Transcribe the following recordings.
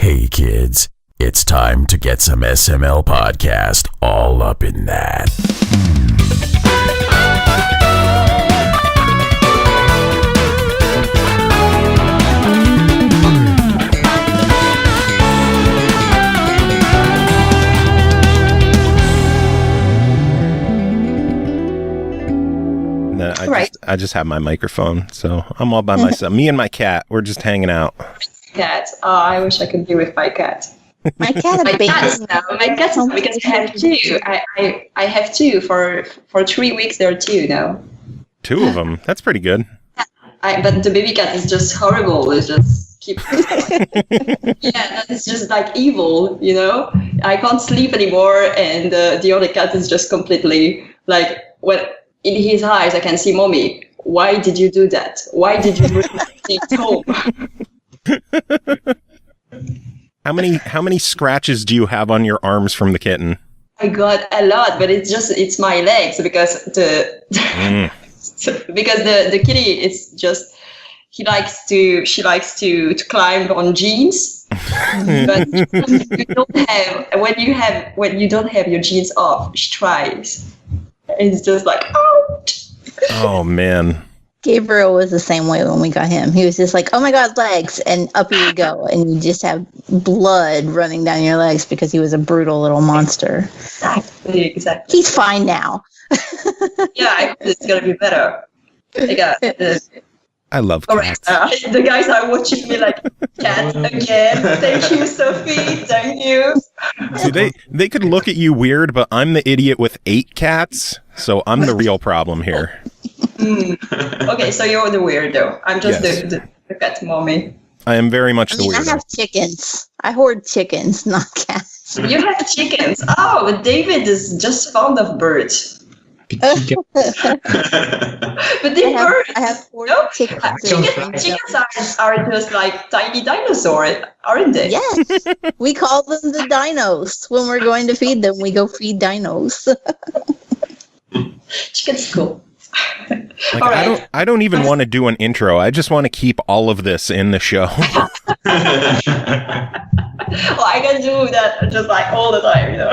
Hey kids, it's time to get some SML podcast all up in that. No, I just have my microphone, so I'm all by myself. Me and my cat, we're just hanging out. Cat. Oh, I wish I could be with my cat. My cat, my cat now. My cat now, because I have two. I have two for 3 weeks. There are two now. Two of them. That's pretty good. But the baby cat is just horrible. It's just keep. Yeah, it's just like evil. You know, I can't sleep anymore, and the other cat is just completely like when in his eyes I can see, "Mommy, why did you do that? Why did you bring me home?" How many scratches do you have on your arms from the kitten? I got a lot, but it's my legs because the kitty is just she likes to climb on jeans. But when you don't have your jeans off, she tries. It's just like, oh. Oh man. Gabriel was the same way when we got him. He was just like, oh my God, legs. And up you go. And you just have blood running down your legs because he was a brutal little monster. Exactly. He's fine now. Yeah, it's going to be better. I love cats. All right, the guys are watching me like, cat again. Thank you, Sophie. Thank you. See, they could look at you weird, but I'm the idiot with 8 cats. So I'm the real problem here. Okay, so you're the weirdo. I'm just the cat mommy. I am very much the weirdo. I have chickens. I hoard chickens, not cats. You have chickens. Oh, but David is just fond of birds. But they birds. I have 4 chickens. Chickens are just like tiny dinosaurs, aren't they? Yes. We call them the dinos. When we're going to feed them, we go feed dinos. Chicken's cool. Like, all right. I don't even want to do an intro. I just want to keep all of this in the show. Well, I can do that just like all the time, you know.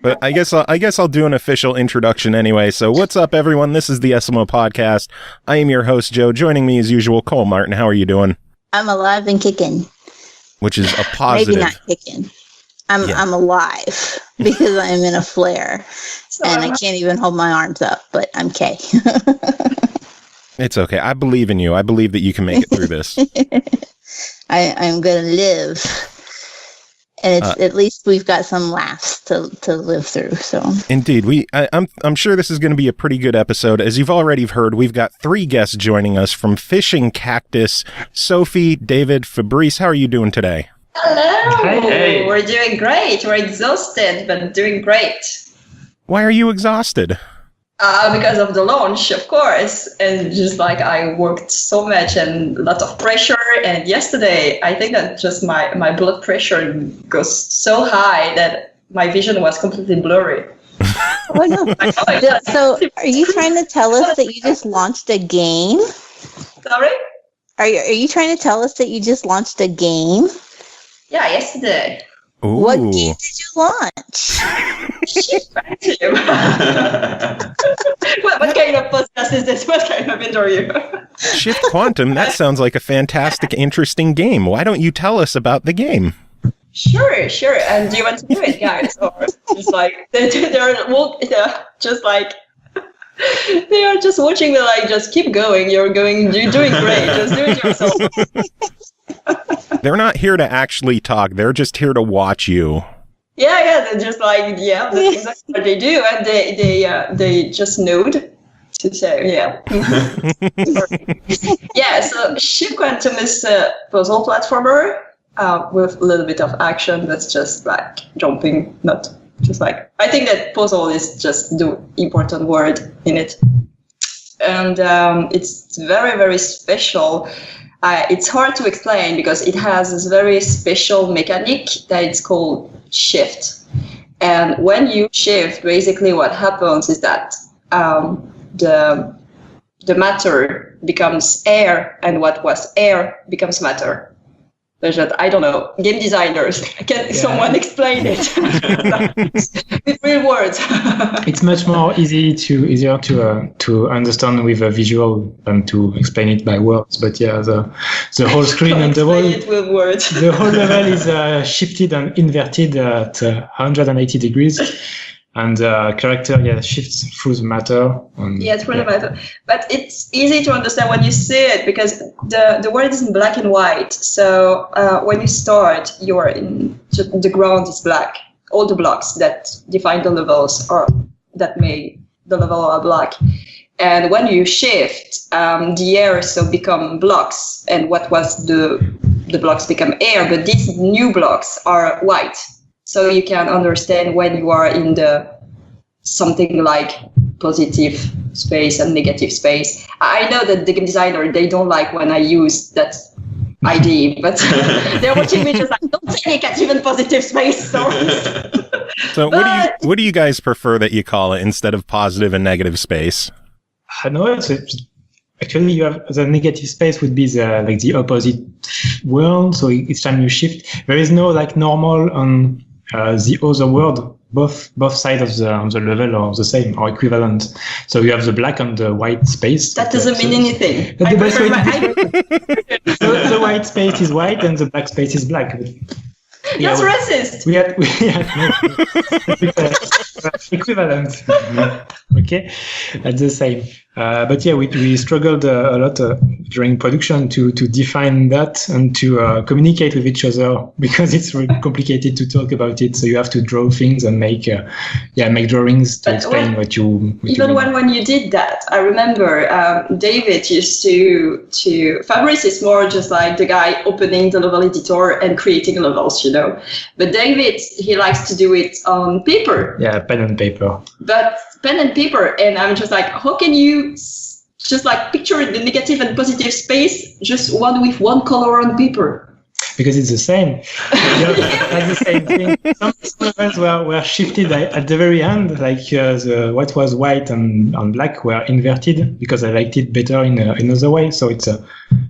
But I guess I'll do an official introduction anyway. So what's up, everyone? This is the SML podcast. I am your host, Joe. Joining me as usual, Cole Martin. How are you doing? I'm alive and kicking. Which is a positive. Maybe not kicking. I'm alive because I'm in a flare and I can't even hold my arms up, but I'm okay. It's okay. I believe in you. I believe that you can make it through this. I'm going to live. And it's at least we've got some laughs to live through. So indeed, I'm sure this is going to be a pretty good episode. As you've already heard, we've got 3 guests joining us from Fishing Cactus: Sophie, David, Fabrice. How are you doing today? Hello. Hey. We're doing great. We're exhausted, but doing great. Why are you exhausted? Because of the launch, of course, and just like I worked so much and a lot of pressure. And yesterday, I think that just my blood pressure goes so high that my vision was completely blurry. Oh no! So, are you trying to tell us that you just launched a game? Sorry? Are you trying to tell us that you just launched a game? Yeah, yesterday. Ooh. What game did you launch? What kind of podcast is this? What kind of interview? Shift Quantum, that sounds like a fantastic, interesting game. Why don't you tell us about the game? Sure. And do you want to do it, guys? Or just like, they're just like, they are just watching me like, just keep going. You're doing great. Just do it yourself. They're not here to actually talk. They're just here to watch you. Yeah, they're just like, that's exactly what they do, and they just nod to say, yeah. Yeah, so Shift Quantum is a puzzle platformer with a little bit of action. That's just like jumping, not just like, I think that puzzle is just the important word in it. And it's very, very special. It's hard to explain because it has this very special mechanic that it's called shift. And when you shift, basically what happens is that the matter becomes air, and what was air becomes matter. I don't know, game designers. Can someone explain it with real words? It's much more easier to understand with a visual than to explain it by words. But yeah, the whole screen and the whole level is shifted and inverted at 180 degrees. And character shifts through the matter. Through the matter. But it's easy to understand when you see it because the world is in black and white. So when you start, the ground is black. All the blocks that define the levels or that make the level are black. And when you shift, the air so become blocks, and what was the blocks become air. But these new blocks are white. So you can understand when you are in the something like positive space and negative space. I know that the game designer, they don't like when I use that idea, but they're watching me just like, don't say negative and positive space. So what do you guys prefer that you call it instead of positive and negative space? I know actually, you have the negative space would be the opposite world. So each time you shift, there is no like normal on the other world. Both sides of the level are the same or equivalent. So you have the black and the white space. That doesn't mean anything. The white space is white and the black space is black. That's racist. We had equivalent. Okay, at the same. But yeah, we struggled a lot during production to define that and to communicate with each other because it's really complicated to talk about it. So you have to draw things and make drawings to explain what you. When you did that, I remember David used to Fabrice is more just like the guy opening the level editor and creating levels, you know. But David, he likes to do it on paper. Yeah, pen and paper. But pen and paper, and I'm just like, how can you just like picture the negative and positive space just with one color on paper? Because it's the same. That's the same thing. Some levels were shifted at the very end, like what was white and black were inverted because I liked it better in another way. So it's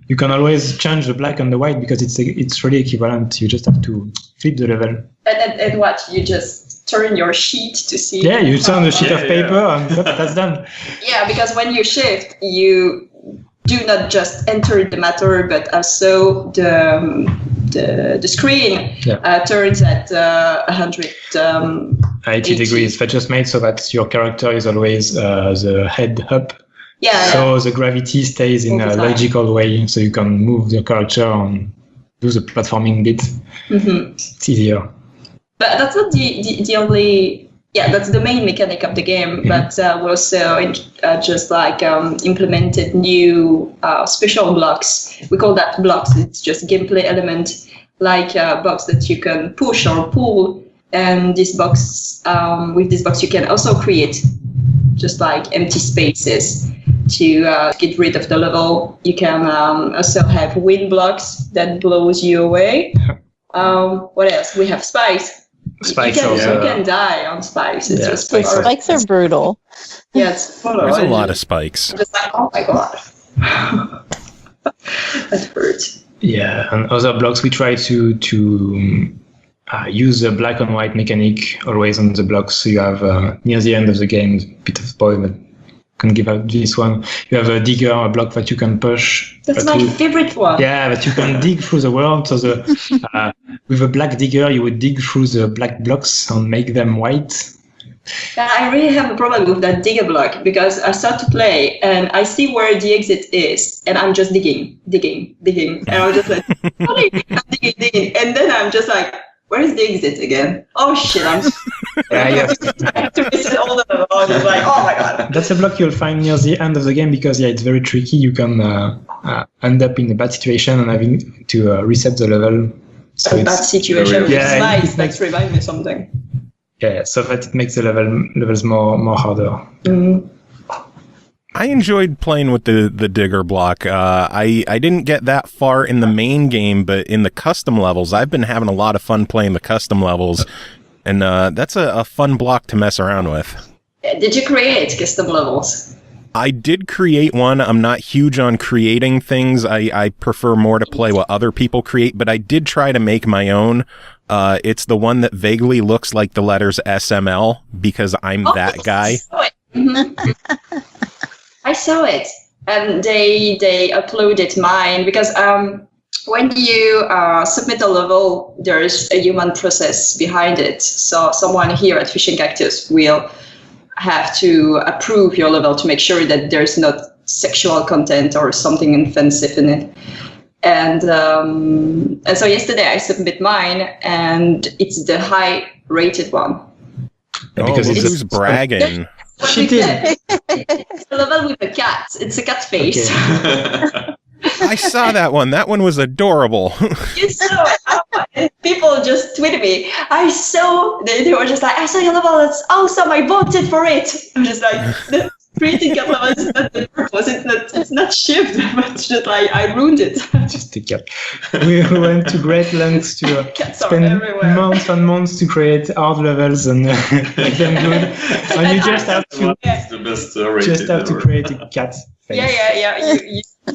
you can always change the black and the white because it's really equivalent. You just have to flip the level. And what you just turn your sheet to see. Yeah, you turn the sheet of paper and that's done. Yeah, because when you shift, you do not just enter the matter, but also the screen turns at 180 degrees. That just made so that your character is always the head up. Yeah. So the gravity stays in a logical way, so you can move the character and do the platforming bit. Mm-hmm. It's easier. But that's not the only. Yeah, that's the main mechanic of the game. Mm-hmm. But we also just like implemented new special blocks. We call that blocks. It's just gameplay element, like a box that you can push or pull. And this box, with this box, you can also create just like empty spaces to get rid of the level. You can also have wind blocks that blows you away. What else? We have spikes. Spikes you can die on spikes. It's just spikes are brutal. Yeah, it's full There's a lot of spikes. I'm just like, oh my god. That hurts. Yeah, and other blocks we try to use the black and white mechanic always on the blocks. So you have near the end of the game, a bit of spoil, but can give out this one. You have a digger, a block that you can push. That's my favorite one. Yeah, but you can dig through the world. So with a black digger, you would dig through the black blocks and make them white. Yeah, I really have a problem with that digger block because I start to play and I see where the exit is and I'm just digging. And I'm just like, I'm digging. And then I'm just like, where is the exit again? Oh shit, I'm to visit all the level. It's like, oh my god. That's a block you'll find near the end of the game because it's very tricky. You can end up in a bad situation and having to reset the level. So a bad situation. It's nice. That's remind me of something. Yeah, so that it makes the levels more harder. Mm-hmm. I enjoyed playing with the digger block. I didn't get that far in the main game, but in the custom levels, I've been having a lot of fun playing the custom levels, and that's a fun block to mess around with. Did you create custom levels? I did create one. I'm not huge on creating things. I prefer more to play what other people create, but I did try to make my own. It's the one that vaguely looks like the letters SML because I'm that guy. I saw it, and they uploaded mine because when you submit a level, there's a human process behind it. So someone here at Fishing Cactus will have to approve your level to make sure that there's not sexual content or something offensive in it. And so yesterday I submit mine, and it's the high-rated one. Because who's bragging? She did. It's a level with a cat. It's a cat face. Okay. I saw that one. That one was adorable. You saw it. People just tweeted me. They were just like, I saw your level. That's awesome. I voted for it. I'm just like, creating cat level is not the purpose. It's not shift, but just like I ruined it. Just a cat. We went to great lengths to spend months and months to create hard levels and make them good. And you just have to create a cat face.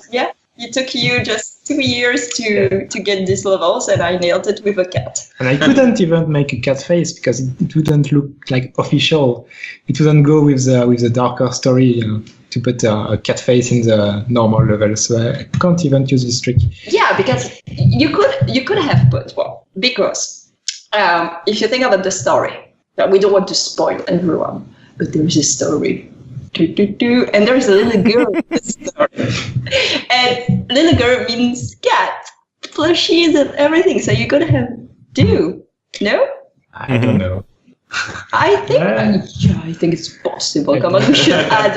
Yeah. It took you just 2 years to get these levels, and I nailed it with a cat. And I couldn't even make a cat face because it wouldn't look like official. It wouldn't go with the darker story, to put a cat face in the normal level. So I can't even use this trick. Yeah, because you could have put because if you think about the story, we don't want to spoil everyone, but there is a story. And there's a little girl in the story. And little girl means cat, plushies and everything. So you gotta have no? I don't know. I think it's possible. Come on, we should add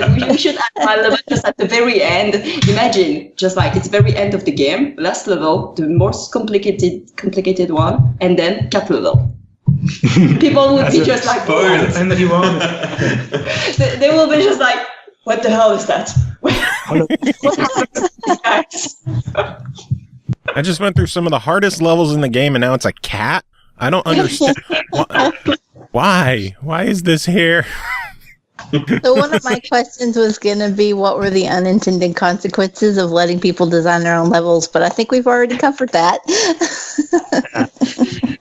my level just at the very end. Imagine, just like it's very end of the game, last level, the most complicated one, and then cat level. People would be just like, and then you want they will be just like, what the hell is that? I just went through some of the hardest levels in the game, and now it's a cat? I don't understand. Why? Why is this here? So one of my questions was going to be, what were the unintended consequences of letting people design their own levels? But I think we've already covered that.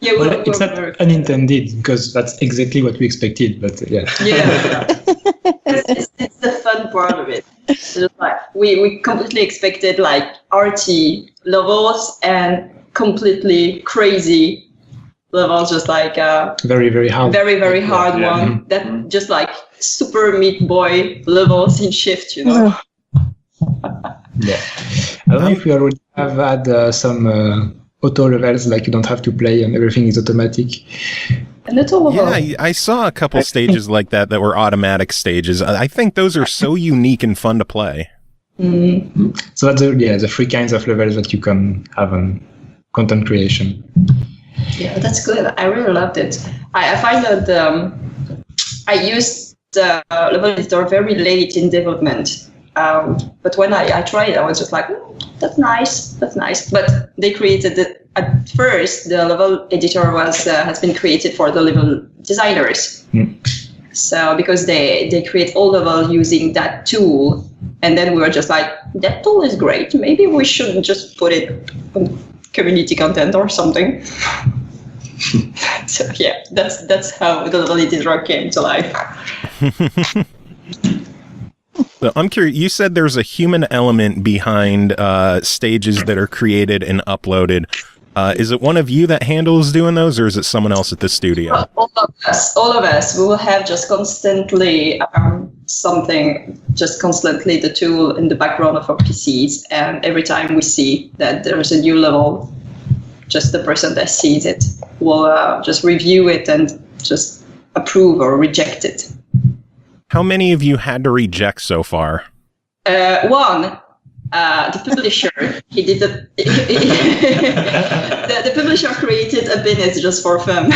It's not unintended because that's exactly what we expected. But yeah. It's the fun part of it. Just like we completely expected like arty levels and completely crazy levels, just like very, very hard, very hard one that just like super Meat Boy levels in Shift, Yeah. I don't know if we already have had some auto levels, like you don't have to play and everything is automatic. And it's all I saw a couple stages like that were automatic stages. I think those are so unique and fun to play. Mm-hmm. So that's the three kinds of levels that you can have on content creation. Yeah, that's good. I really loved it. I find that I used the level editor very late in development. But when I tried it, I was just like, that's nice. But they created it. At first, the level editor has been created for the level designers. So because they create all level using that tool, and then we were just like, that tool is great. Maybe we should just put it on community content or something. So yeah, that's how the level editor came to life. So I'm curious, you said there's a human element behind stages that are created and uploaded. Is it one of you that handles doing those, or is it someone else at the studio? All of us. We will have just constantly constantly the tool in the background of our PCs, and every time we see that there's a new level, just the person that sees it will just review it and just approve or reject it. How many of you had to reject so far? One. The publisher, he did the publisher created a business just for fun.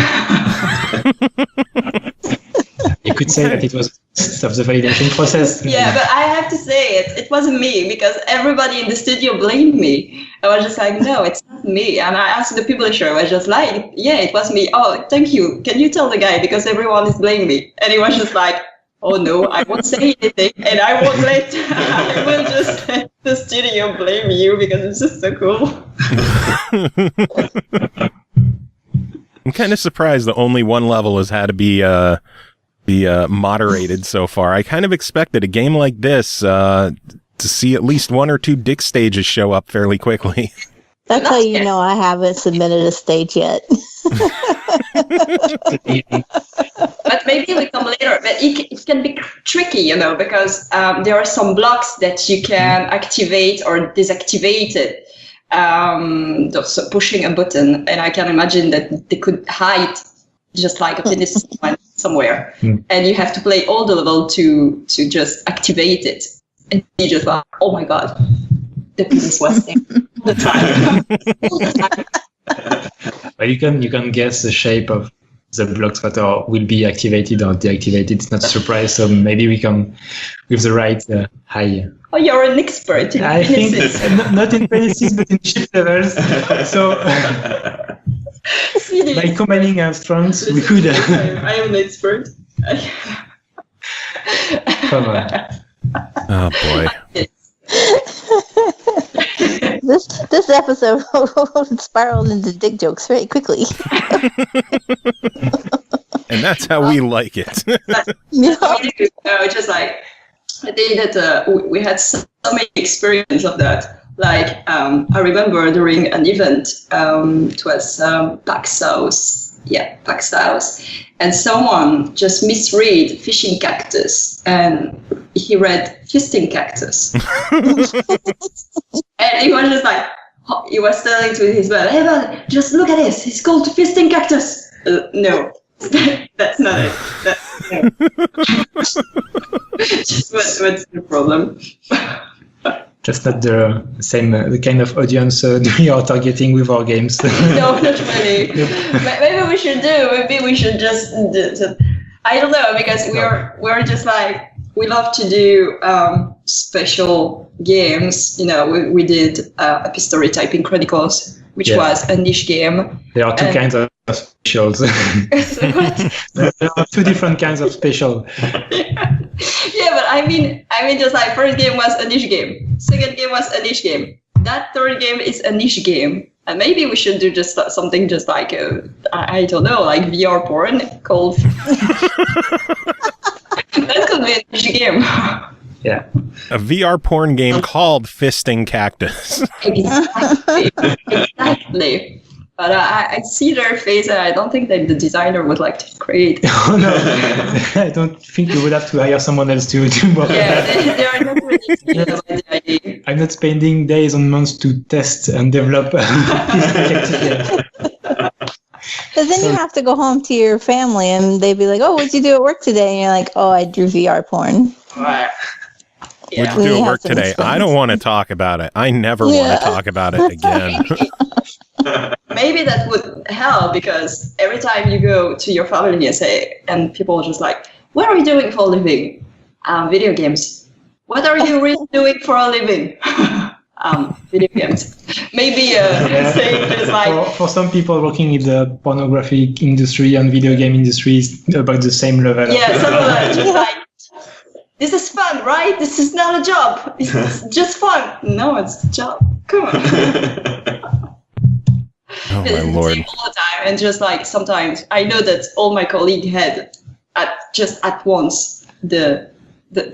You could say that it was of the validation process. Yeah, but I have to say it wasn't me, because everybody in the studio blamed me. I was just like, no, it's not me. And I asked the publisher, I was just like, yeah, it was me. Oh, thank you. Can you tell the guy, because everyone is blaming me? And he was just like, oh no, I won't say anything, and I won't I will just let the studio blame you because it's just so cool. I'm kind of surprised that only one level has had to be moderated so far. I kind of expected a game like this to see at least 1 or 2 dick stages show up fairly quickly. That's how you know I haven't submitted a stage yet. But maybe we come later. But it can be tricky, you know, because there are some blocks that you can activate or deactivate it. So pushing a button, and I can imagine that they could hide just like a penis somewhere, and you have to play all the level to just activate it, and you just like, oh my god, the penis was there all the time. But you can guess the shape of the blocks that will be activated or deactivated. It's not a surprise, so maybe we can with the right high. Oh, you're an expert in penises. I think not in penises, but in ship levels. So by combining strengths, we could. I am an expert. Come on. Oh boy. This episode spiraled into dick jokes very quickly. And that's how we like it. Just like I think that we had so many experience of that. Like I remember during an event, it was PAX South. Yeah, PAX South. And someone just misread Fishing Cactus, and he read Fishing Cactus. And he was just like, he was telling to his brother, hey, brother, just look at this. It's called Fishing Cactus. No, that's not it. No. What's the problem? Just not the same the kind of audience we are targeting with our games. No, not really. Maybe we should just I don't know, because we're just like, we love to do special games. You know, we did Epistory Typing Chronicles, which was a niche game. There are two kinds of specials. There are 2 different kinds of special. Yeah, but I mean, just like first game was a niche game, second game was a niche game, that third game is a niche game, and maybe we should do just something just like I don't know, like VR porn called. That could be a niche game. Yeah, a VR porn game called Fisting Cactus. Exactly. But I see their face, and I don't think that the designer would like to create. Oh no, I don't think you would have to hire someone else to do more. Yeah, they are not really keen about the idea. I'm not spending days and months to test and develop. Because then you have to go home to your family, and they'd be like, "Oh, what'd you do at work today?" And you're like, "Oh, I drew VR porn." Right. What'd you do at work today? I don't want to talk about it. I never want to talk about it again. Maybe that would help, because every time you go to your family and say, and people are just like, what are you doing for a living? Video games. What are you really doing for a living? Video games. Maybe saying just like... For some people working in the pornography industry and video game industry is about the same level. Yeah, some of them just like, this is fun, right? This is not a job. It's just fun. No, it's a job. Come on. Oh my lord! All the time, and just like sometimes I know that all my colleagues had at once the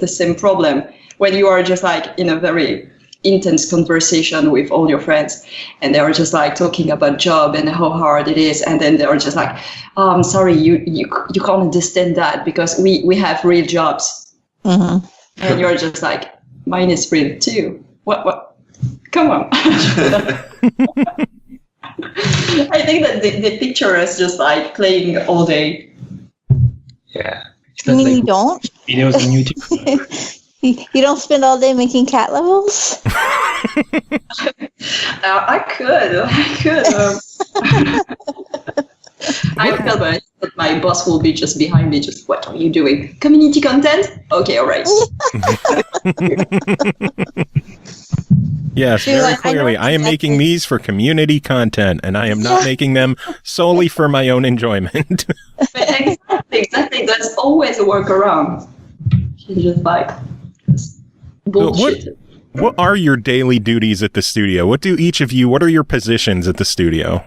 same problem when you are just like in a very intense conversation with all your friends, and they are just like talking about job and how hard it is, and then they are just like, oh, I'm sorry, you can't understand that because we have real jobs, and you're just like, mine is real too. What? Come on. I think that they picture us just like playing all day. Yeah. You mean you don't? Videos on YouTube. You don't spend all day making cat levels? I could. I feel bad, but my boss will be just behind me, just, what are you doing? Community content? Okay, all right. Yes, very clearly. I am making these for community content, and I am not making them solely for my own enjoyment. Exactly. There's always a workaround. She's just like bullshit. What are your daily duties at the studio? What are your positions at the studio?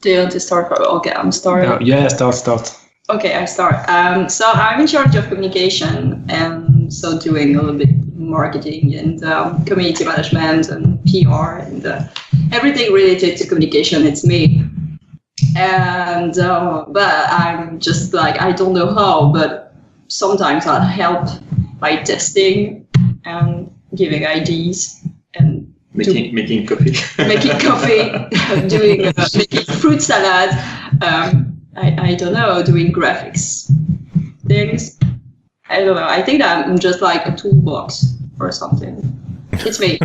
Do you want to start? Okay, I'm starting. No, yeah, start. Okay, I start. So I'm in charge of communication, and so doing a little bit marketing and community management and PR and everything related to communication. It's me. And but I'm just like, I don't know how, but sometimes I'll help by testing and giving ideas and making coffee. Making coffee, doing making fruit salad. I don't know, doing graphics things. I don't know. I think that I'm just like a toolbox or something. It's me.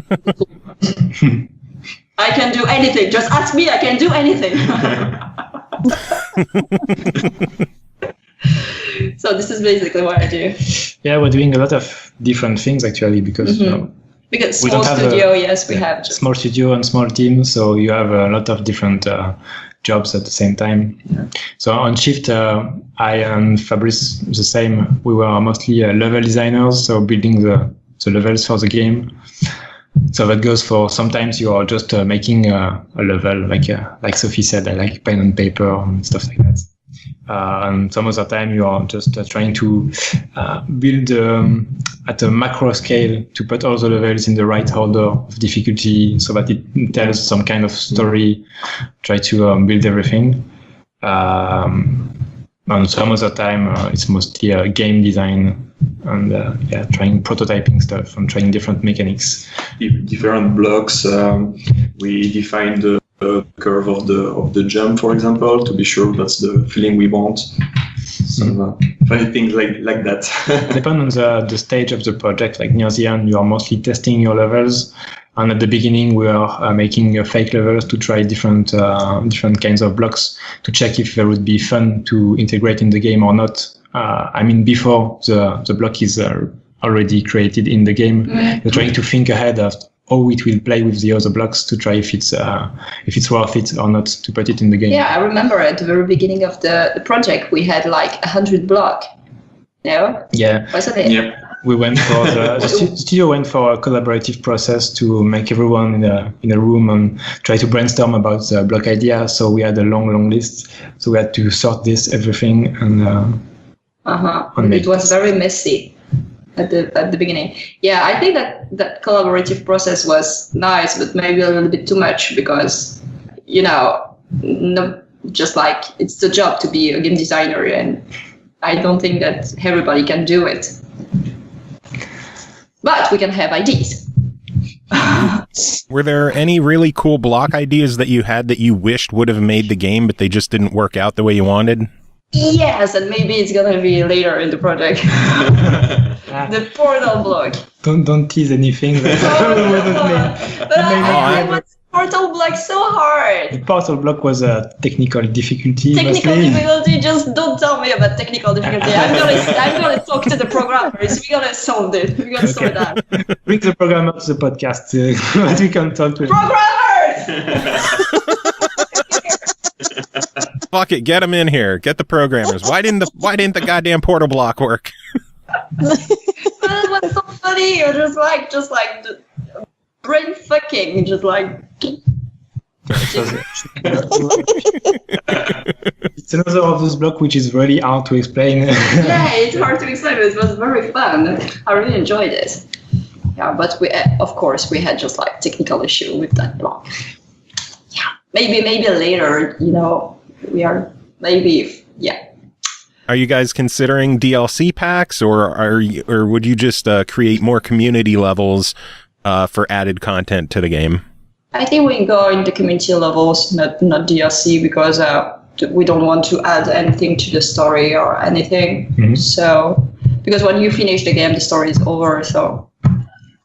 I can do anything. Just ask me. I can do anything. So this is basically what I do. Yeah, we're doing a lot of different things actually because because we small don't have studio. Yes, we have just small studio and small team, so you have a lot of different jobs at the same time. Yeah. So on shift, I and Fabrice the same. We were mostly level designers, so building the levels for the game. So that goes for sometimes you are just making a level, like Sophie said, I like pen and paper and stuff like that. And some other time you are just trying to build at a macro scale to put all the levels in the right order of difficulty so that it tells some kind of story, try to build everything. And some other time it's mostly game design and trying prototyping stuff and trying different mechanics. Different blocks. We define the curve of the jump, for example, to be sure that's the feeling we want. Some funny things like that. Depends on the stage of the project. Like near the end, you are mostly testing your levels, and at the beginning, we are making fake levels to try different kinds of blocks to check if there would be fun to integrate in the game or not. Before the block is already created in the game, you're trying to think ahead of how it will play with the other blocks to try if it's worth it or not to put it in the game. Yeah, I remember at the very beginning of the project, we had like 100 block. No? Yeah. Wasn't it? Yeah. We went for the studio went for a collaborative process to make everyone in a room and try to brainstorm about the block idea. So we had a long list. So we had to sort everything and it was very messy at the beginning. Yeah, I think that collaborative process was nice, but maybe a little bit too much because, just like it's the job to be a game designer, and I don't think that everybody can do it. But we can have ideas. Were there any really cool block ideas that you had that you wished would have made the game, but they just didn't work out the way you wanted? Yes, and maybe it's gonna be later in the project. The portal block. Don't tease anything. Portal block so hard. The portal block was a technical difficulty. Difficulty. Just don't tell me about technical difficulty. I'm gonna talk to the programmers. We're gonna solve it. We're gonna sort that. Bring the programmer to the podcast. We can talk to programmers. Fuck it, get them in here. Get the programmers. Why didn't the goddamn portal block work? But it was so funny. You're just like brain fucking, just like. It's another of those blocks which is really hard to explain. Yeah, it's hard to explain, but it was very fun. I really enjoyed it. Yeah, but we had just like technical issue with that block. Yeah, maybe later, we are Are you guys considering DLC packs, or would you just create more community levels for added content to the game? I think we go into community levels, not DLC, because we don't want to add anything to the story or anything. Mm-hmm. So, because when you finish the game, the story is over. So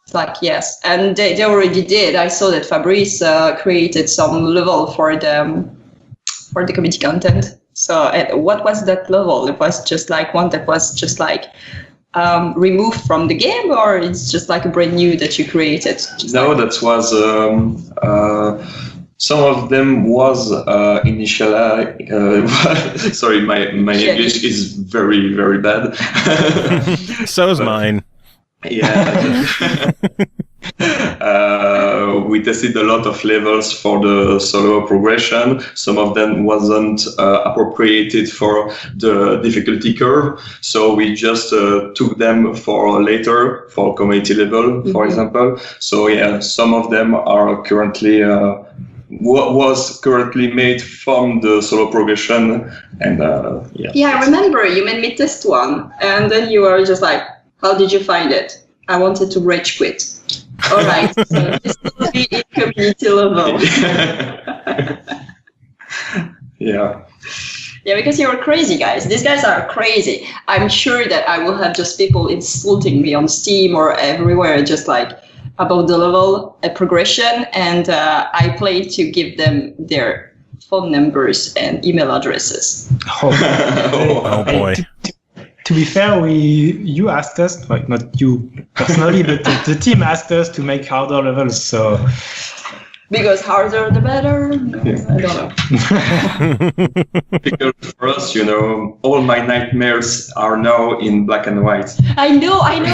it's like, yes. And they already did. I saw that Fabrice created some level for the community content. So what was that level? It was just like one that was just like removed from the game, or it's just like a brand new that you created? No, that was Some of them was initially. Sorry, my English is very, very bad. So is mine. Yeah. We tested a lot of levels for the solo progression. Some of them wasn't appropriated for the difficulty curve, so we just took them for later for community level, for example. So yeah, some of them are currently was currently made from the solo progression, and Yeah, I remember you made me test one, and then you were just like, "How did you find it?" I wanted to rage quit. All right, so this will be in community level. Yeah. Yeah, because you're crazy guys. These guys are crazy. I'm sure that I will have just people insulting me on Steam or everywhere, just like about the level progression. And I plan to give them their phone numbers and email addresses. Oh boy. To be fair, you asked us, like not you personally, but the team asked us to make harder levels. So because harder the better. No, I don't know. Because for us, all my nightmares are now in black and white. I know. I'm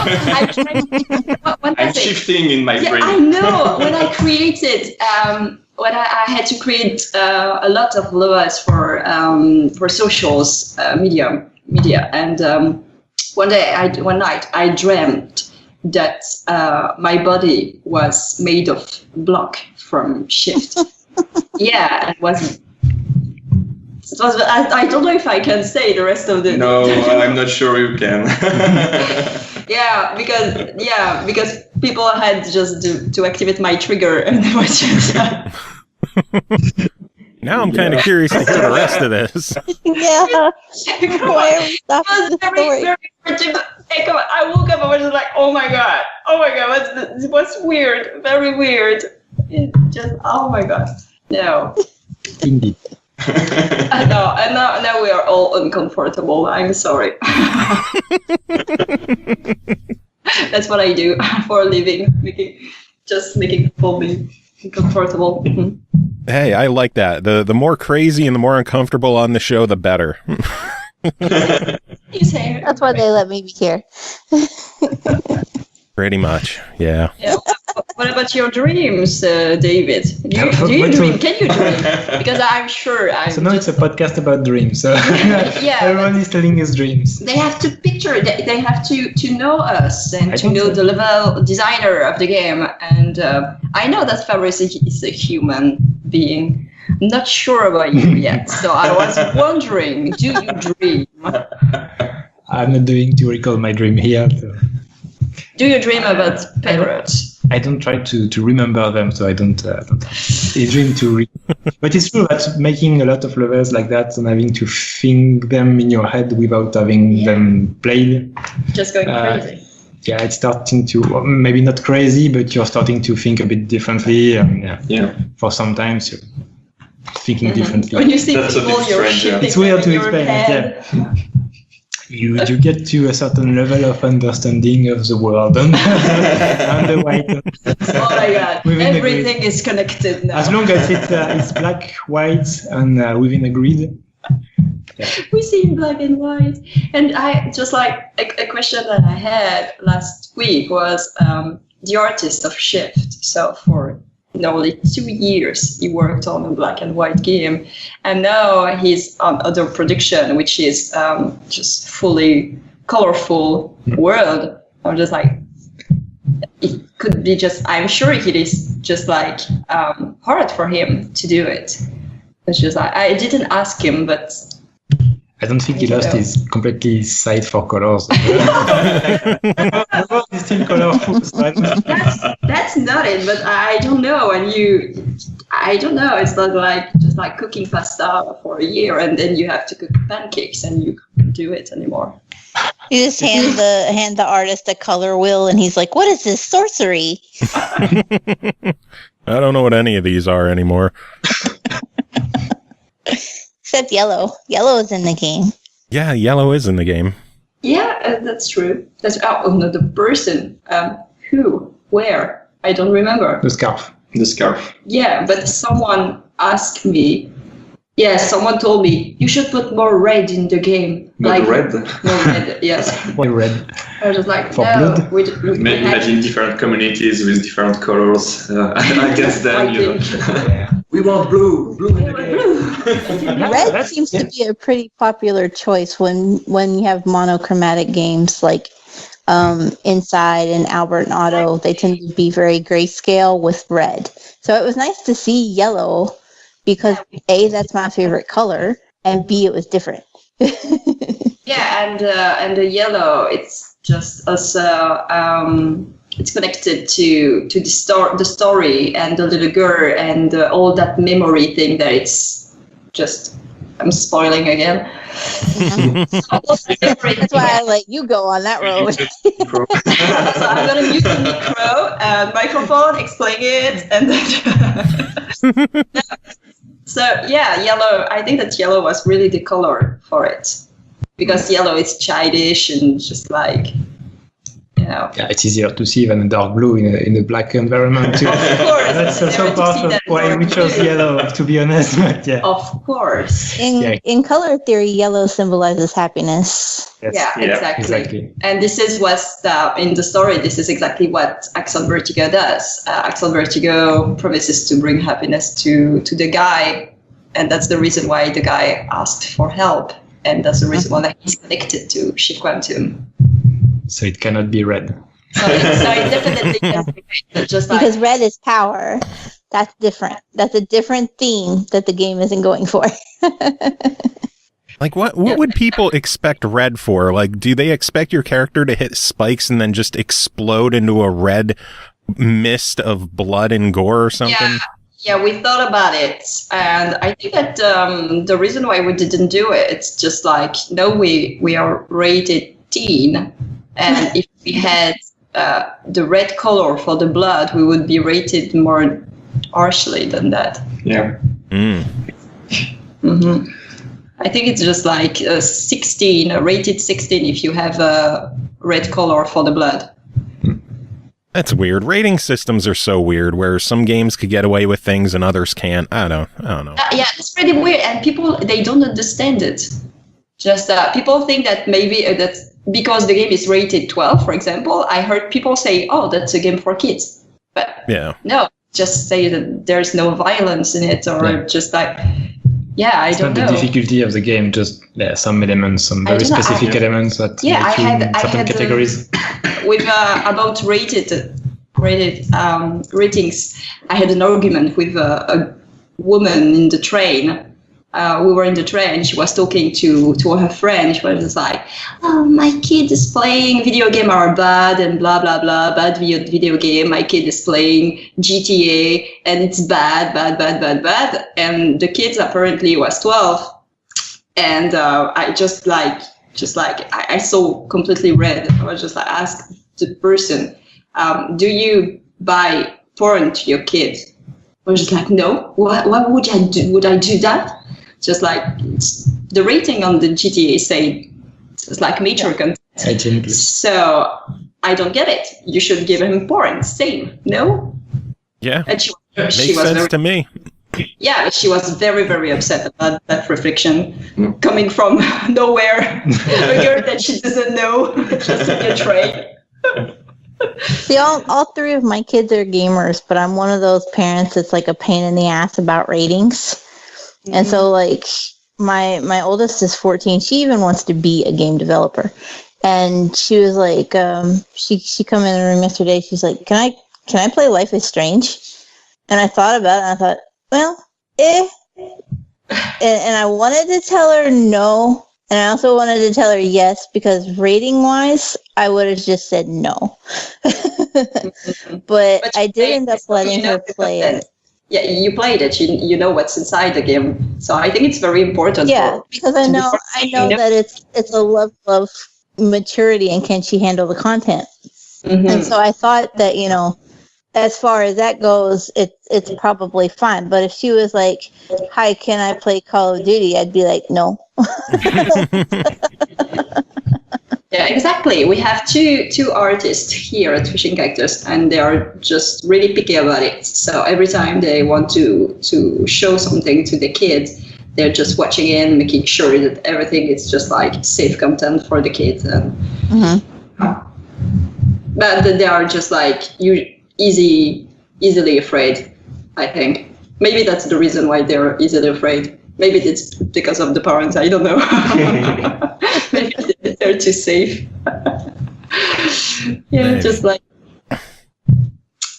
shifting in my brain. I know. When I created, when I had to create a lot of levels for socials media, and one night I dreamt that my body was made of block from shift. Yeah, it was. I don't know if I can say the rest of the. No, I'm not sure you can. Yeah, because people had just to activate my trigger, and it was just. Now I'm kind of curious to hear the rest of this. Yeah. Why are we stopping the story? I woke up and was just like, oh my god, what's weird, very weird. It just, oh my god, no. Indeed. I know, and now we are all uncomfortable. I'm sorry. That's what I do for a living, making people be comfortable. Mm-hmm. Hey, I like that. The more crazy and the more uncomfortable on the show, the better. You say That's why they let me be here. Pretty much, yeah. What about your dreams, David? Do you dream? Can you dream? Because I'm sure. So now it's a podcast about dreams. So Yeah, everyone is telling his dreams. they have to picture. They have to know us and to know the level designer of the game. And I know that Fabrice is a human being. I'm not sure about you yet. So I was wondering, do you dream? I'm not doing to recall my dream here. So. Do you dream about parrots? I don't try to remember them, so I don't have a dream to read. But it's true that making a lot of levels like that and having to think them in your head without having them played. Just going crazy. Yeah, it's starting to, maybe not crazy, but you're starting to think a bit differently. For some time, so thinking differently. When you see That's people, you're shifting. It's weird in to your explain head. it, yeah. You get to a certain level of understanding of the world and the white. Oh my god! Everything is connected now. As long as it's black, white, and within a grid. Yeah. We see in black and white. And I just like a question that I had last week was the artist of Shift. So for only 2 years he worked on a black and white game, and now he's on other production, which is just fully colorful world. I'm just like, it could be just, I'm sure it is just like hard for him to do it. It's just like, I didn't ask him, but I don't think he lost his completely sight for colors. The world is still colorful. That's not it, but I don't know. And I don't know. It's not like just like cooking pasta for a year and then you have to cook pancakes and you can't do it anymore. You just hand the artist a color wheel, and he's like, "What is this sorcery?" I don't know what any of these are anymore. Except yellow. Yellow is in the game. Yeah, yellow is in the game. Yeah, that's true. That's no, the person. Who? Where? I don't remember. The scarf. The scarf. Yeah, but someone asked me. Yeah, someone told me you should put more red in the game. Not red. More red. Yes. Why red? I was just like, For no. blood? Imagine different communities with different colors. Against them, you know. We want blue. Blue in the game. Red seems to be a pretty popular choice when you have monochromatic games like Inside and Albert and Otto. They tend to be very grayscale with red. So it was nice to see yellow because A, that's my favorite color, and B, it was different. Yeah, and the yellow, it's just also it's connected to the story and the little girl and all that memory thing that it's just. I'm spoiling again. That's why I let you go on that road. So I'm gonna mute the microphone, explain it, and then. So yeah, yellow. I think that yellow was really the color for it, because yellow is childish and just like, you know. Yeah, it's easier to see than a dark blue in a black environment too. Of course, That's also part of why we chose yellow, to be honest. But yeah. Of course. In color theory, yellow symbolizes happiness. Yes. Yeah, exactly. And this is in the story. This is exactly what Axel Vertigo does. Axel Vertigo promises to bring happiness to the guy, and that's the reason why the guy asked for help, and that's the reason why he's connected to Shift Quantum. So it cannot be red. So it definitely can be red, just like, Because red is power. That's different. That's a different theme that the game isn't going for. Like, what would people expect red for? Like, do they expect your character to hit spikes and then just explode into a red mist of blood and gore or something? Yeah, we thought about it, and I think that the reason why we didn't do it, it's just like, no, we are rated teen, and if we had the red color for the blood, we would be rated more harshly than that. Yeah. Mm-hmm. I think it's just like 16, rated 16 if you have a red color for the blood. That's weird. Rating systems are so weird, where some games could get away with things and others can't. I don't know. Yeah, it's pretty weird, and people, they don't understand it. Just people think that maybe that's because the game is rated 12, for example. I heard people say, "Oh, that's a game for kids," but no, just say that there's no violence in it, or just like. Yeah, I don't know. It's not the difficulty of the game, just some elements, some very specific elements that make you in certain categories. With about rated ratings, I had an argument with a woman in the train. We were in the train. She was talking to her friend. She was just like, "Oh, my kid is playing video game are bad and blah blah blah. Bad video game. My kid is playing GTA and it's bad. And the kid apparently was 12, and I just like I saw completely red. I was just like, ask the person, do you buy porn to your kid? I was just like, no. Why would I do? Would I do that? Just like the rating on the GTA say it's like mature content. So I don't get it. You should give him porn. Same, no? Yeah. And she Makes was sense to me. Yeah, she was very, very upset about that reflection coming from nowhere. A girl that she doesn't know, just in a train. See, all three of my kids are gamers, but I'm one of those parents that's like a pain in the ass about ratings. Mm-hmm. And so, like, my oldest is 14. She even wants to be a game developer. And she was like, she come in the room yesterday. She's like, can I play Life is Strange? And I thought about it, and I thought, well, and I wanted to tell her no. And I also wanted to tell her yes, because rating-wise, I would have just said no. But I did end up letting her play it. Yeah, you played it. You know what's inside the game. So I think it's very important. Yeah, because I know that it's a level of maturity and can she handle the content. Mm-hmm. And so I thought that, as far as that goes, it's probably fine. But if she was like, "Hi, can I play Call of Duty?" I'd be like, "No." Yeah, exactly. We have two artists here at Fishing Cactus, and they are just really picky about it. So every time they want to show something to the kids, they're just watching in, making sure that everything is just like safe content for the kids. And but they are just like easily afraid, I think. Maybe that's the reason why they're easily afraid. Maybe it's because of the parents, I don't know. Maybe they're too safe. Yeah, just like.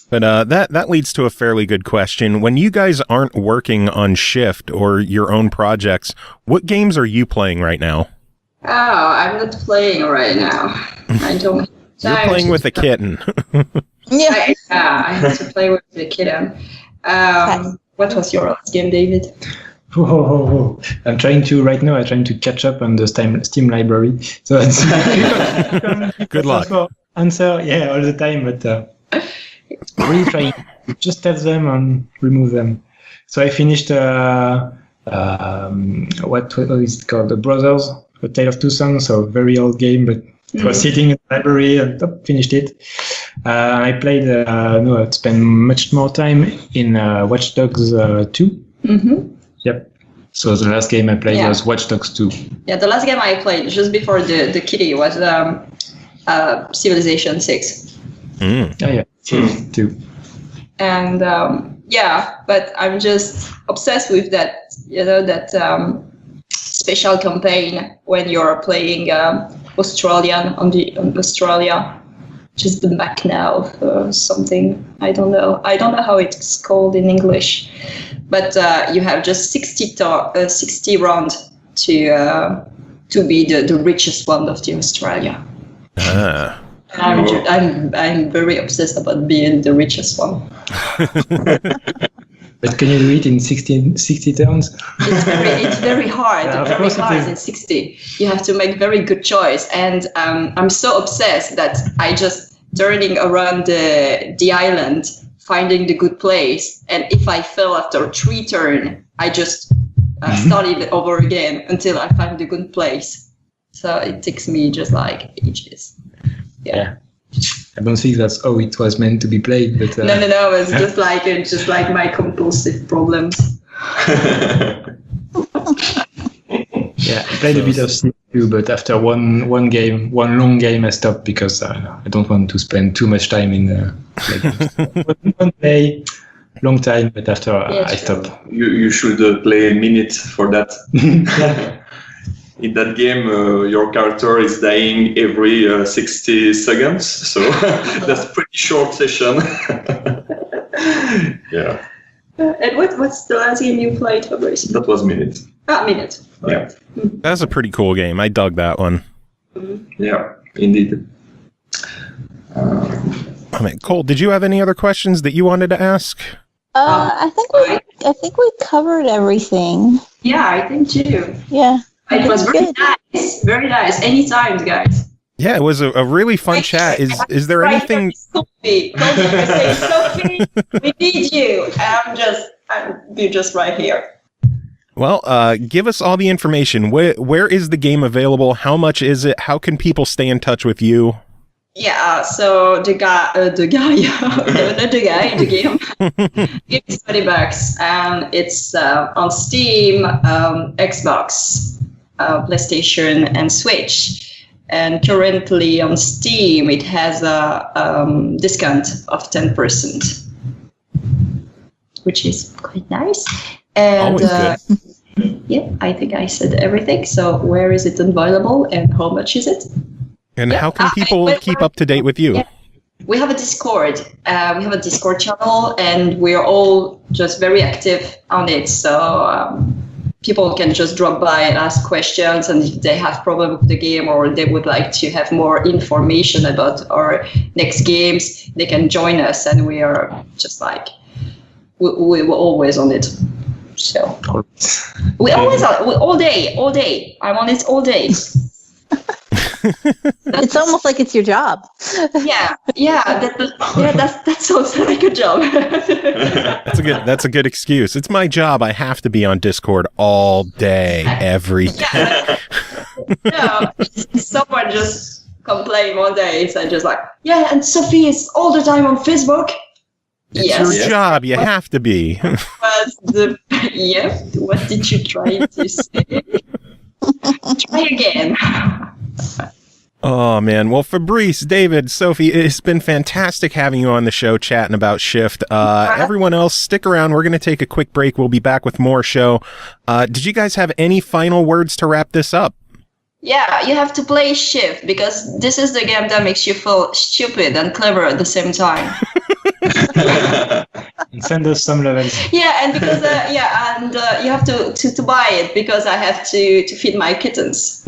But that leads to a fairly good question. When you guys aren't working on shift or your own projects, what games are you playing right now? Oh, I'm not playing right now. I don't. You're playing with a kitten. I have to play with the kitten. What was your last game, David? Whoa. I'm trying to catch up on the Steam library. So it's good luck. Answer, all the time, but really trying to just test them and remove them. So I finished what is it called? The Brothers, A Tale of Two Sons, so very old game, but it was sitting in the library and finished it. I played, spent much more time in Watch Dogs 2. Mm-hmm. Yep. So the last game I played was Watch Dogs 2. Yeah, the last game I played just before the kitty was Civilization 6. Oh yeah, 2. And but I'm just obsessed with that, that special campaign when you're playing Australian on Australia, just the back now or something. I don't know how it's called in English, but you have just 60 rounds to be the richest one of the Australia. I'm very obsessed about being the richest one. But can you do it in 60 turns? It's very hard. Very hard in 60. You have to make very good choice. And I'm so obsessed that I just turning around the island, finding the good place. And if I fail after 3 turns, I just start it over again until I find the good place. So it takes me just like ages. Yeah. I don't think that's how it was meant to be played, but no, it's just like my compulsive problems. Yeah, I played a bit of C too, but after one long game, I stopped because I don't want to spend too much time in one play, long time. But after I stopped. You should play a minute for that. In that game, your character is dying every 60 seconds, so that's a pretty short session. Yeah. And what's the last game you played, Fabrice? That was Minute. Minute. Yeah. That's a pretty cool game. I dug that one. Yeah, indeed. Cole, did you have any other questions that you wanted to ask? I think we covered everything. Yeah, I think too. Yeah. It was very nice. Very nice. Anytime, guys. Yeah, it was a really fun chat. Is there anything? Sophie, Sophie, we need you. You're just right here. Well, give us all the information. Where is the game available? How much is it? How can people stay in touch with you? Yeah, so the guy in the game, it's $20, and it's on Steam, Xbox, PlayStation, and Switch. And currently on Steam, it has a discount of 10%, which is quite nice. And yeah, I think I said everything. So where is it available, and how much is it? And how can people keep up to date with you? Yeah. We have a Discord. We have a Discord channel, and we're all just very active on it. So people can just drop by and ask questions, and if they have problems with the game or they would like to have more information about our next games, they can join us, and we are just like, we're always on it. So we always are, all day. I'm on it all day. It's almost like it's your job. Yeah. That sounds like a job. That's a good excuse. It's my job. I have to be on Discord all day, every day. No, someone just complain one day. So I'm just like, yeah, and Sophie is all the time on Facebook. It's Yes. your job. You have to be. What did you try to say? Try again. Oh, man. Well, Fabrice, David, Sophie, it's been fantastic having you on the show chatting about Shift. Everyone else, stick around. We're going to take a quick break. We'll be back with more show. Did you guys have any final words to wrap this up? Yeah, you have to play Shift because this is the game that makes you feel stupid and clever at the same time. And send us some levels. Yeah, and because you have to buy it because I have to feed my kittens.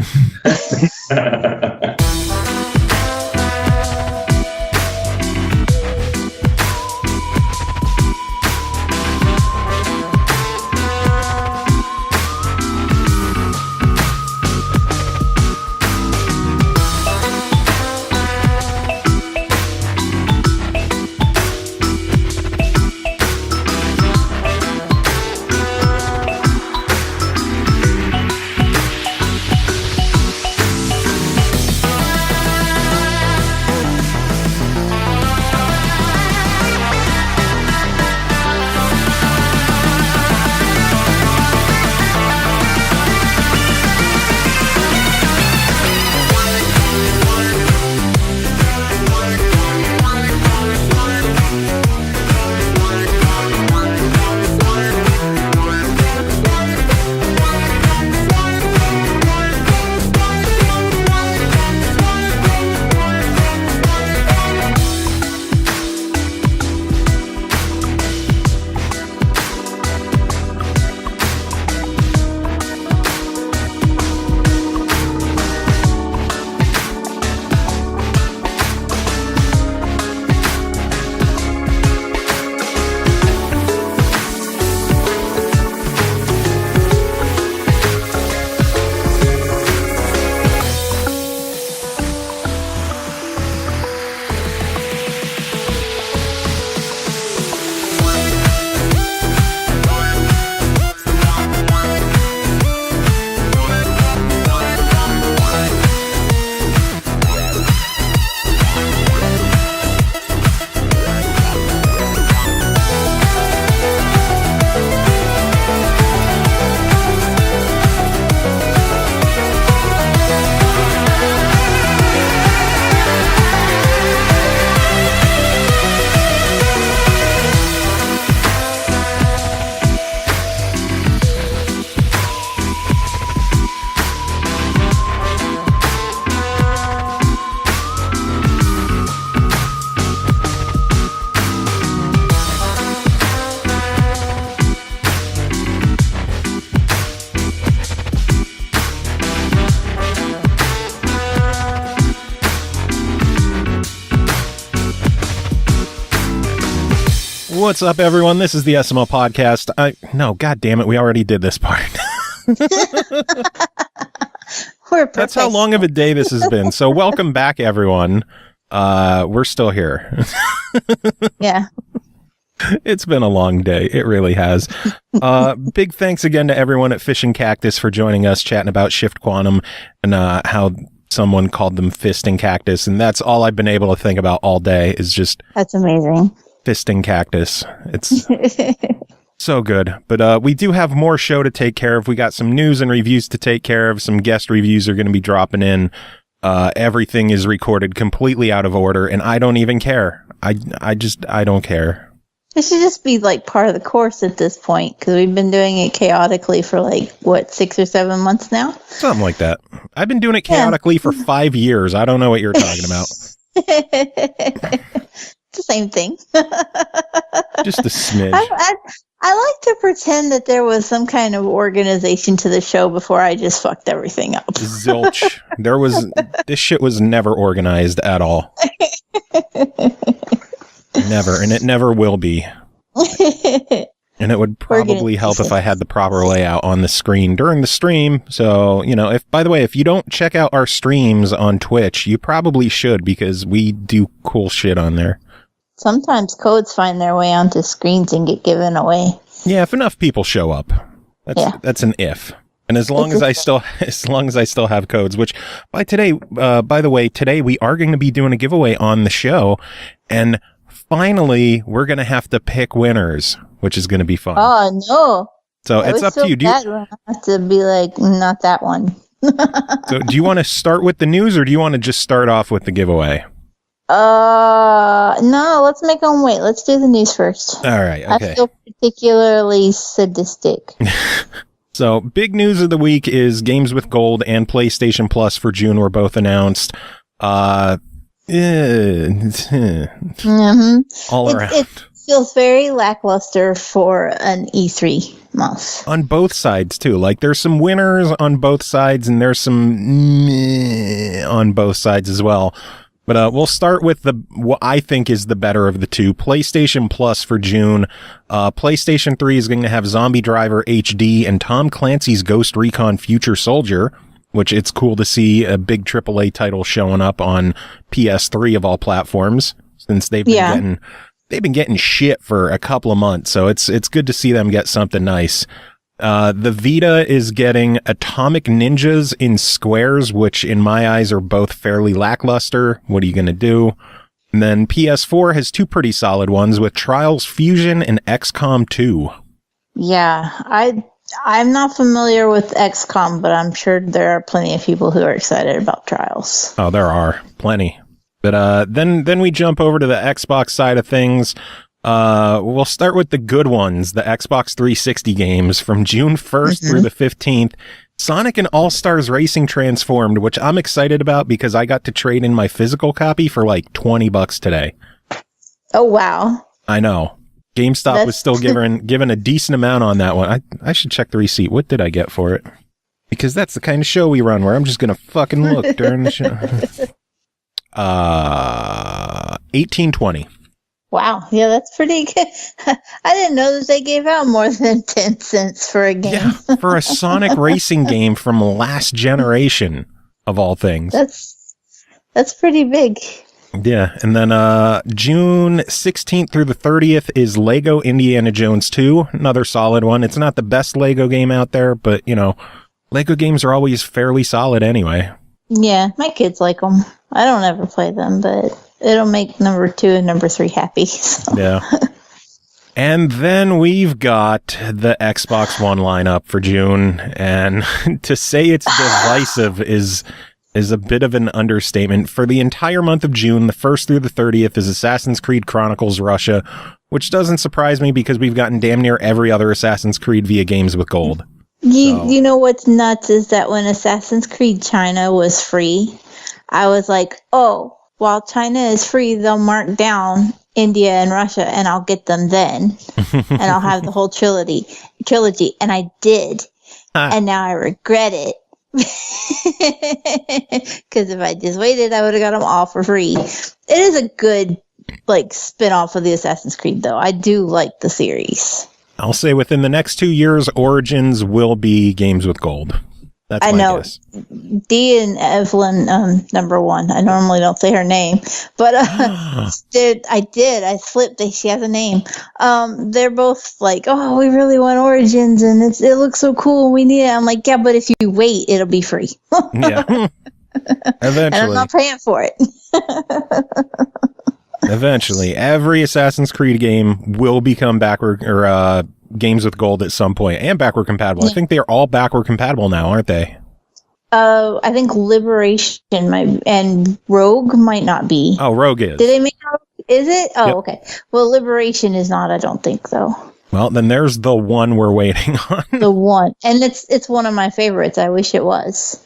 What's up, everyone? This is the SML podcast. No, God damn it, we already did this part. That's how long of a day this has been. So welcome back, everyone. We're still here. Yeah. It's been a long day. It really has. Big thanks again to everyone at Fishing Cactus for joining us, chatting about Shift Quantum and how someone called them Fisting Cactus. And that's all I've been able to think about all day is just... That's amazing. Fisting Cactus. It's so good. But we do have more show to take care of. We got some news and reviews to take care of. Some guest reviews are going to be dropping in. Everything is recorded completely out of order, and I don't even care. I don't care. It should just be like part of the course at this point, because we've been doing it chaotically for 6 or 7 months now. Something like that. I've been doing it chaotically for 5 years. I don't know what you're talking about. It's the same thing. Just a smidge. I like to pretend that there was some kind of organization to the show before I just fucked everything up. Zilch. This shit was never organized at all. Never, and it never will be. And it would probably help if I had the proper layout on the screen during the stream. So, by the way, if you don't check out our streams on Twitch, you probably should, because we do cool shit on there. Sometimes codes find their way onto screens and get given away. Yeah, if enough people show up. That's an if. And as long as I still have codes, which by the way, today we are going to be doing a giveaway on the show, and finally we're going to have to pick winners, which is going to be fun. Oh no! So it's up to you. Do you have to be like, not that one? So do you want to start with the news, or do you want to just start off with the giveaway? No, let's make them wait. Let's do the news first. All right. Okay. I feel particularly sadistic. So, big news of the week is Games with Gold and PlayStation Plus for June were both announced. All around. It feels very lackluster for an E3 month. On both sides, too. Like, there's some winners on both sides, and there's some meh on both sides as well. But we'll start with what I think is the better of the two. PlayStation Plus for June. PlayStation 3 is going to have Zombie Driver HD and Tom Clancy's Ghost Recon Future Soldier, which it's cool to see a big AAA title showing up on PS3 of all platforms, since they've been getting shit for a couple of months. So it's good to see them get something nice. The Vita is getting Atomic Ninjas in Squares, which in my eyes are both fairly lackluster. What are you going to do? And then PS4 has two pretty solid ones with Trials Fusion and XCOM 2. Yeah, I'm not familiar with XCOM, but I'm sure there are plenty of people who are excited about Trials. Oh, there are plenty. But then we jump over to the Xbox side of things. We'll start with the good ones, the Xbox 360 games from June 1st through the 15th. Sonic and All-Stars Racing Transformed, which I'm excited about because I got to trade in my physical copy for like $20 today. Oh, wow. I know. GameStop was still giving a decent amount on that one. I should check the receipt. What did I get for it? Because that's the kind of show we run where I'm just going to fucking look during the show. $18.20. Wow, yeah, that's pretty good. I didn't know that they gave out more than 10 cents for a game. Yeah, for a Sonic racing game from last generation, of all things. That's pretty big. Yeah, and then June 16th through the 30th is Lego Indiana Jones 2, another solid one. It's not the best Lego game out there, but, you know, Lego games are always fairly solid anyway. Yeah, my kids like them. I don't ever play them, but it'll make number 2 and number 3 happy. So. Yeah. And then we've got the Xbox One lineup for June, and to say it's divisive is a bit of an understatement. For the entire month of June, the 1st through the 30th is Assassin's Creed Chronicles Russia, which doesn't surprise me because we've gotten damn near every other Assassin's Creed via Games with Gold. You know what's nuts is that when Assassin's Creed China was free, I was like, oh, while China is free, they'll mark down India and Russia, and I'll get them then. And I'll have the whole trilogy. And I did. And now I regret it. Because if I just waited, I would have got them all for free. It is a good spin-off of the Assassin's Creed, though. I do like the series. I'll say within the next 2 years, Origins will be Games with Gold. That's my guess. Dee and Evelyn, number 1. I normally don't say her name, but I did. I slipped. She has a name. They're both like, oh, we really want Origins, and it looks so cool. We need it. I'm like, yeah, but if you wait, it'll be free. Yeah. Eventually. And I'm not paying for it. Eventually, every Assassin's Creed game will become backward or Games with Gold at some point, and backward compatible. Yeah. I think they are all backward compatible now, aren't they? I think Liberation and Rogue might not be. Oh, Rogue is. Did they make Rogue? Is it? Oh, yep. Okay. Well, Liberation is not. I don't think so. Well, then there's the one we're waiting on. The one, and it's one of my favorites. I wish it was.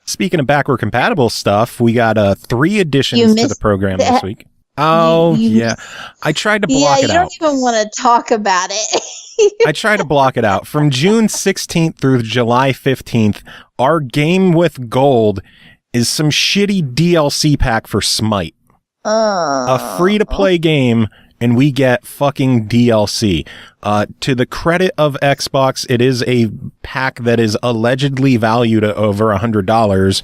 Speaking of backward compatible stuff, we got 3 additions to the program this week. Oh, yeah. I tried to block it out. Yeah, you don't even want to talk about it. I tried to block it out. From June 16th through July 15th, our Game with Gold is some shitty DLC pack for Smite. A free-to-play game, and we get fucking DLC. To the credit of Xbox, it is a pack that is allegedly valued at over $100,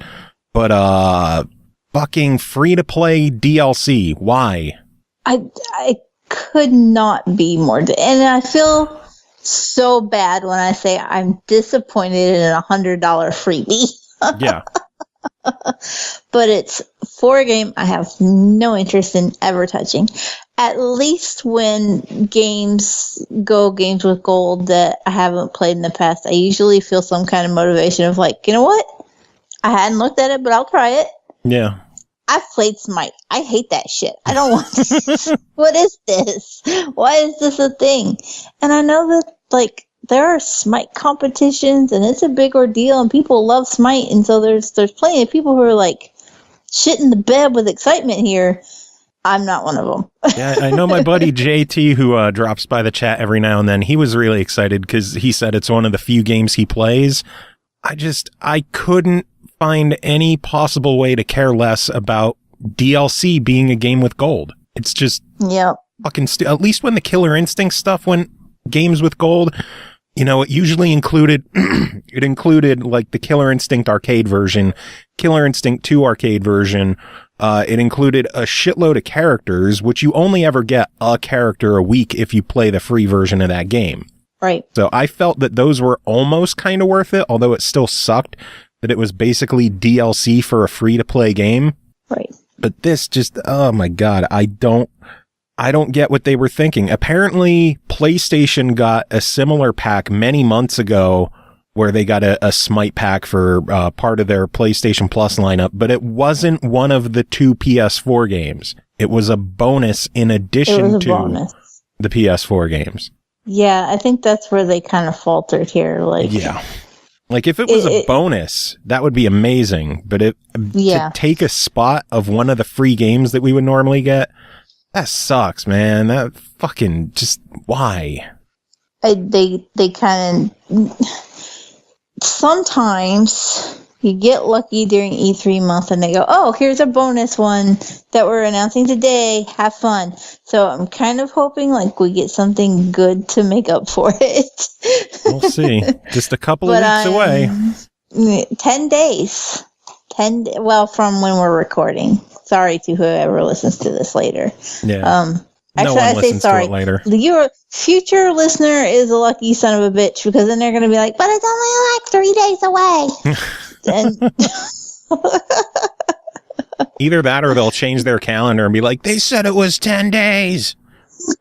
but fucking free-to-play DLC. Why? I could not be more... And I feel so bad when I say I'm disappointed in a $100 freebie. Yeah. But it's for a game I have no interest in ever touching. At least when games with gold that I haven't played in the past, I usually feel some kind of motivation of like, you know what? I hadn't looked at it, but I'll try it. Yeah. I've played Smite. I hate that shit. I don't want this. What is this? Why is this a thing? And I know that, like, there are Smite competitions, and it's a big ordeal, and people love Smite, and so there's plenty of people who are, like, shitting the bed with excitement here. I'm not one of them. Yeah, I know my buddy JT, who drops by the chat every now and then. He was really excited because he said it's one of the few games he plays. I couldn't find any possible way to care less about DLC being a game with gold. It's just fucking at least when the Killer Instinct stuff went games with gold, you know, it usually included like the Killer Instinct arcade version, Killer Instinct 2 arcade version. It included a shitload of characters, which you only ever get a character a week if you play the free version of that game. Right. So I felt that those were almost kind of worth it, although it still sucked that it was basically DLC for a free-to-play game. Right. But this just, oh my God, I don't get what they were thinking. Apparently, PlayStation got a similar pack many months ago where they got a Smite pack for part of their PlayStation Plus lineup, but it wasn't one of the 2 PS4 games. It was a bonus in addition to the PS4 games. Yeah, I think that's where they kind of faltered here. Like, yeah. Like, if it was a bonus, that would be amazing. But to take a spot of one of the free games that we would normally get, that sucks, man. That fucking just, why? They kind of, sometimes you get lucky during E3 month and they go, oh, here's a bonus one that we're announcing today. Have fun. So I'm kind of hoping like we get something good to make up for it. We'll see. Just a couple of weeks away. 10 days. Well, from when we're recording. Sorry to whoever listens to this later. Yeah. Actually, I say sorry. Later. Your future listener is a lucky son of a bitch because then they're going to be like, but it's only like 3 days away. And either that or they'll change their calendar and be like, they said it was 10 days.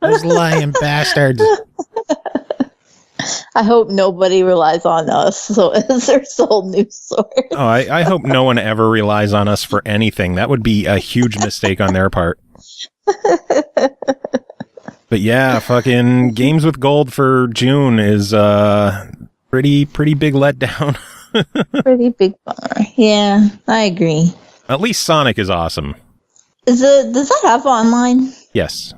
Those lying bastards. I hope nobody relies on us so as their sole news source. Oh, I hope no one ever relies on us for anything. That would be a huge mistake on their part. But yeah, fucking games with gold for June is pretty big letdown. Pretty big bummer. Yeah, I agree. At least Sonic is awesome. Does that have online? Yes.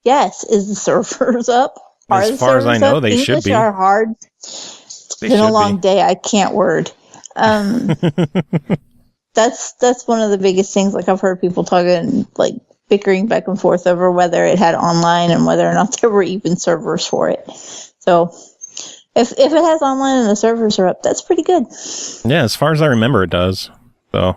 Yes. Is the servers up? As far as I know, they should be. Are hard. It's been a long day. I can't word. That's one of the biggest things. Like I've heard people talking, like bickering back and forth over whether it had online and whether or not there were even servers for it. So if it has online and the servers are up, that's pretty good. Yeah, as far as I remember, it does. So.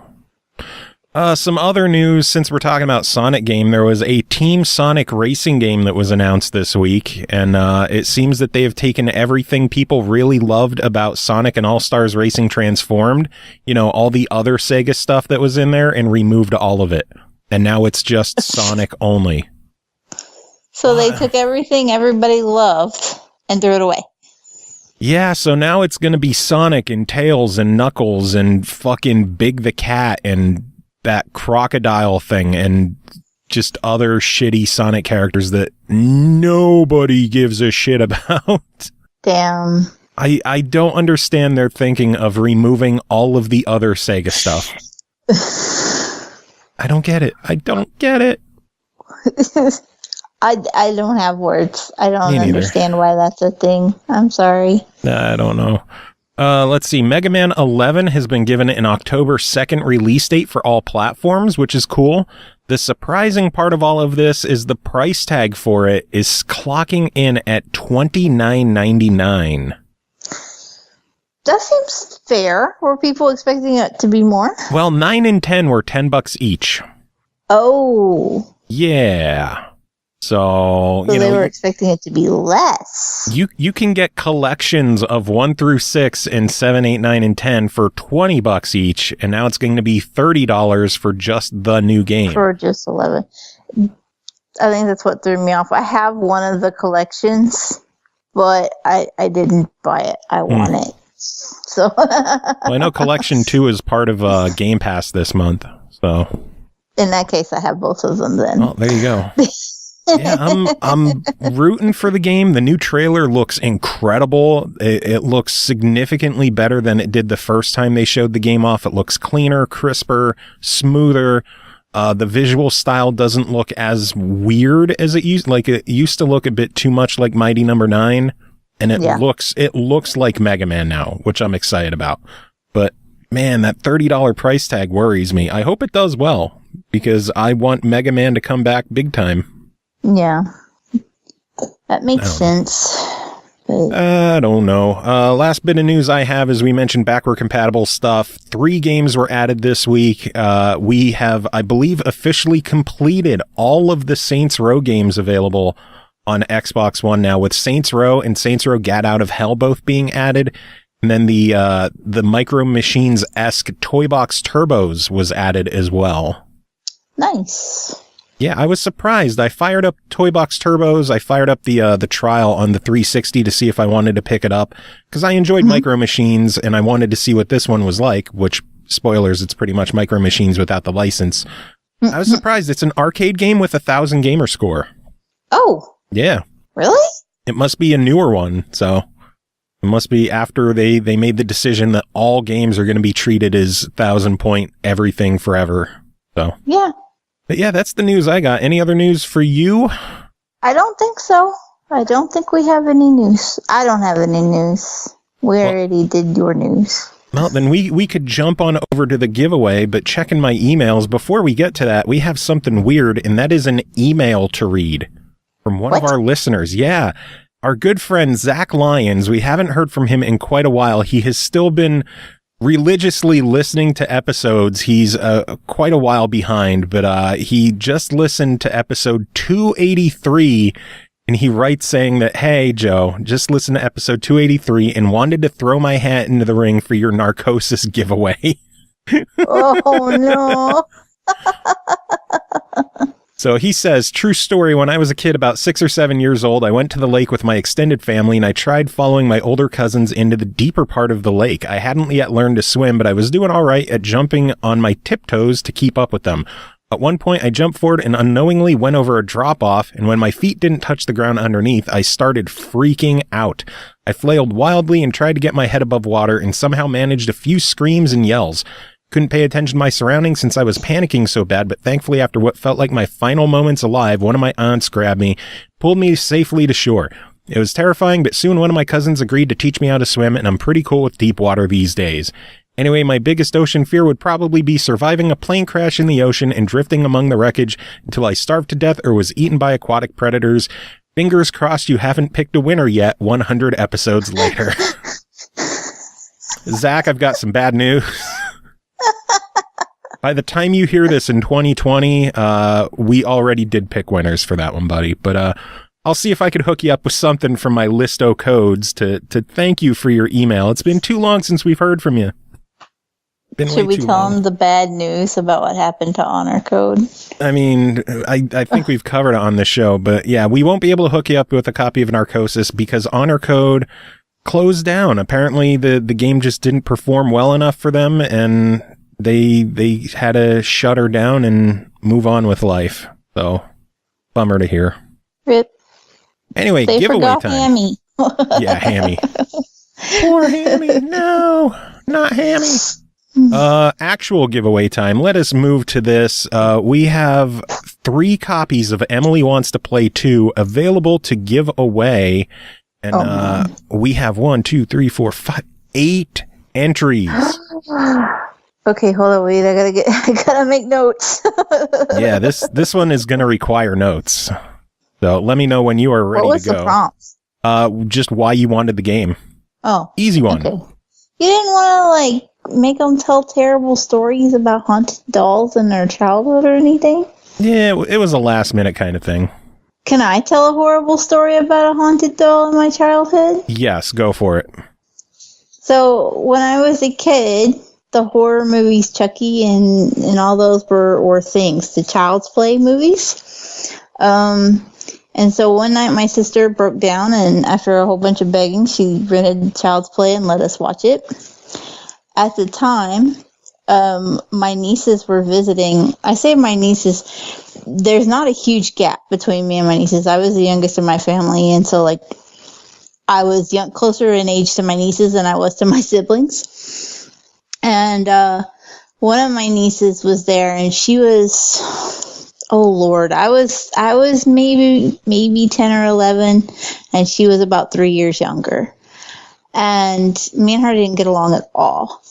Some other news, since we're talking about Sonic game, there was a Team Sonic racing game that was announced this week, and it seems that they have taken everything people really loved about Sonic and All-Stars Racing Transformed, you know, all the other Sega stuff that was in there, and removed all of it. And now it's just Sonic only. So they took everything everybody loved and threw it away. Yeah, so now it's going to be Sonic and Tails and Knuckles and fucking Big the Cat and that crocodile thing and just other shitty Sonic characters that nobody gives a shit about. Damn. I don't understand their thinking of removing all of the other Sega stuff. I don't get it. I don't have words. I don't understand why that's a thing. I'm sorry. I don't know. Let's see. Mega Man 11 has been given an October 2nd release date for all platforms, which is cool. The surprising part of all of this is the price tag for it is clocking in at $29.99. That seems fair. Were people expecting it to be more? Well, 9 and 10 were $10 each. Oh. Yeah. So they were expecting it to be less. You can get collections of 1 through 6 and 7, 8, 9, and 10 for $20 each, and now it's going to be $30 for just the new game. For just 11. I think that's what threw me off. I have one of the collections, but I didn't buy it. I want it. So well, I know Collection 2 is part of Game Pass this month. So in that case, I have both of them then. Oh, there you go. Yeah, I'm rooting for the game. The new trailer looks incredible. It looks significantly better than it did the first time they showed the game off. It looks cleaner, crisper, smoother. The visual style doesn't look as weird as it used. Like it used to look a bit too much like Mighty Number 9, and it looks like Mega Man now, which I'm excited about. But man, that $30 price tag worries me. I hope it does well because I want Mega Man to come back big time. Yeah, that makes sense. But I don't know. Last bit of news I have is we mentioned backward compatible stuff. 3 games were added this week. We have, I believe, officially completed all of the Saints Row games available on Xbox One now, with Saints Row and Saints Row Get Out of Hell both being added. And then the Micro Machines-esque Toy Box Turbos was added as well. Nice. Yeah, I was surprised. I fired up Toy Box Turbos. I fired up the trial on the 360 to see if I wanted to pick it up because I enjoyed Micro Machines and I wanted to see what this one was like, which, spoilers, it's pretty much Micro Machines without the license. I was surprised. It's an arcade game with 1,000 gamer score. Oh. Yeah. Really? It must be a newer one, so it must be after they made the decision that all games are going to be treated as 1,000-point everything forever. So yeah. But yeah, that's the news I got. Any other news for you? I don't think so. I don't think we have any news. I don't have any news. We already did your news. Well, then we could jump on over to the giveaway, but checking my emails, before we get to that, we have something weird, and that is an email to read from one of our listeners. Yeah, our good friend Zach Lyons. We haven't heard from him in quite a while. He has still been religiously listening to episodes. He's quite a while behind, but he just listened to episode 283, and he writes saying that, hey, Joe, just listened to episode 283 and wanted to throw my hat into the ring for your Narcosis giveaway. Oh, no. So he says, true story, when I was a kid about 6 or 7 years old, I went to the lake with my extended family and I tried following my older cousins into the deeper part of the lake. I hadn't yet learned to swim, but I was doing all right at jumping on my tiptoes to keep up with them. At one point, I jumped forward and unknowingly went over a drop-off, and when my feet didn't touch the ground underneath, I started freaking out. I flailed wildly and tried to get my head above water and somehow managed a few screams and yells. Couldn't pay attention to my surroundings since I was panicking so bad, but thankfully after what felt like my final moments alive, one of my aunts grabbed me, pulled me safely to shore. It was terrifying, but soon one of my cousins agreed to teach me how to swim, and I'm pretty cool with deep water these days. Anyway, my biggest ocean fear would probably be surviving a plane crash in the ocean and drifting among the wreckage until I starved to death or was eaten by aquatic predators. Fingers crossed you haven't picked a winner yet, 100 episodes later. Zach, I've got some bad news. By the time you hear this in 2020, we already did pick winners for that one, buddy. But I'll see if I could hook you up with something from my Listo codes to thank you for your email. It's been too long since we've heard from you. Should we tell them the bad news about what happened to Honor Code? I mean, I think we've covered it on the show, but yeah, we won't be able to hook you up with a copy of Narcosis because Honor Code closed down. Apparently, the game just didn't perform well enough for them, and they had to shut her down and move on with life. So, bummer to hear. Rip. Anyway, They giveaway forgot time. Hammy. Yeah, Hammy. Poor Hammy. No, not Hammy. Actual giveaway time. Let us move to this. We have 3 copies of Emily Wants to Play 2 available to give away. And we have 1, 2, 3, 4, 5, 8 entries. Okay, hold on, wait. I gotta make notes. Yeah, this one is gonna require notes. So let me know when you are ready to go. What was the prompts? Just why you wanted the game. Oh. Easy one. Okay. You didn't want to, make them tell terrible stories about haunted dolls in their childhood or anything? Yeah, it was a last minute kind of thing. Can I tell a horrible story about a haunted doll in my childhood? Yes, go for it. So when I was a kid, the horror movies, Chucky and all those were things, the Child's Play movies. And so one night my sister broke down, and after a whole bunch of begging, she rented Child's Play and let us watch it. At the time, my nieces were visiting. I say my nieces, there's not a huge gap between me and my nieces. I was the youngest in my family, and so like I was closer in age to my nieces than I was to my siblings. And one of my nieces was there, and she was, oh Lord, I was maybe 10 or 11, and she was about 3 years younger. And me and her didn't get along at all.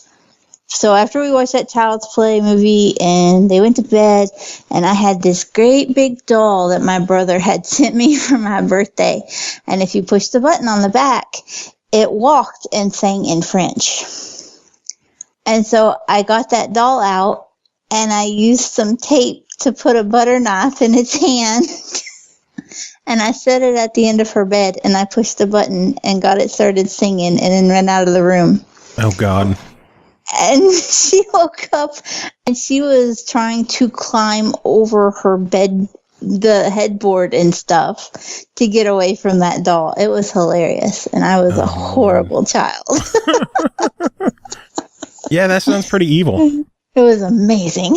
So after we watched that Child's Play movie and they went to bed, and I had this great big doll that my brother had sent me for my birthday. And if you push the button on the back, it walked and sang in French. And so I got that doll out, and I used some tape to put a butter knife in its hand. And I set it at the end of her bed, and I pushed the button and got it started singing, and then ran out of the room. Oh, God. And she woke up, and she was trying to climb over her bed, the headboard and stuff, to get away from that doll. It was hilarious, and I was a horrible child. Yeah, that sounds pretty evil. It was amazing.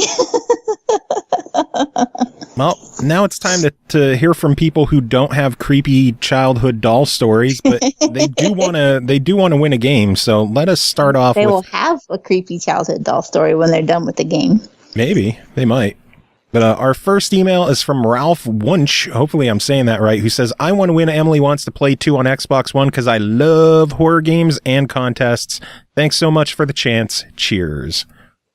Well, now it's time to hear from people who don't have creepy childhood doll stories, but they do want to win a game. So let us start off. They will have a creepy childhood doll story when they're done with the game. Maybe they might. But our first email is from Ralph Wunsch. Hopefully I'm saying that right. Who says, I want to win Emily Wants to Play 2 on Xbox One because I love horror games and contests. Thanks so much for the chance. Cheers.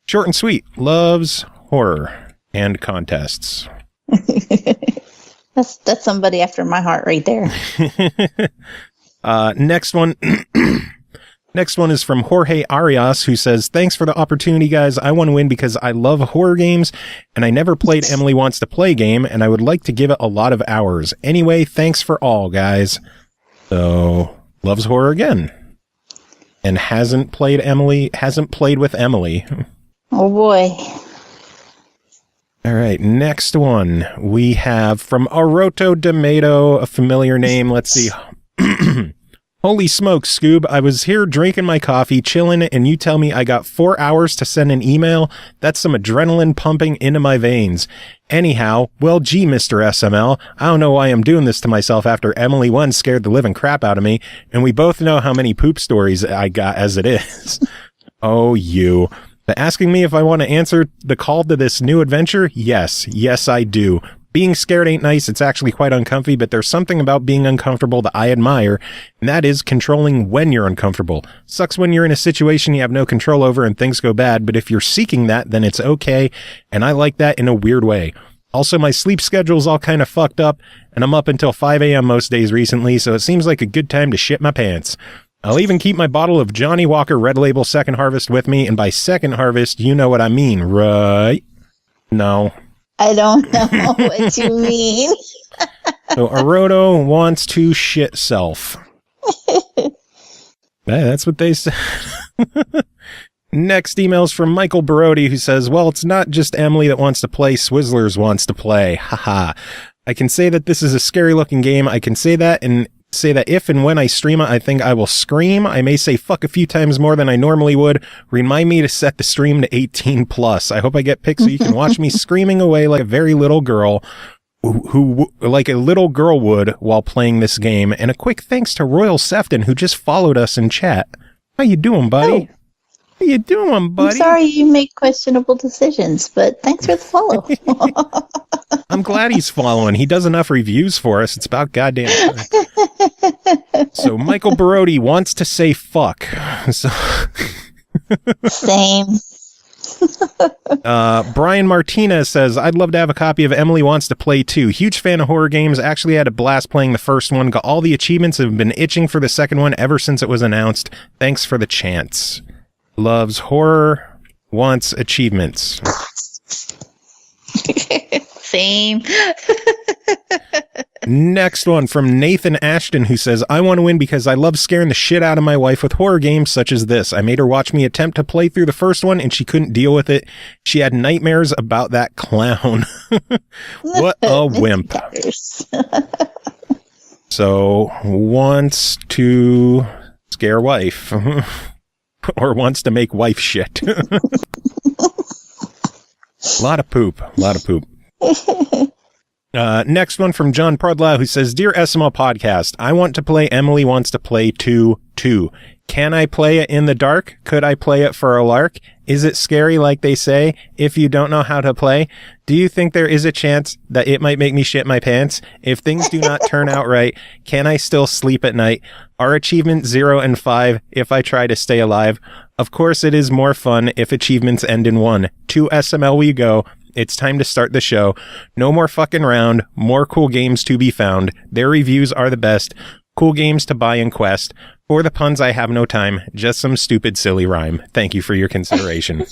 Short and sweet. Loves horror and contests. That's somebody after my heart right there. Next one. Next one is from Jorge Arias, who says, thanks for the opportunity, guys. I want to win because I love horror games, and I never played Emily Wants to Play game, and I would like to give it a lot of hours. Anyway, thanks for all, guys. So, loves horror again. And hasn't played with Emily. Oh, boy. All right, next one we have from Oroto D'Amato, a familiar name. Let's see. Holy smokes, Scoob. I was here drinking my coffee, chilling, and you tell me I got 4 hours to send an email? That's some adrenaline pumping into my veins. Anyhow, well, gee, Mr. SML, I don't know why I'm doing this to myself after Emily 1 scared the living crap out of me, and we both know how many poop stories I got as it is. Oh, you. But asking me if I want to answer the call to this new adventure? Yes, I do. Being scared ain't nice, it's actually quite uncomfy, but there's something about being uncomfortable that I admire, and that is controlling when you're uncomfortable. Sucks when you're in a situation you have no control over and things go bad, but if you're seeking that, then it's okay, and I like that in a weird way. Also, my sleep schedule's all kind of fucked up, and I'm up until 5 a.m. most days recently, so it seems like a good time to shit my pants. I'll even keep my bottle of Johnny Walker Red Label Second Harvest with me, and by Second Harvest, you know what I mean, right? No. I don't know what you mean. So Oroto wants to shit self. That's what they said. Next email's from Michael Barodi, who says, well, it's not just Emily that wants to play, Swizzlers wants to play. Haha. I can say that this is a scary looking game. I can say that and say that if and when I stream it, I think I will scream. I may say fuck a few times more than I normally would. Remind me to set the stream to 18 plus. I hope I get picked so you can watch me screaming away like a very little girl who like a little girl would while playing this game. And a quick thanks to Royal Sefton, who just followed us in chat. How you doing, buddy? Oh. How you doing, buddy? I'm sorry you make questionable decisions, but thanks for the follow. I'm glad he's following. He does enough reviews for us. It's about goddamn time. So Michael Barodi wants to say fuck. So Same. Brian Martinez says, I'd love to have a copy of Emily Wants to Play 2. Huge fan of horror games. Actually had a blast playing the first one. Got all the achievements. Have been itching for the second one ever since it was announced. Thanks for the chance. Loves horror. Wants achievements. Same. Next one from Nathan Ashton, who says, I want to win because I love scaring the shit out of my wife with horror games such as this. I made her watch me attempt to play through the first one and she couldn't deal with it. She had nightmares about that clown. What a wimp. So wants to scare wife or wants to make wife shit. A lot of poop. Next one from John Prodlau, who says, Dear SML Podcast, I want to play Emily Wants to Play 2. Can I play it in the dark? Could I play it for a lark? Is it scary like they say? If you don't know how to play, do you think there is a chance that it might make me shit my pants? If things do not turn out right, can I still sleep at night? Are achievements 0 and 5 if I try to stay alive? Of course, it is more fun if achievements end in 1. To SML we go. It's time to start the show. No more fucking round. More cool games to be found. Their reviews are the best. Cool games to buy and quest. For the puns, I have no time. Just some stupid, silly rhyme. Thank you for your consideration.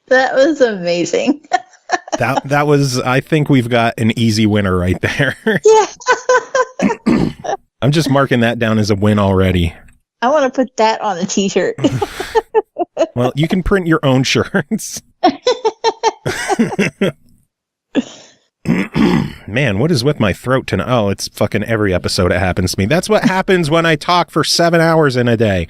That was amazing. That was, I think we've got an easy winner right there. Yeah. I'm just marking that down as a win already. I want to put that on a t-shirt. Well, you can print your own shirts. Man, what is with my throat tonight? Oh, it's fucking every episode it happens to me. That's what happens when I talk for 7 hours in a day.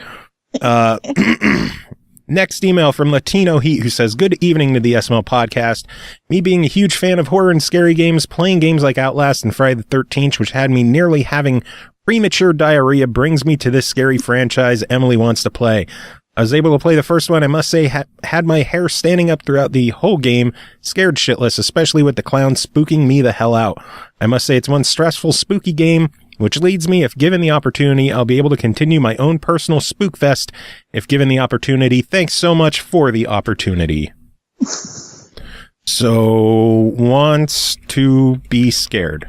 Next email from Latino Heat, who says, Good evening to the SML podcast. Me being a huge fan of horror and scary games, playing games like Outlast and Friday the 13th, which had me nearly having premature diarrhea, brings me to this scary franchise Emily Wants to Play. I was able to play the first one. I must say, had my hair standing up throughout the whole game, scared shitless, especially with the clown spooking me the hell out. I must say it's one stressful, spooky game, which leads me, if given the opportunity, I'll be able to continue my own personal spook fest if given the opportunity. Thanks so much for the opportunity. So, wants to be scared.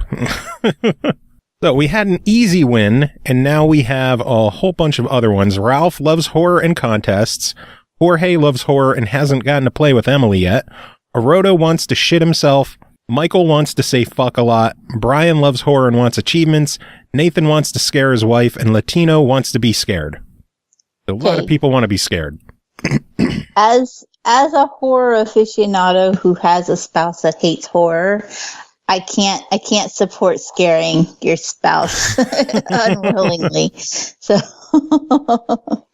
So we had an easy win, and now we have a whole bunch of other ones. Ralph loves horror and contests. Jorge loves horror and hasn't gotten to play with Emily yet. Aroto wants to shit himself. Michael wants to say fuck a lot. Brian loves horror and wants achievements. Nathan wants to scare his wife, and Latino wants to be scared. So a lot of people want to be scared. As a horror aficionado who has a spouse that hates horror, I can't support scaring your spouse unwillingly. So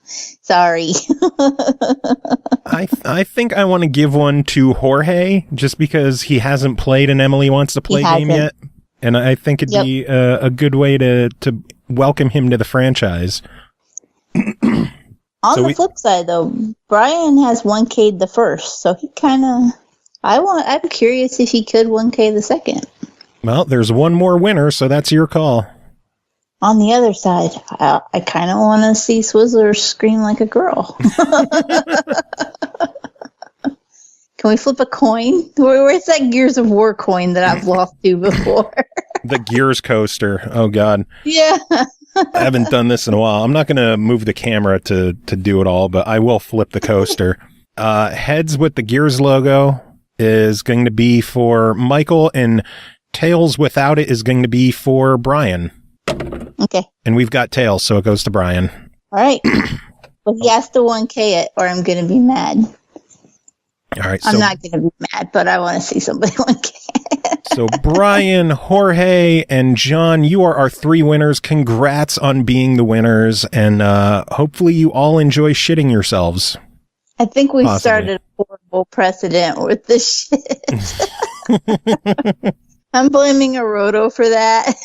sorry. I think I want to give one to Jorge just because he hasn't played an Emily Wants to Play game yet. And I think it'd be a good way to welcome him to the franchise. On the flip side, though, Brian has 1K'd the first, so he kind of... I'm curious if he could 1K the second. Well, there's one more winner, so that's your call. On the other side, I kind of want to see Swizzler scream like a girl. Can we flip a coin? Where's that Gears of War coin that I've lost to before? The Gears coaster. Oh, God. Yeah. I haven't done this in a while. I'm not going to move the camera to do it all, but I will flip the coaster. Heads with the Gears logo is going to be for Michael, and tails without it is going to be for Brian. Okay. And we've got tails, so it goes to Brian. All right. But he has to 1K it, or I'm going to be mad. All right. I'm not going to be mad, but I want to see somebody 1K. So Brian, Jorge, and John, you are our 3 winners. Congrats on being the winners, and hopefully you all enjoy shitting yourselves. I think we started a horrible precedent with this shit. I'm blaming Aroto for that.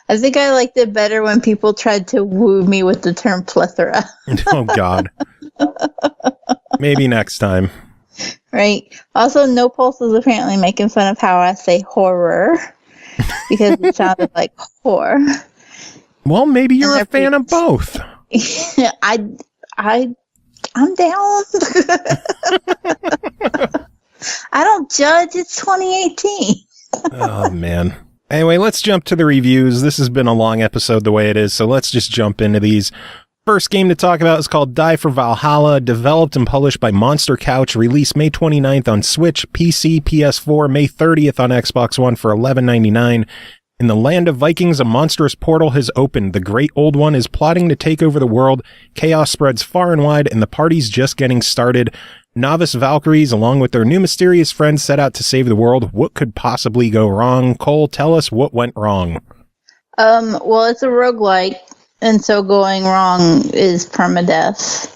I think I liked it better when people tried to woo me with the term plethora. Oh, God. Maybe next time. Right. Also, No Pulse is apparently making fun of how I say horror because it sounded like whore. Well, maybe you're a fan of both. I'm down. I don't judge. It's 2018. Oh, man. Anyway, let's jump to the reviews. This has been a long episode the way it is, so let's just jump into these. First game to talk about is called Die For Valhalla, developed and published by Monster Couch, released May 29th on Switch, PC, PS4, May 30th on Xbox One for $11.99. In the land of Vikings, a monstrous portal has opened. The Great Old One is plotting to take over the world. Chaos spreads far and wide, and the party's just getting started. Novice Valkyries, along with their new mysterious friends, set out to save the world. What could possibly go wrong? Cole, tell us what went wrong. Well, it's a roguelike, and so going wrong is permadeath.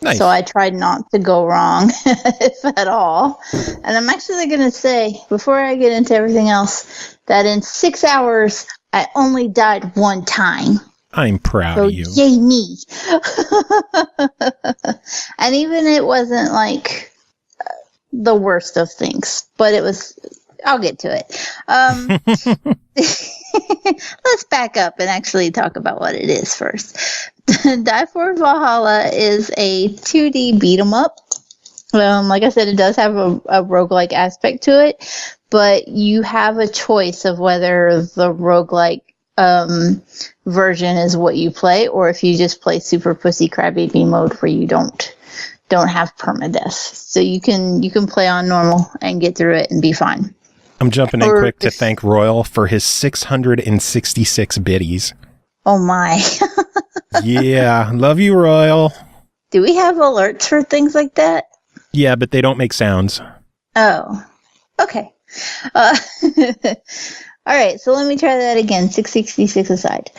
Nice. So I tried not to go wrong, if at all. And I'm actually going to say, before I get into everything else, that in 6 hours, I only died one time. I'm proud of you. Yay me. And even it wasn't like the worst of things, but it was, I'll get to it. Let's back up and actually talk about what it is first. Die For Valhalla is a 2D beat 'em up. Like I said, it does have a roguelike aspect to it, but you have a choice of whether the roguelike version is what you play, or if you just play super pussy crybaby mode where you don't have permadeath. So you can play on normal and get through it and be fine. I'm jumping in quick to thank Royal for his 666 biddies. Oh my. Yeah, love you, Royal. Do we have alerts for things like that? Yeah, but they don't make sounds. Oh, okay. All right, so let me try that again. 666 aside.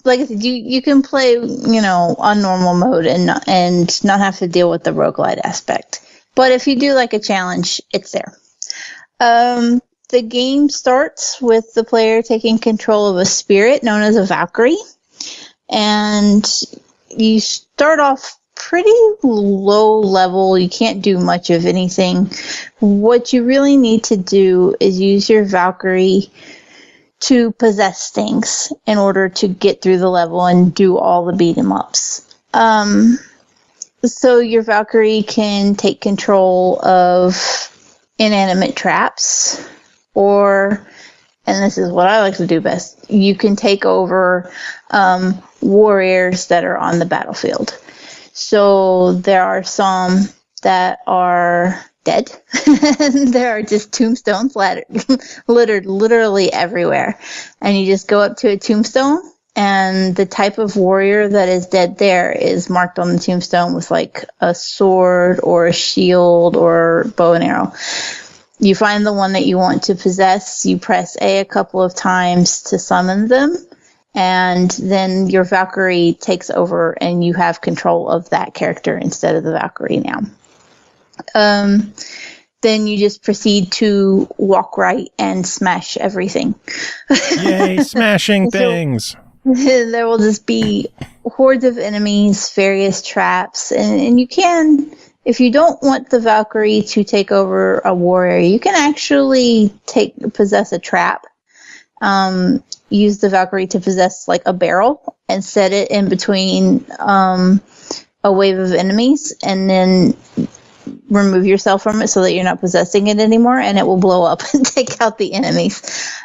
Like I said, you can play, on normal mode and not have to deal with the roguelite aspect. But if you do like a challenge, it's there. The game starts with the player taking control of a spirit known as a Valkyrie. And you start off pretty low level. You can't do much of anything. What you really need to do is use your Valkyrie to possess things in order to get through the level and do all the beat 'em ups. So your Valkyrie can take control of inanimate traps, or, and this is what I like to do best, you can take over warriors that are on the battlefield. So there are some that are dead. There are just tombstones littered literally everywhere. And you just go up to a tombstone, and the type of warrior that is dead there is marked on the tombstone with like a sword or a shield or bow and arrow. You find the one that you want to possess, you press A couple of times to summon them, and then your Valkyrie takes over and you have control of that character instead of the Valkyrie now. Then you just proceed to walk right and smash everything. Yay, smashing things! There will just be hordes of enemies, various traps, and you can, if you don't want the Valkyrie to take over a warrior, you can actually possess a trap. Use the Valkyrie to possess like a barrel and set it in between a wave of enemies, and then remove yourself from it so that you're not possessing it anymore, and it will blow up and take out the enemies.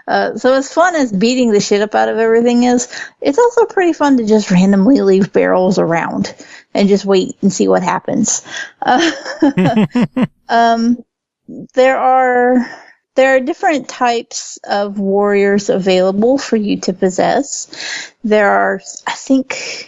So as fun as beating the shit up out of everything is, it's also pretty fun to just randomly leave barrels around and just wait and see what happens. There are different types of warriors available for you to possess. There are, I think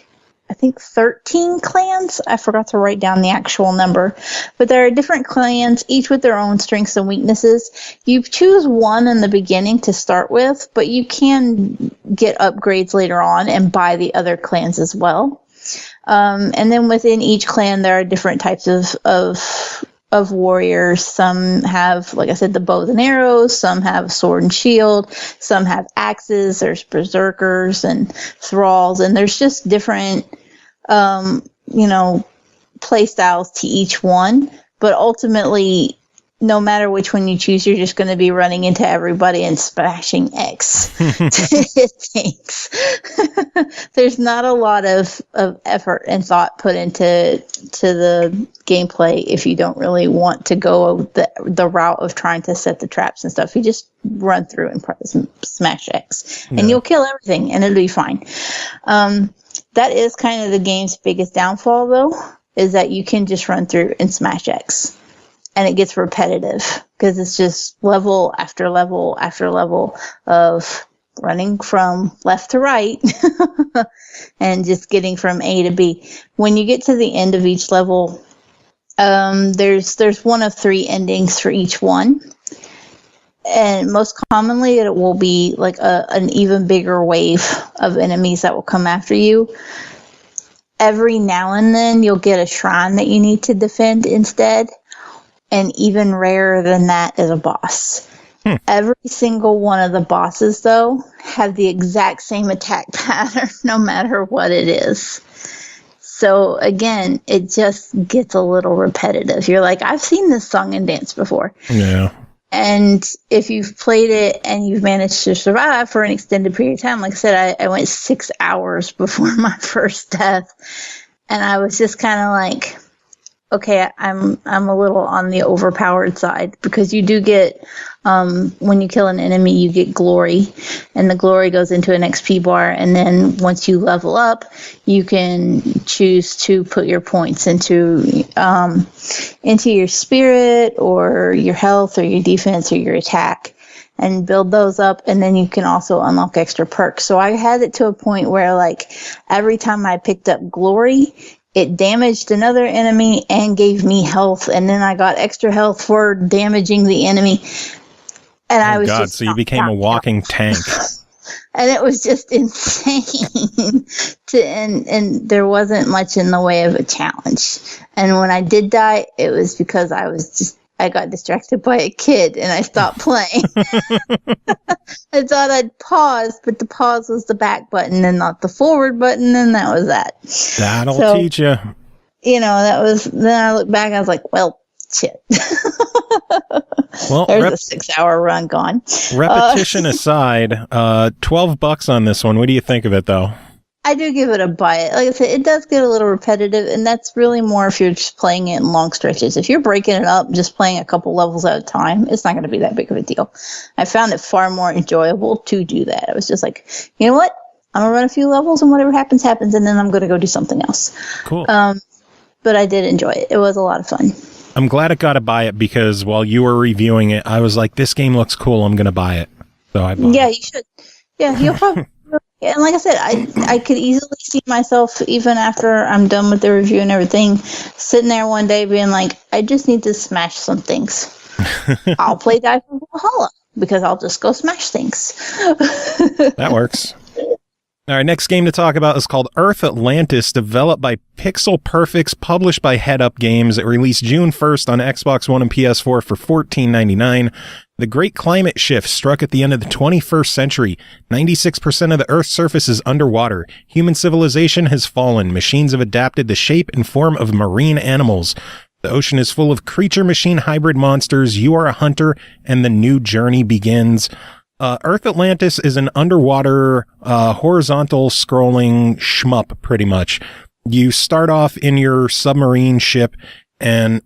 13 clans. I forgot to write down the actual number, but there are different clans, each with their own strengths and weaknesses. You choose one in the beginning to start with, but you can get upgrades later on and buy the other clans as well. And then within each clan, there are different types of warriors. Some have, like I said, the bows and arrows. Some have sword and shield. Some have axes. There's berserkers and thralls, and there's just different play styles to each one, but ultimately no matter which one you choose, you're just going to be running into everybody and smashing X. It thinks there's not a lot of effort and thought put into the gameplay if you don't really want to go the route of trying to set the traps and stuff. You just run through and smash X, and you'll kill everything, and it'll be fine. That is kind of the game's biggest downfall, though, is that you can just run through and smash X. And it gets repetitive because it's just level after level after level of running from left to right and just getting from A to B. When you get to the end of each level, there's one of 3 endings for each one. And most commonly, it will be like an even bigger wave of enemies that will come after you. Every now and then, you'll get a shrine that you need to defend instead. And even rarer than that is a boss. Every single one of the bosses, though, have the exact same attack pattern, no matter what it is. So, again, it just gets a little repetitive. You're like, I've seen this song and dance before. Yeah. And if you've played it and you've managed to survive for an extended period of time, like I said, I went 6 hours before my first death. And I was just kind of like, okay, I'm a little on the overpowered side, because you do get, when you kill an enemy, you get glory, and the glory goes into an XP bar, and then once you level up, you can choose to put your points into your spirit or your health or your defense or your attack, and build those up, and then you can also unlock extra perks. So I had it to a point where, like, every time I picked up glory, it damaged another enemy and gave me health, and then I got extra health for damaging the enemy. And I was just so you became a walking tank. And it was just insane. And there wasn't much in the way of a challenge. And when I did die, it was because I got distracted by a kid and I stopped playing. I thought I'd pause, but the pause was the back button and not the forward button, and that was that. That'll teach you. Then I look back and I was like, well, shit. Well, there's a 6-hour run gone. Repetition aside, $12 on this one. What do you think of it, though? I do give it a buy it. Like I said, it does get a little repetitive, and that's really more if you're just playing it in long stretches. If you're breaking it up, just playing a couple levels at a time, it's not going to be that big of a deal. I found it far more enjoyable to do that. I was just like, you know what? I'm going to run a few levels, and whatever happens, happens, and then I'm going to go do something else. Cool. But I did enjoy it. It was a lot of fun. I'm glad it got to buy it, because while you were reviewing it, I was like, this game looks cool. I'm going to buy it. So I bought it. Yeah, you should. Yeah, you'll probably... And like I said, I could easily see myself, even after I'm done with the review and everything, sitting there one day being like, I just need to smash some things. I'll play Die For Valhalla, because I'll just go smash things. That works. All right, next game to talk about is called Earth Atlantis, developed by Pixel Perfex, published by Headup Games. It released June 1st on Xbox One and PS4 for $14.99. The great climate shift struck at the end of the 21st century. 96% of the Earth's surface is underwater. Human civilization has fallen. Machines have adapted the shape and form of marine animals. The ocean is full of creature-machine hybrid monsters. You are a hunter, and the new journey begins. Earth Atlantis is an underwater, horizontal scrolling shmup, pretty much. You start off in your submarine ship, and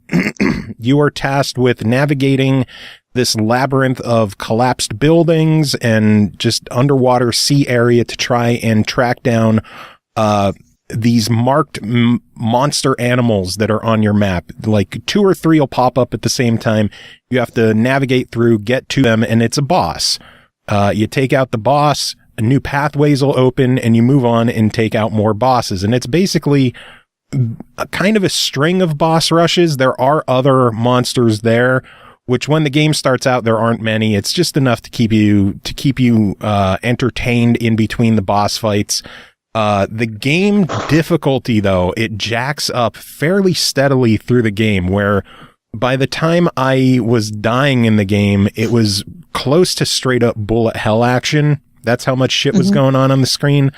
you are tasked with navigating this labyrinth of collapsed buildings and just underwater sea area to try and track down these marked monster animals that are on your map. Like 2 or 3 will pop up at the same time. You have to navigate through, get to them, and it's a boss. You take out the boss, new pathways will open, and you move on and take out more bosses. And it's basically a kind of a string of boss rushes. There are other monsters there, which when the game starts out, there aren't many. It's just enough to keep you entertained in between the boss fights. The game difficulty, though, it jacks up fairly steadily through the game, where by the time I was dying in the game, it was close to straight up bullet hell action. That's how much shit was going on the screen,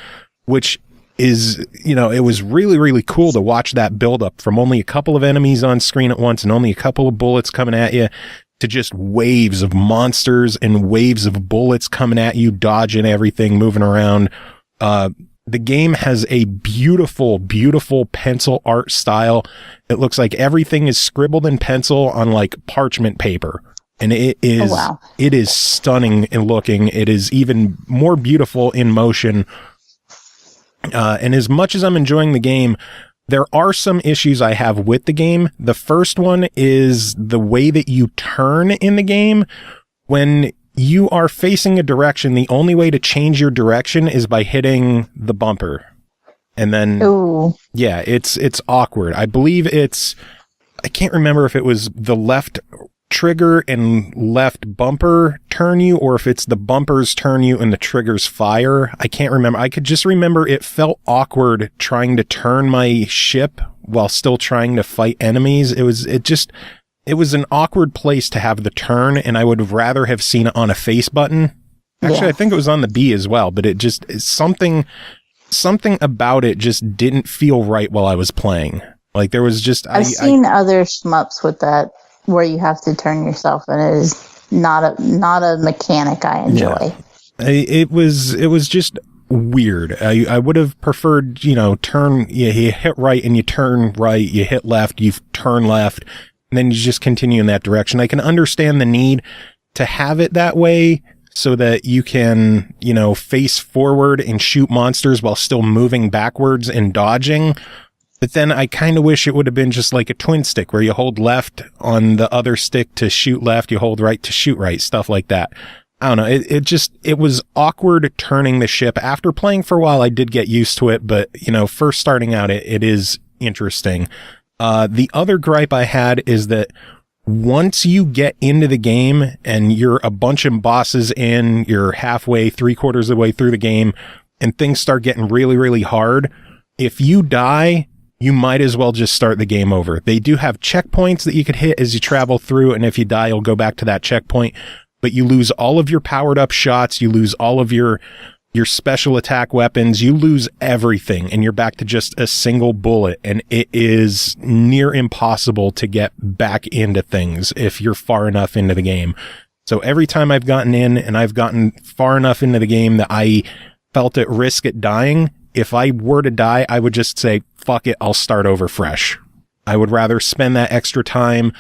which is, it was really, really cool to watch that build up from only a couple of enemies on screen at once and only a couple of bullets coming at you to just waves of monsters and waves of bullets coming at you, dodging everything, moving around. The game has a beautiful, beautiful pencil art style. It looks like everything is scribbled in pencil on like parchment paper. And it is, It is stunning in looking. It is even more beautiful in motion. And as much as I'm enjoying the game, there are some issues I have with the game. The first one is the way that you turn in the game. When you are facing a direction, the only way to change your direction is by hitting the bumper. And then, yeah, it's awkward. I believe I can't remember if it was the left trigger and left bumper turn you, or if it's the bumpers turn you and the triggers fire. I can't remember. I could just remember it felt awkward trying to turn my ship while still trying to fight enemies. It was an awkward place to have the turn, and I would have rather have seen it on a face button. Actually, I think it was on the B as well, but it just something about it just didn't feel right while I was playing. Like there was just I've seen other shmups with that, where you have to turn yourself, and it is not a mechanic I enjoy. Yeah. It was just weird. I would have preferred, you hit right and you turn right, you hit left, you turn left, and then you just continue in that direction. I can understand the need to have it that way so that you can, face forward and shoot monsters while still moving backwards and dodging. But then I kind of wish it would have been just like a twin stick where you hold left on the other stick to shoot left, you hold right to shoot right, stuff like that. I don't know. It was awkward turning the ship. After playing for a while, I did get used to it, but first starting out, it is interesting. The other gripe I had is that once you get into the game and you're a bunch of bosses in, you're halfway, 3/4 of the way through the game, and things start getting really, really hard, if you die, you might as well just start the game over. They do have checkpoints that you could hit as you travel through, and if you die, you'll go back to that checkpoint. But you lose all of your powered up shots, you lose all of your special attack weapons, you lose everything, and you're back to just a single bullet, and it is near impossible to get back into things if you're far enough into the game. So every time I've gotten in, and I've gotten far enough into the game that I felt at risk at dying, if I were to die, I would just say, fuck it, I'll start over fresh. I would rather spend that extra time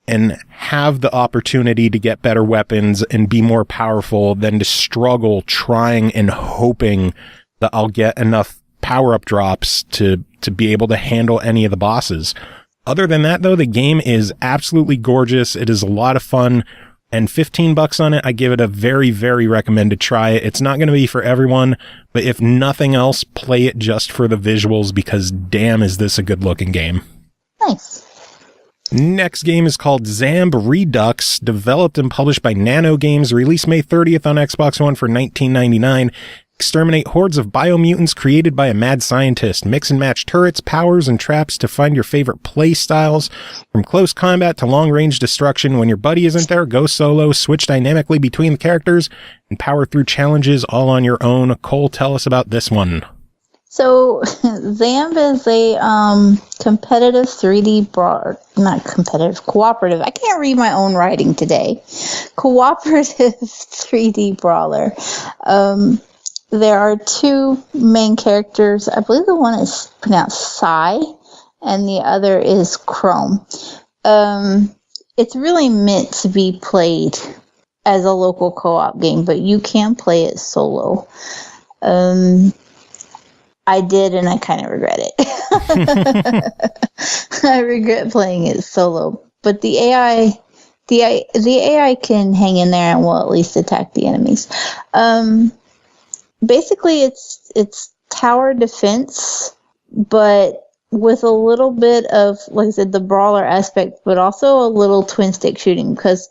and have the opportunity to get better weapons and be more powerful than to struggle trying and hoping that I'll get enough power-up drops to be able to handle any of the bosses. Other than that, though, the game is absolutely gorgeous. It is a lot of fun. And $15 on it, I give it a very, very recommended try. It's not going to be for everyone, but if nothing else, play it just for the visuals, because damn, is this a good looking game. Nice. Next game is called ZAMB Redux, developed and published by Nano Games, released May 30th on Xbox One for $19.99. Exterminate hordes of biomutants created by a mad scientist. Mix and match turrets, powers, and traps to find your favorite play styles. From close combat to long-range destruction, when your buddy isn't there, go solo, switch dynamically between the characters, and power through challenges all on your own. Cole, tell us about this one. So, ZAMB is a competitive 3D cooperative. I can't read my own writing today. Cooperative 3D brawler. There are two main characters. I believe the one is pronounced Psy, and the other is Chrome. It's really meant to be played as a local co-op game, but you can play it solo. I did, and I kind of regret it. I regret playing it solo, but the AI can hang in there and will at least attack the enemies. Basically, it's tower defense, but with a little bit of, like I said, the brawler aspect, but also a little twin stick shooting, because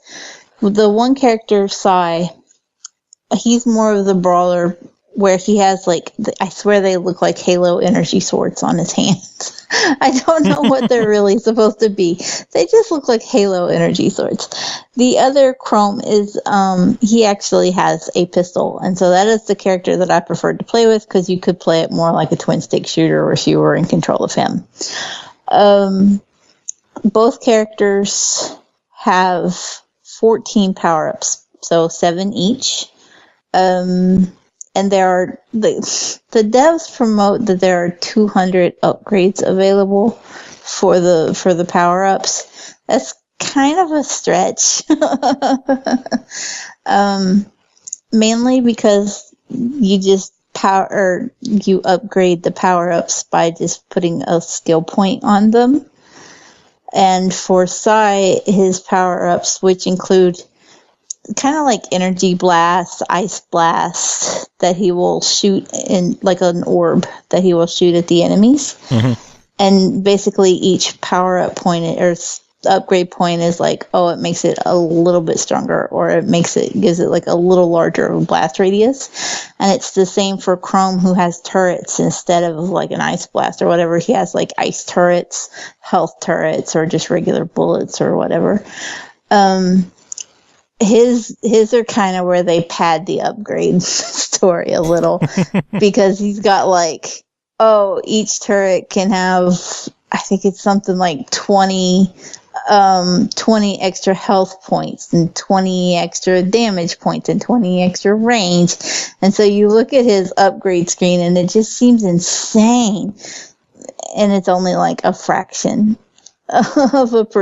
the one character, Psy, he's more of the brawler, where he has, like, I swear they look like Halo energy swords on his hands. I don't know what they're really supposed to be. They just look like Halo energy swords. The other Chrome is, he actually has a pistol, and so that is the character that I preferred to play with, because you could play it more like a twin stick shooter if you were in control of him. Both characters have 14 power-ups, so 7 each. And there are the devs promote that there are 200 upgrades available for the power-ups. That's kind of a stretch. Mainly because you upgrade the power-ups by just putting a skill point on them. And for Sai, his power-ups, which include kind of like energy blast, ice blast, that he will shoot in like an orb that he will shoot at the enemies. Mm-hmm. And basically each power-up point or upgrade point is like, oh, it makes it a little bit stronger, or it gives it like a little larger blast radius. And it's the same for Chrome, who has turrets instead of like an ice blast or whatever. He has like ice turrets, health turrets, or just regular bullets or whatever. His are kind of where they pad the upgrade story a little because he's got like, oh, each turret can have, I think it's something like 20 extra health points and 20 extra damage points and 20 extra range. And so you look at his upgrade screen and it just seems insane. And it's only like a fraction of a %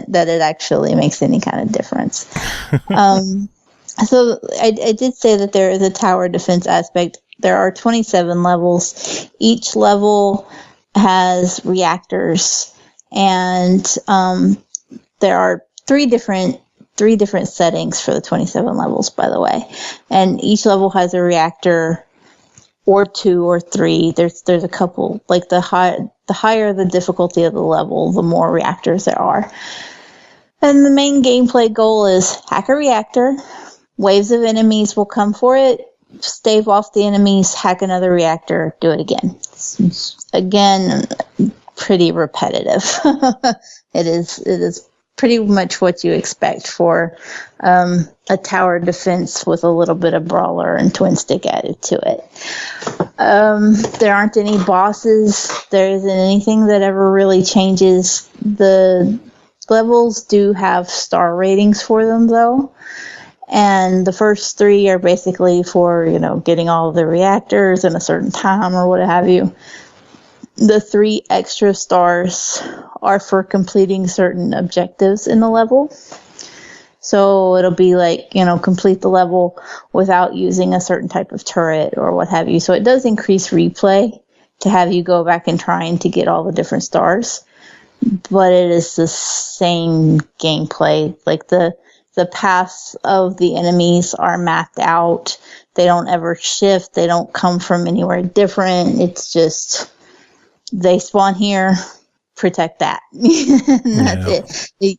that it actually makes any kind of difference. So I did say that there is a tower defense aspect. There are 27 levels. Each level has reactors, and there are three different settings for the 27 levels, by the way. And each level has a reactor, or 2 or 3. There's a couple, like the higher the difficulty of the level, the more reactors there are. And the main gameplay goal is hack a reactor. Waves of enemies will come for it. Stave off the enemies, hack another reactor, do it again. Again, pretty repetitive. It is pretty much what you expect for a tower defense with a little bit of brawler and twin stick added to it. There aren't any bosses. There isn't anything that ever really changes. The levels do have star ratings for them, though. And the first 3 are basically for, getting all of the reactors in a certain time or what have you. The 3 extra stars are for completing certain objectives in the level. So it'll be like, complete the level without using a certain type of turret or what have you. So it does increase replay to have you go back and trying to get all the different stars. But it is the same gameplay. Like the paths of the enemies are mapped out. They don't ever shift. They don't come from anywhere different. It's just they spawn here, protect that. And that's it.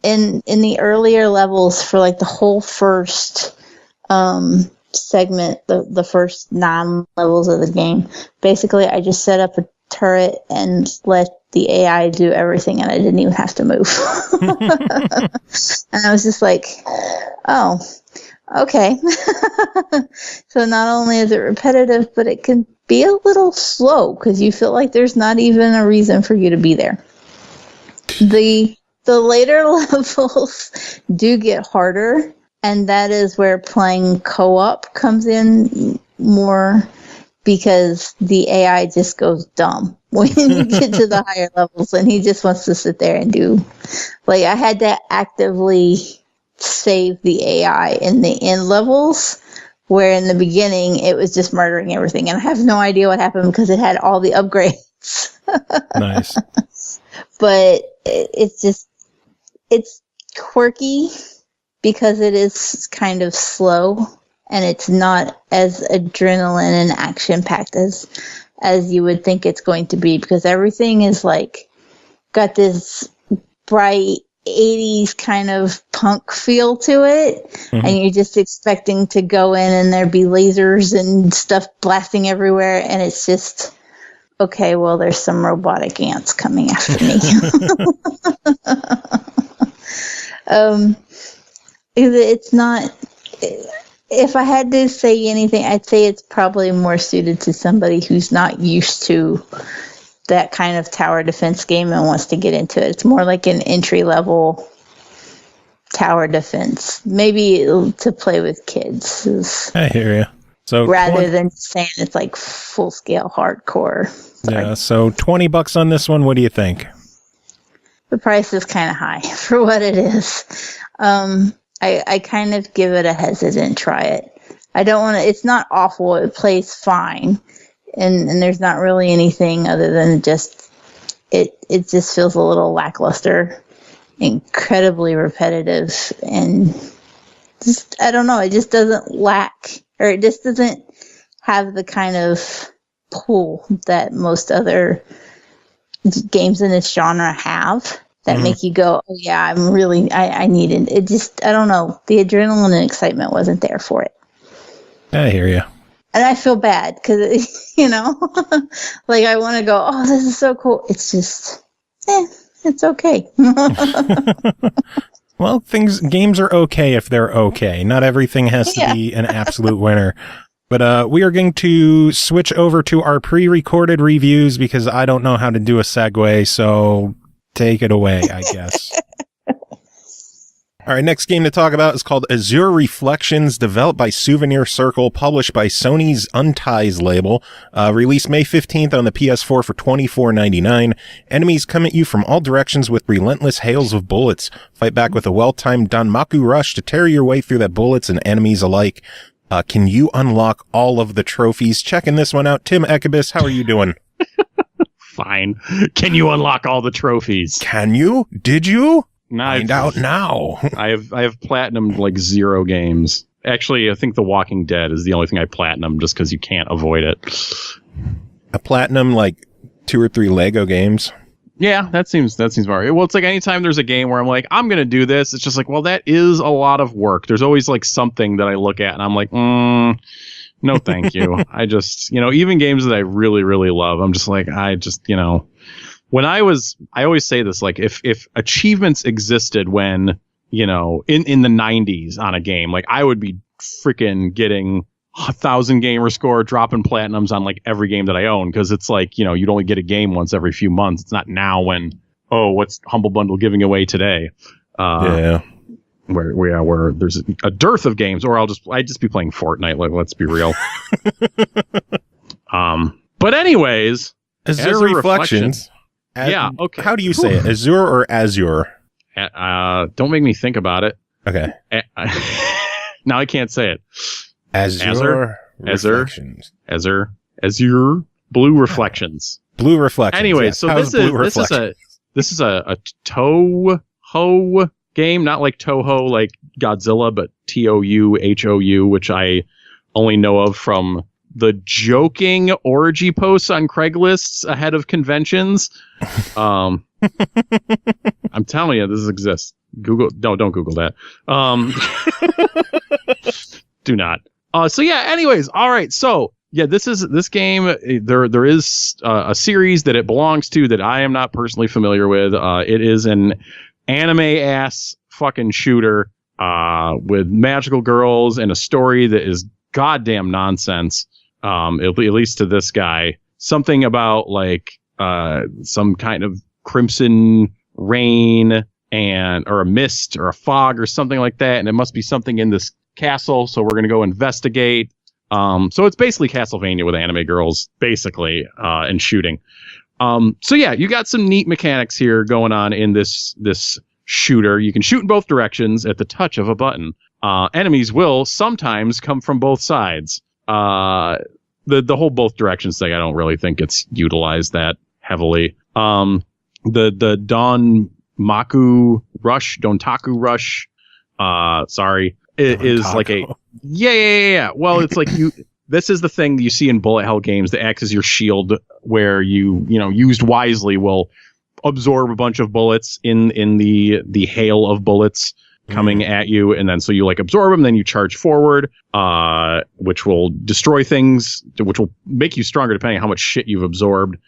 In the earlier levels, for like the whole first segment, the first 9 levels of the game, basically I just set up a turret and let the AI do everything, and I didn't even have to move. And I was just like, oh, okay. So not only is it repetitive, but it can be a little slow because you feel like there's not even a reason for you to be there. The later levels do get harder, and that is where playing co-op comes in more, because the AI just goes dumb when you get to the higher levels, and he just wants to sit there and do. Like, I had to actively save the AI in the end levels, where in the beginning it was just murdering everything, and I have no idea what happened because it had all the upgrades. Nice. But it's quirky because it is kind of slow. And it's not as adrenaline and action-packed as you would think it's going to be, because everything is like got this bright 80s kind of punk feel to it. Mm-hmm. And you're just expecting to go in and there'd be lasers and stuff blasting everywhere. And it's just, okay, well, there's some robotic ants coming after me. It's not... If I had to say anything, I'd say it's probably more suited to somebody who's not used to that kind of tower defense game and wants to get into it. It's more like an entry level tower defense. Maybe to play with kids. I hear you. So rather than saying it's like full scale hardcore. Yeah, so $20 on this one. What do you think? The price is kind of high for what it is. I kind of give it a hesitant try it. I don't want to, it's not awful. It plays fine. And there's not really anything other than just, it just feels a little lackluster, incredibly repetitive, and just, I don't know, it just doesn't lack, or it just doesn't have the kind of pull that most other games in this genre have that make you go, oh yeah, I need it. It just, I don't know, the adrenaline and excitement wasn't there for it. I hear you. And I feel bad because, you know, like I want to go, oh, this is so cool. It's just, it's okay. Well, games are okay if they're okay. Not everything has to be an absolute winner. But we are going to switch over to our pre-recorded reviews because I don't know how to do a segue, so take it away, I guess. All right, next game to talk about is called Azure Reflections, developed by Souvenir Circ, published by Sony's UNTIES label, released May 15th on the PS4 for $24.99. Enemies come at you from all directions with relentless hails of bullets. Fight back with a well-timed Danmaku rush to tear your way through the bullets and enemies alike. Can you unlock all of the trophies? Checking this one out. Tim Ekkebus, how are you doing? Fine. Can you unlock all the trophies? Can you? Did you? Find out now. I have platinumed like 0 games. Actually, I think The Walking Dead is the only thing I platinum just because you can't avoid it. A platinum like 2 or 3 Lego games. Yeah, that seems right. Well, it's like anytime there's a game where I'm like, I'm going to do this, it's just like, well, that is a lot of work. There's always like something that I look at and I'm like, no, thank you. I just, even games that I really, really love, I'm just like, when I always say this, like if achievements existed when, in the 90s on a game, like I would be freaking getting 1,000 gamer score, dropping platinums on like every game that I own. Cause it's like, you'd only get a game once every few months. It's not now when, what's Humble Bundle giving away today? Where there's a dearth of games, or I'd just be playing Fortnite. Let's be real. But anyways, Azure Reflections. Okay. How do you say it? Azure or Azure? Don't make me think about it. Okay. Now I can't say it. Azure Reflections. Azure Blue Reflections. Blue Reflections. Anyway, yes. so this is a Toho game, not like Toho like Godzilla, but Touhou, which I only know of from the joking orgy posts on Craigslist ahead of conventions. I'm telling you, this exists. Don't Google that. Do not. Anyways, all right. So yeah, this game. There is a series that it belongs to that I am not personally familiar with. It is an anime ass fucking shooter with magical girls and a story that is goddamn nonsense. At least to this guy, something about like some kind of crimson rain or a mist or a fog or something like that, and it must be something in this castle. So we're gonna go investigate. So it's basically Castlevania with anime girls, basically, and shooting. You got some neat mechanics here going on in this shooter. You can shoot in both directions at the touch of a button. Enemies will sometimes come from both sides. The whole both directions thing, I don't really think it's utilized that heavily. The Dontaku rush, is like a, yeah. Well, it's like this is the thing you see in bullet hell games that acts as your shield, where used wisely will absorb a bunch of bullets in the hail of bullets coming at you, and then so you like absorb them, then you charge forward, which will destroy things, which will make you stronger depending on how much shit you've absorbed.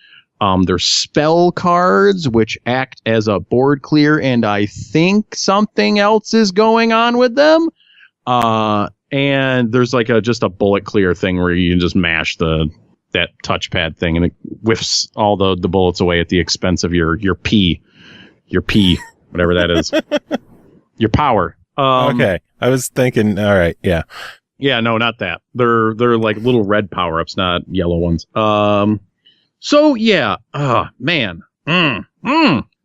There's spell cards which act as a board clear, and I think something else is going on with them. And there's like just a bullet clear thing where you can just mash that touchpad thing, and it whiffs all the bullets away at the expense of your P, whatever that is. Your power. Okay. I was thinking, all right, yeah. Yeah, no, not that. They're like little red power-ups, not yellow ones. So yeah, man.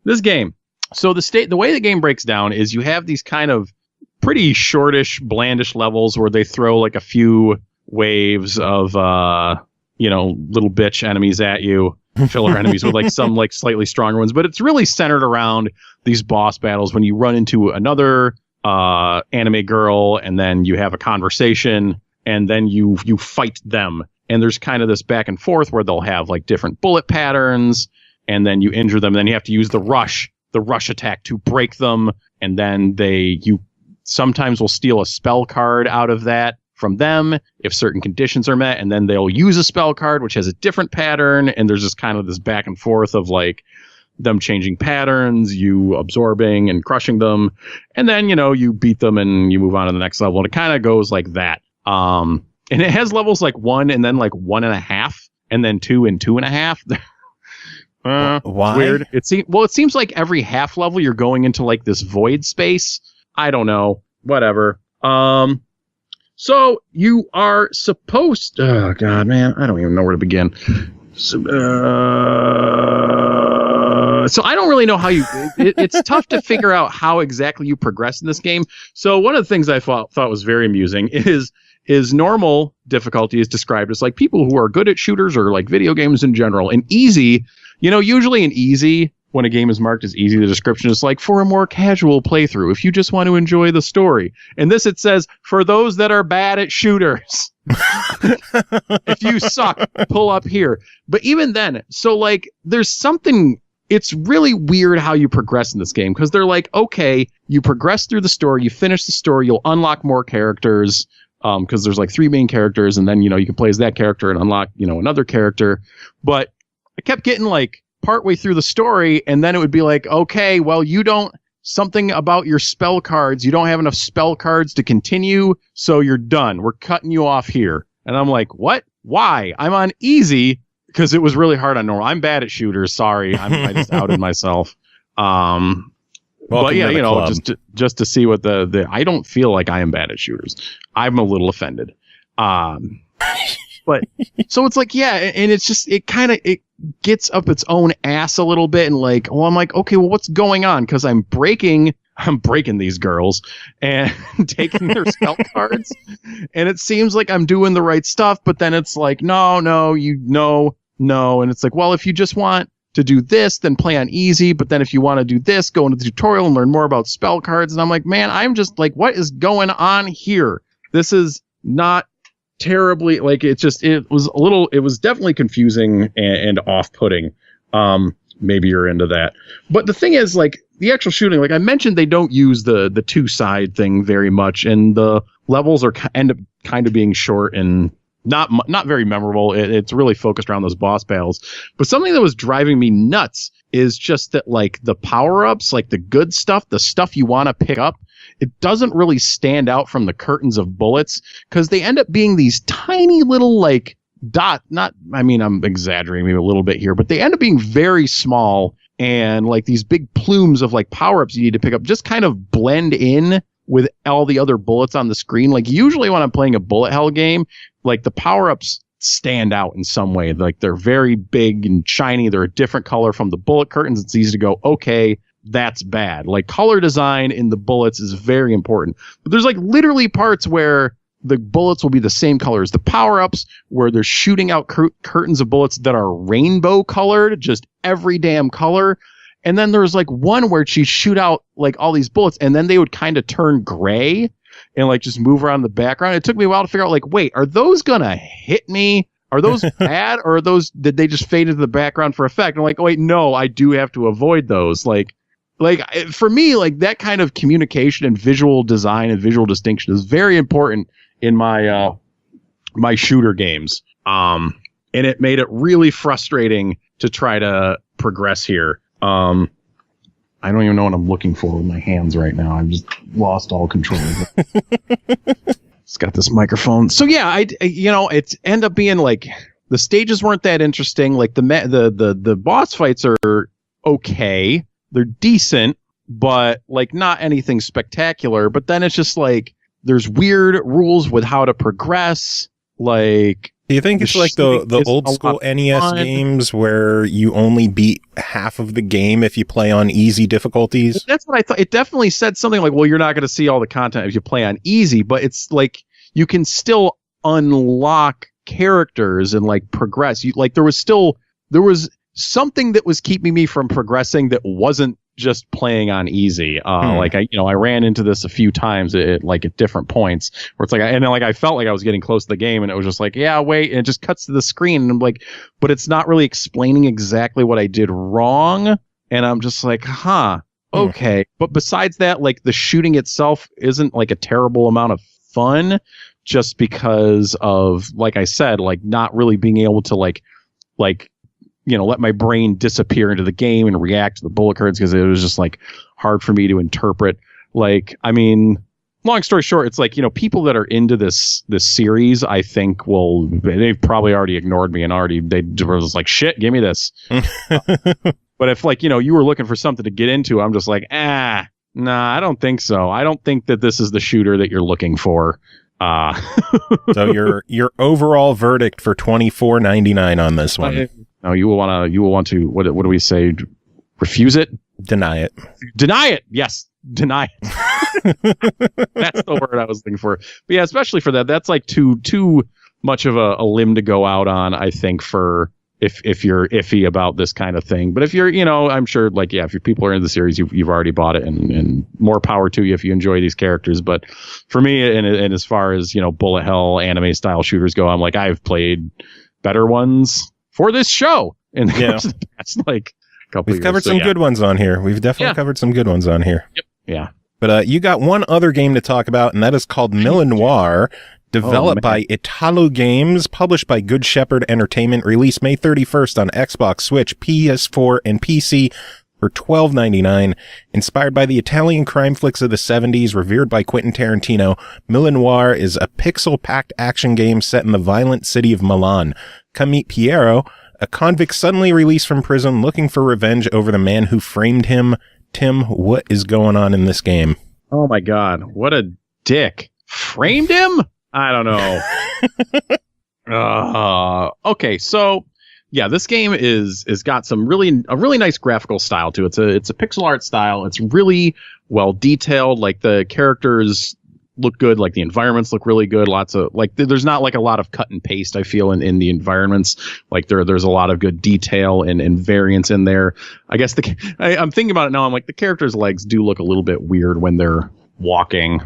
This game. So the way the game breaks down is you have these kind of pretty shortish, blandish levels where they throw like a few waves of little bitch enemies at you, filler enemies with like some like slightly stronger ones, but it's really centered around these boss battles when you run into another anime girl and then you have a conversation and then you fight them, and there's kind of this back and forth where they'll have like different bullet patterns and then you injure them and then you have to use the rush attack to break them, and then you sometimes will steal a spell card out of that from them if certain conditions are met, and then they'll use a spell card which has a different pattern, and there's just kind of this back and forth of like them changing patterns, you absorbing and crushing them, and then you beat them and you move on to the next level, and it kind of goes like that. And it has levels like 1 and then like 1.5 and then 2 and 2.5. Why? Weird. It seems like every half level you're going into like this void space. I don't know. Whatever. So you are supposed. Oh God, man, I don't even know where to begin. So I don't really know how you. It's tough to figure out how exactly you progress in this game. So one of the things I thought was very amusing is normal difficulty is described as like people who are good at shooters or like video games in general, and easy. Usually in easy, when a game is marked as easy, the description is like for a more casual playthrough, if you just want to enjoy the story. And this, it says, for those that are bad at shooters. If you suck, pull up here. But even then, so like there's something, it's really weird how you progress in this game, because they're like, okay, you progress through the story, you finish the story, you'll unlock more characters, because there's like 3 main characters, and then, you can play as that character and unlock, another character. But I kept getting like partway through the story, and then it would be like, okay, well, something about your spell cards, you don't have enough spell cards to continue, so you're done. We're cutting you off here. And I'm like, what? Why? I'm on easy because it was really hard on normal. I'm bad at shooters. Sorry. I just outed myself. But yeah, just to see what the I don't feel like I am bad at shooters. I'm a little offended. But so it's like, yeah, and it's just, it gets up its own ass a little bit, and like, well, I'm like, okay, well, what's going on? Because I'm breaking these girls and taking their spell cards, and it seems like I'm doing the right stuff, but then it's like, no, and it's like, well, if you just want to do this, then play on easy, but then if you want to do this, go into the tutorial and learn more about spell cards. And I'm like, man, I'm just like, what is going on here? This is not terribly, like, it was definitely confusing and off-putting. Maybe you're into that, but the thing is, like, the actual shooting, like I mentioned, they don't use the 2-side thing very much, and the levels end up kind of being short and not very memorable. It's really focused around those boss battles. But something that was driving me nuts is just that, like, the power-ups, like the good stuff, the stuff you want to pick up, it doesn't really stand out from the curtains of bullets, because they end up being these tiny little, like, I'm exaggerating maybe a little bit here, but they end up being very small, and like these big plumes of like power-ups you need to pick up just kind of blend in with all the other bullets on the screen. Like, usually when I'm playing a bullet hell game, like the power-ups stand out in some way. Like, they're very big and shiny. They're a different color from the bullet curtains. It's easy to go, okay, that's bad. Like, color design in the bullets is very important. But there's like literally parts where the bullets will be the same color as the power-ups, where they're shooting out curtains of bullets that are rainbow colored, just every damn color. And then there's like one where she'd shoot out like all these bullets, and then they would kind of turn gray and like just move around the background. It took me a while to figure out, like, wait, are those gonna hit me? Are those bad, or did they just fade into the background for effect? I'm like, oh, wait, no, I do have to avoid those. Like for me, like, that kind of communication and visual design and visual distinction is very important in my my shooter games. And it made it really frustrating to try to progress here. I don't even know what I'm looking for with my hands right now. I've just lost all control. It's got this microphone. So yeah, it end up being like the stages weren't that interesting. Like the boss fights are okay. They're decent, but like not anything spectacular. But then it's just like there's weird rules with how to progress. Like, do you think it's like the old school NES games where you only beat half of the game if you play on easy difficulties? That's what I thought. It definitely said something like, well, you're not going to see all the content if you play on easy, but it's like you can still unlock characters and like progress. There was something that was keeping me from progressing that wasn't just playing on easy. Like I ran into this a few times at different points where it's like, and then like I felt like I was getting close to the game, and it was just like, yeah, wait, and it just cuts to the screen, and I'm like, but it's not really explaining exactly what I did wrong, and I'm just like, okay. But besides that, like the shooting itself isn't like a terrible amount of fun, just because of, like I said, like not really being able to like let my brain disappear into the game and react to the bullet cards, because it was just like hard for me to interpret. Like, I mean, long story short, it's like, people that are into this series, I think they've probably already ignored me and they were just like, shit, give me this. But if like, you were looking for something to get into, I'm just like, nah, I don't think so. I don't think that this is the shooter that you're looking for. So your overall verdict for $24.99 on this one. No, you will want to, what do we say? Refuse it? Deny it. Deny it. Yes. Deny it. That's the word I was looking for. But yeah, especially for that, that's like too much of a limb to go out on, I think, for if you're iffy about this kind of thing. But if you're, I'm sure, like, yeah, if your people are in the series, you've already bought it, and more power to you if you enjoy these characters. But for me, and as far as, bullet hell anime style shooters go, I'm like, I've played better ones for this show in the course of the past, like, couple We've covered some good ones on here. We've definitely covered some good ones on here. Yep. Yeah. But you got one other game to talk about, and that is called Milanoir, developed by Italo Games, published by Good Shepherd Entertainment, released May 31st on Xbox, Switch, PS4, and PC for $12.99. Inspired by the Italian crime flicks of the 70s, revered by Quentin Tarantino, Milanoir is a pixel-packed action game set in the violent city of Milan. Come meet Piero, a convict suddenly released from prison looking for revenge over the man who framed him. Tim, what is going on in this game? Oh my God, what a dick. Framed him? I don't know. Okay, so yeah, this game is got a really nice graphical style to it. It's a pixel art style. It's really well detailed. Like the characters look good, like the environments look really good. Lots of like there's not like a lot of cut and paste, I feel, in the environments. Like there's a lot of good detail and variance in there. I guess I'm thinking about it now, I'm like, the characters' legs do look a little bit weird when they're walking.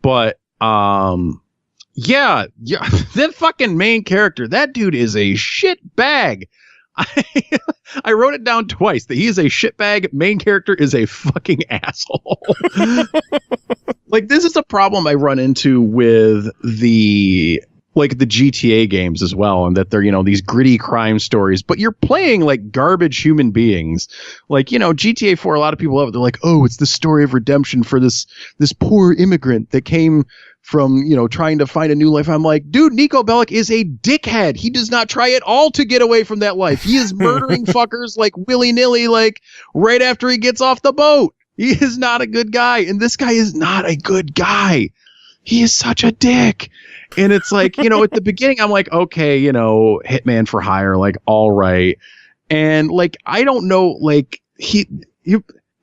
But yeah, that fucking main character, that dude is a shit bag. I wrote it down twice that he is a shitbag. Main character is a fucking asshole. Like, this is a problem I run into with the GTA games as well, and that they're, these gritty crime stories, but you're playing like garbage human beings. Like, GTA 4, a lot of people love it. They're like, oh, it's the story of redemption for this poor immigrant that came from, trying to find a new life. I'm like, dude, Nico Bellic is a dickhead. He does not try at all to get away from that life. He is murdering fuckers like willy-nilly, like right after he gets off the boat. He is not a good guy. And this guy is not a good guy. He is such a dick. And it's like, at the beginning, I'm like, okay, hitman for hire, like, all right. And like, I don't know, like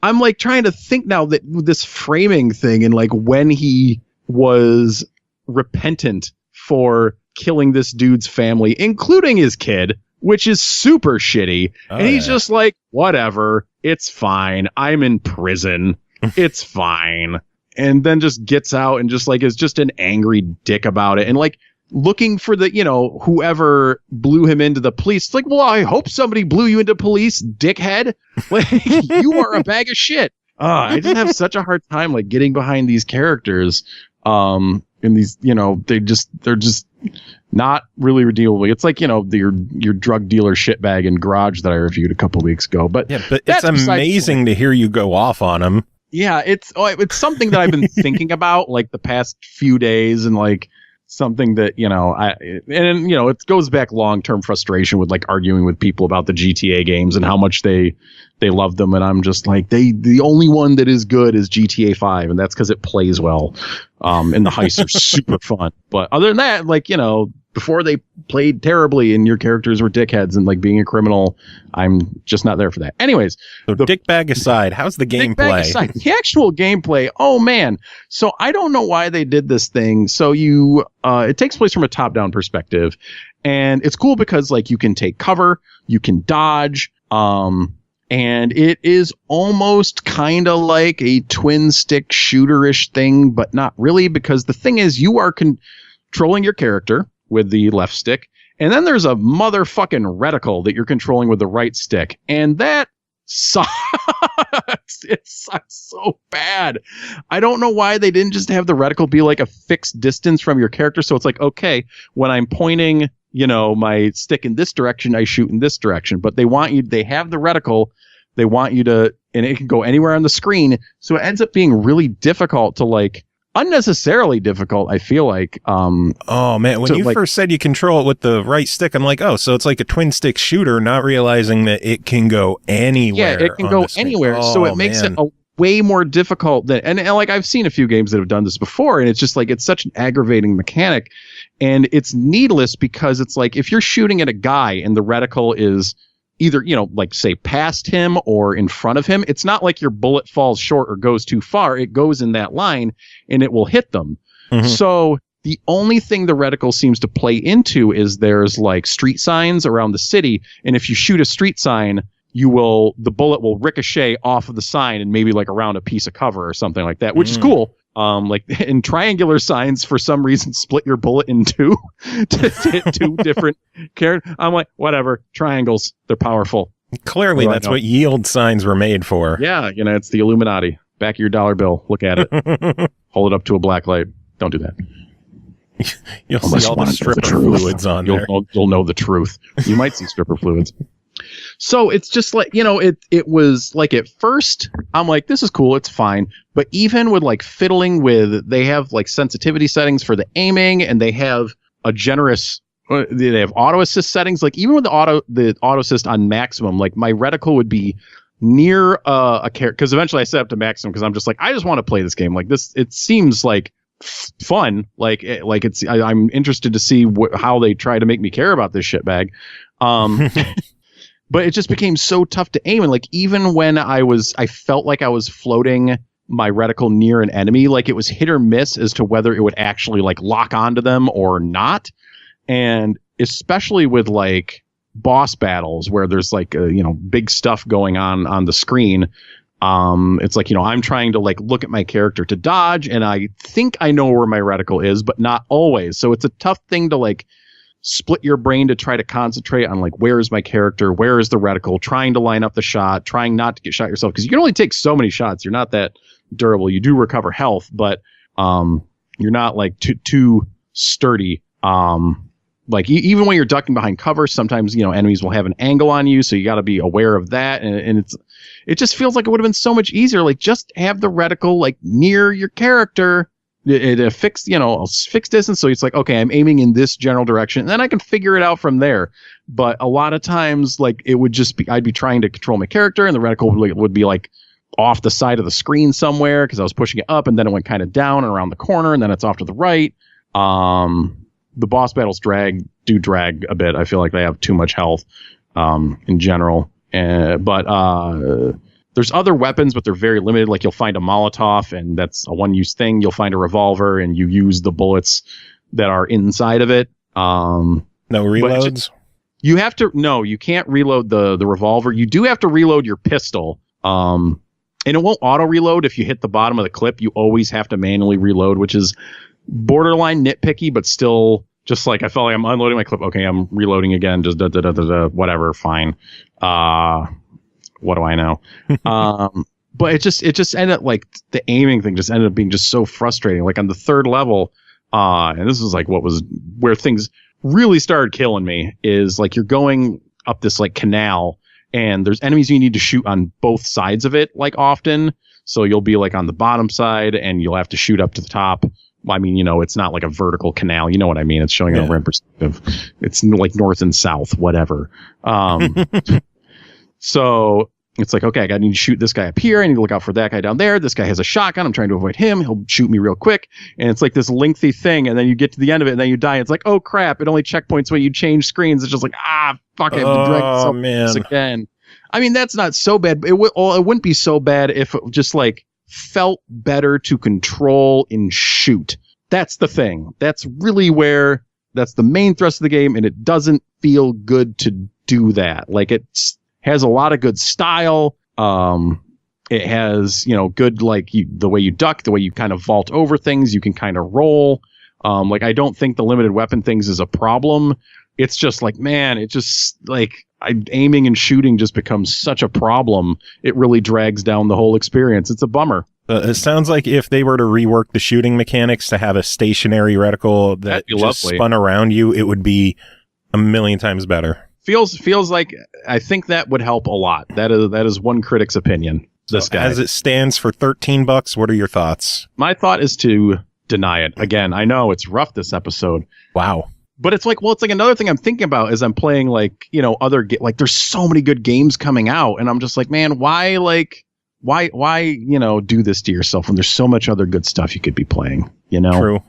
I'm like trying to think now that this framing thing and like when he was repentant for killing this dude's family, including his kid, which is super shitty. And he's just like, whatever, it's fine. I'm in prison. It's fine. And then just gets out and just like is just an angry dick about it. And like looking for the, whoever blew him into the police. It's like, well, I hope somebody blew you into police, dickhead. Like, you are a bag of shit. I just have such a hard time like getting behind these characters. And these, they're just not really redeemable. It's like, your drug dealer shitbag in Garage that I reviewed a couple weeks ago. But yeah, but it's amazing to hear you go off on him. Yeah, it's something that I've been thinking about like the past few days, and like something that, it goes back long-term frustration with like arguing with people about the GTA games and how much they love them. And I'm just like, the only one that is good is GTA 5. And that's because it plays well. And the heists are super fun. But other than that, like, before they played terribly and your characters were dickheads and like being a criminal, I'm just not there for that. Anyways. So dickbag aside, how's the gameplay? The actual gameplay. Oh man. So I don't know why they did this thing. So it takes place from a top-down perspective, and it's cool because like you can take cover, you can dodge, and it is almost kind of like a twin stick shooter-ish thing, but not really, because the thing is you are controlling your character with the left stick, and then there's a motherfucking reticle that you're controlling with the right stick, and that sucks. It sucks so bad. I don't know why they didn't just have the reticle be like a fixed distance from your character, so it's like, okay, when I'm pointing my stick in this direction, I shoot in this direction, but they have the reticle, they want you to, and it can go anywhere on the screen, so it ends up being really difficult to like, unnecessarily difficult, I feel like. Oh man, when you first said you control it with the right stick, I'm like, oh, so it's like a twin stick shooter, not realizing that it can go anywhere. Yeah, it can go anywhere. Oh, so it makes it a way more difficult than, and like I've seen a few games that have done this before, and it's just like, it's such an aggravating mechanic, and it's needless because it's like, if you're shooting at a guy and the reticle is either, like say past him or in front of him, it's not like your bullet falls short or goes too far. It goes in that line and it will hit them. Mm-hmm. So the only thing the reticle seems to play into is there's like street signs around the city. And if you shoot a street sign, the bullet will ricochet off of the sign and maybe like around a piece of cover or something like that, which is cool. Like in triangular signs, for some reason, split your bullet in two to hit two different characters. I'm like, whatever, triangles, they're powerful. Clearly, that's what yield signs were made for. Yeah, it's the Illuminati. Back of your dollar bill. Look at it. Hold it up to a black light. Don't do that. You'll see all the stripper fluids on there. You'll know the truth. You might see stripper fluids. So it's just like, it was like at first I'm like, this is cool, it's fine. But even with like fiddling with, they have like sensitivity settings for the aiming, and they have a generous, they have auto assist settings. Like even with the auto assist on maximum, like my reticle would be near a character, because eventually I set up to maximum because I'm just like, I just want to play this game. Like this, it seems like fun. I'm interested to see how they try to make me care about this shitbag. But it just became so tough to aim. And like, even when I felt like I was floating my reticle near an enemy, like it was hit or miss as to whether it would actually like lock onto them or not. And especially with like boss battles where there's like, big stuff going on the screen. It's like, I'm trying to like look at my character to dodge, and I think I know where my reticle is, but not always. So it's a tough thing to like split your brain to try to concentrate on like, where is my character, where is the reticle, trying to line up the shot, trying not to get shot yourself, because you can only take so many shots. You're not that durable. You do recover health, but you're not like too sturdy. Like even when you're ducking behind cover, sometimes enemies will have an angle on you, so you got to be aware of that. And it just feels like it would have been so much easier. Like just have the reticle like near your character. It fixed, a fixed distance. So it's like, okay, I'm aiming in this general direction, and then I can figure it out from there. But a lot of times, like it would just be, I'd be trying to control my character, and the reticle would be like off the side of the screen somewhere because I was pushing it up, and then it went kind of down and around the corner, and then it's off to the right. The boss battles drag a bit. I feel like they have too much health in general. But there's other weapons, but they're very limited. Like you'll find a Molotov, and that's a one-use thing. You'll find a revolver, and you use the bullets that are inside of it. No reloads? You have to... No, you can't reload the revolver. You do have to reload your pistol. And it won't auto-reload if you hit the bottom of the clip. You always have to manually reload, which is borderline nitpicky, but still just like I felt like I'm unloading my clip. Okay, I'm reloading again. Just whatever, fine. What do I know? But it just ended up like the aiming thing just ended up being just so frustrating. Like on the third level, and this is like where things really started killing me, is like you're going up this like canal, and there's enemies you need to shoot on both sides of it like often. So you'll be like on the bottom side, and you'll have to shoot up to the top I mean, it's not like a vertical canal. You know what I mean? It's showing over in perspective. It's like north and south, whatever. So it's like, okay, I need to shoot this guy up here. I need to look out for that guy down there. This guy has a shotgun. I'm trying to avoid him. He'll shoot me real quick. And it's like this lengthy thing. And then you get to the end of it and then you die. It's like, oh crap. It only checkpoints when you change screens. It's just like, fuck, I have to drag this again. I mean, that's not so bad. It wouldn't be so bad if it just like felt better to control and shoot. That's the thing. That's really that's the main thrust of the game. And it doesn't feel good to do that. Like it's has a lot of good style. It has, good, like the way you duck, the way you kind of vault over things, you can kind of roll. Like, I don't think the limited weapon things is a problem. It's just like, man, it just like aiming and shooting just becomes such a problem. It really drags down the whole experience. It's a bummer. It sounds like if they were to rework the shooting mechanics to have a stationary reticle that just spun around you, it would be a million times better. Feels like I think that would help a lot. That is one critic's opinion. This guy, as it stands for $13, what are your thoughts? My thought is to deny it. Again, I know it's rough this episode. Wow. But it's like another thing I'm thinking about is I'm playing like, other like there's so many good games coming out and I'm just like, man, why do this to yourself when there's so much other good stuff you could be playing, True.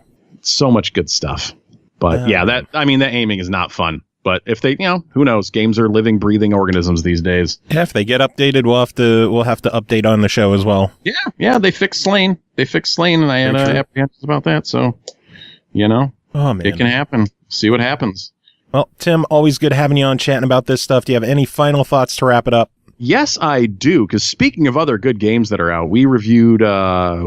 So much good stuff. But that aiming is not fun. But if they, who knows? Games are living, breathing organisms these days. Yeah, if they get updated, we'll have to update on the show as well. Yeah, they fixed Slain. And I had apprehensions about that. So, oh man, it can happen. See what happens. Well, Tim, always good having you on chatting about this stuff. Do you have any final thoughts to wrap it up? Yes, I do. Because speaking of other good games that are out, we reviewed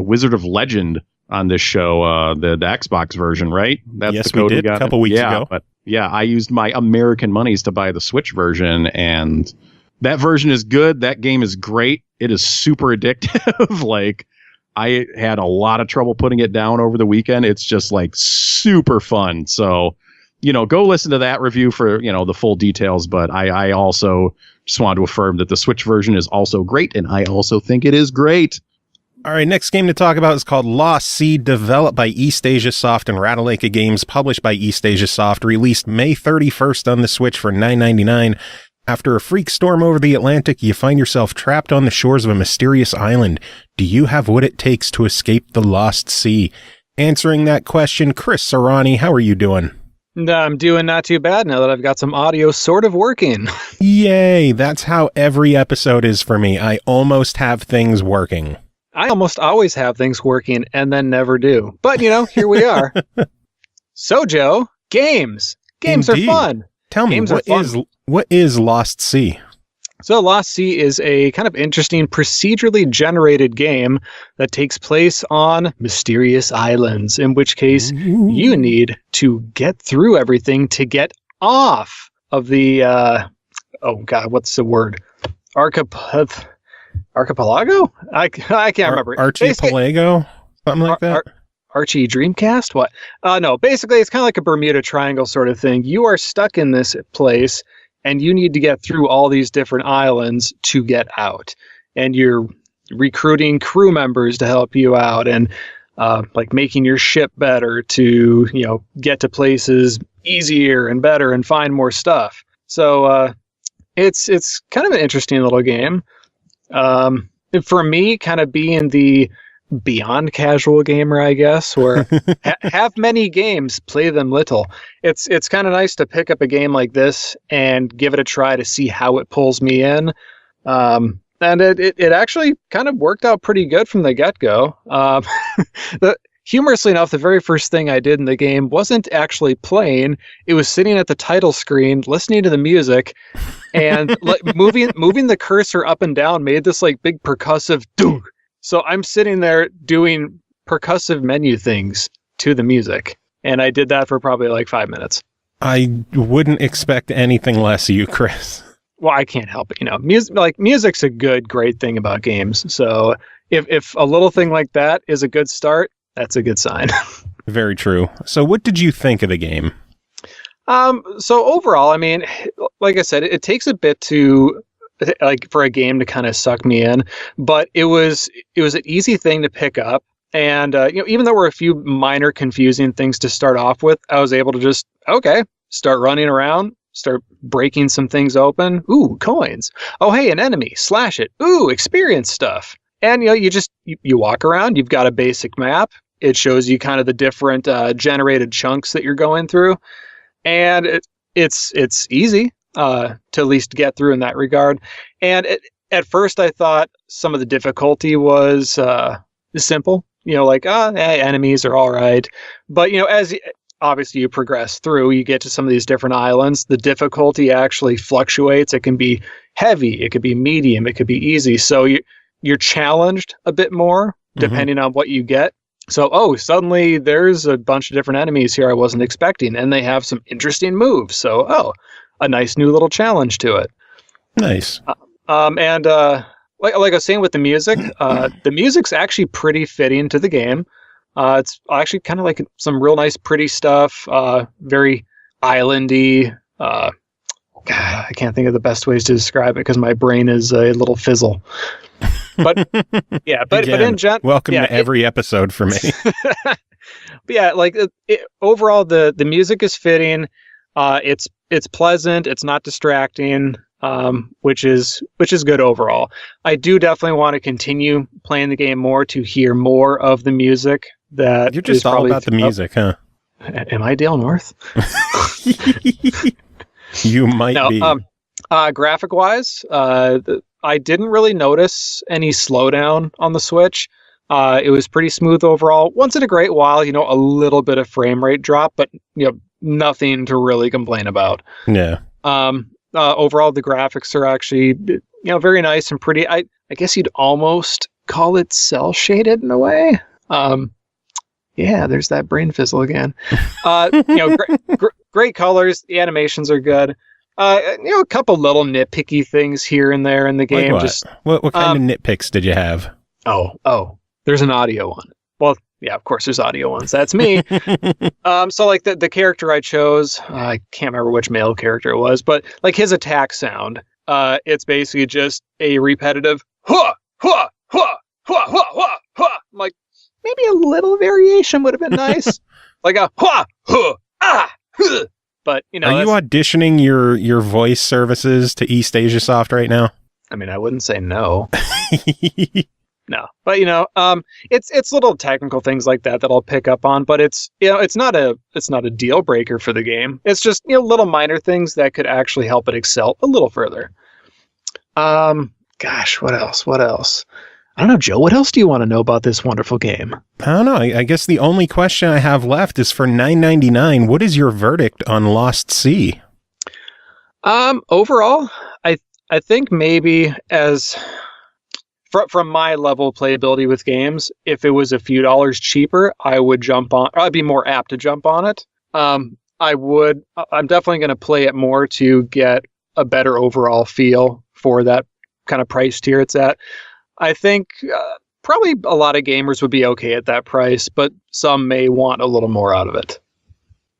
Wizard of Legend on this show, the Xbox version, right? That's yes, the code we did got a couple weeks ago. But yeah, I used my American monies to buy the Switch version, and that version is good. That game is great. It is super addictive. Like, I had a lot of trouble putting it down over the weekend. It's just like super fun. So, go listen to that review for, the full details. But I also just wanted to affirm that the Switch version is also great, and I also think it is great. All right, next game to talk about is called Lost Sea, developed by East Asia Soft and Ratalaika Games, published by East Asia Soft, released May 31st on the Switch for $9.99. After a freak storm over the Atlantic, you find yourself trapped on the shores of a mysterious island. Do you have what it takes to escape the Lost Sea? Answering that question, Chris Serrani, how are you doing? I'm doing not too bad now that I've got some audio sort of working. Yay, that's how every episode is for me. I almost have things working. I almost always have things working and then never do. But, here we are. So, Joe, games. Games Indeed. Are fun. Tell me, what is Lost Sea? So Lost Sea is a kind of interesting procedurally generated game that takes place on mysterious islands, in which case you need to get through everything to get off of the, what's the word? Archipelago? I can't remember. Archipelago? Something like that? Archie Dreamcast? What? No, basically it's kind of like a Bermuda Triangle sort of thing. You are stuck in this place and you need to get through all these different islands to get out. And you're recruiting crew members to help you out and like making your ship better to, get to places easier and better and find more stuff. So it's kind of an interesting little game. For me, kind of being the beyond casual gamer, I guess, where have many games, play them little. It's kind of nice to pick up a game like this and give it a try to see how it pulls me in. And it actually kind of worked out pretty good from the get-go. Humorously enough, the very first thing I did in the game wasn't actually playing. It was sitting at the title screen, listening to the music, and moving the cursor up and down made this like big percussive doo. So I'm sitting there doing percussive menu things to the music. And I did that for probably like 5 minutes. I wouldn't expect anything less of you, Chris. Well, I can't help it. Music's a great thing about games. So if a little thing like that is a good start, that's a good sign. Very true. So what did you think of the game? So overall, like I said, it takes a bit to for a game to kind of suck me in, but it was an easy thing to pick up. And even though there were a few minor confusing things to start off with, I was able to just start running around, start breaking some things open. Ooh, coins. Oh, hey, an enemy. Slash it. Ooh, experience stuff. And you walk around. You've got a basic map. It shows you kind of the different generated chunks that you're going through, and it's easy to at least get through in that regard. And at first, I thought some of the difficulty was simple. Enemies are all right. But, as obviously you progress through, you get to some of these different islands. The difficulty actually fluctuates. It can be heavy. It could be medium. It could be easy. So you're challenged a bit more depending on what you get. So, suddenly there's a bunch of different enemies here I wasn't expecting, and they have some interesting moves. So, a nice new little challenge to it. Nice. And like I was saying with the music, the music's actually pretty fitting to the game. It's actually kind of like some real nice, pretty stuff. Very islandy. God, I can't think of the best ways to describe it because my brain is a little fizzle. But yeah, but in general, welcome to every episode for me. But yeah, overall, the music is fitting. It's pleasant. It's not distracting. Which is good overall. I do definitely want to continue playing the game more to hear more of the music. That you're just all about the music, huh? Am I Dale North? You might be. Graphic wise, I didn't really notice any slowdown on the Switch. It was pretty smooth overall. Once in a great while, a little bit of frame rate drop, but nothing to really complain about. Yeah. Overall, the graphics are actually, very nice and pretty. I guess you'd almost call it cell shaded in a way. Yeah, there's that brain fizzle again. Great colors. The animations are good. A couple little nitpicky things here and there in the game. Like what? What kind of nitpicks did you have? Oh, there's an audio one. Well, yeah, of course there's audio ones. That's me. So like the character I chose, I can't remember which male character it was, but like his attack sound, it's basically just a repetitive hua, hua, hua, hua, hua, hua, hua. I'm like, maybe a little variation would have been nice. Like a hua, hua, ah, huh. But are you auditioning your voice services to East Asia Soft right now? I mean, I wouldn't say no. No, but it's little technical things like that I'll pick up on. But it's not a deal breaker for the game. It's just little minor things that could actually help it excel a little further. Gosh, what else? I don't know, Joe. What else do you want to know about this wonderful game? I don't know. I guess the only question I have left is for $9.99. What is your verdict on Lost Sea? Overall, I think maybe as from my level of playability with games, if it was a few dollars cheaper, I would jump on. I'd be more apt to jump on it. I'm definitely going to play it more to get a better overall feel for that kind of price tier it's at. I think probably a lot of gamers would be okay at that price, but some may want a little more out of it,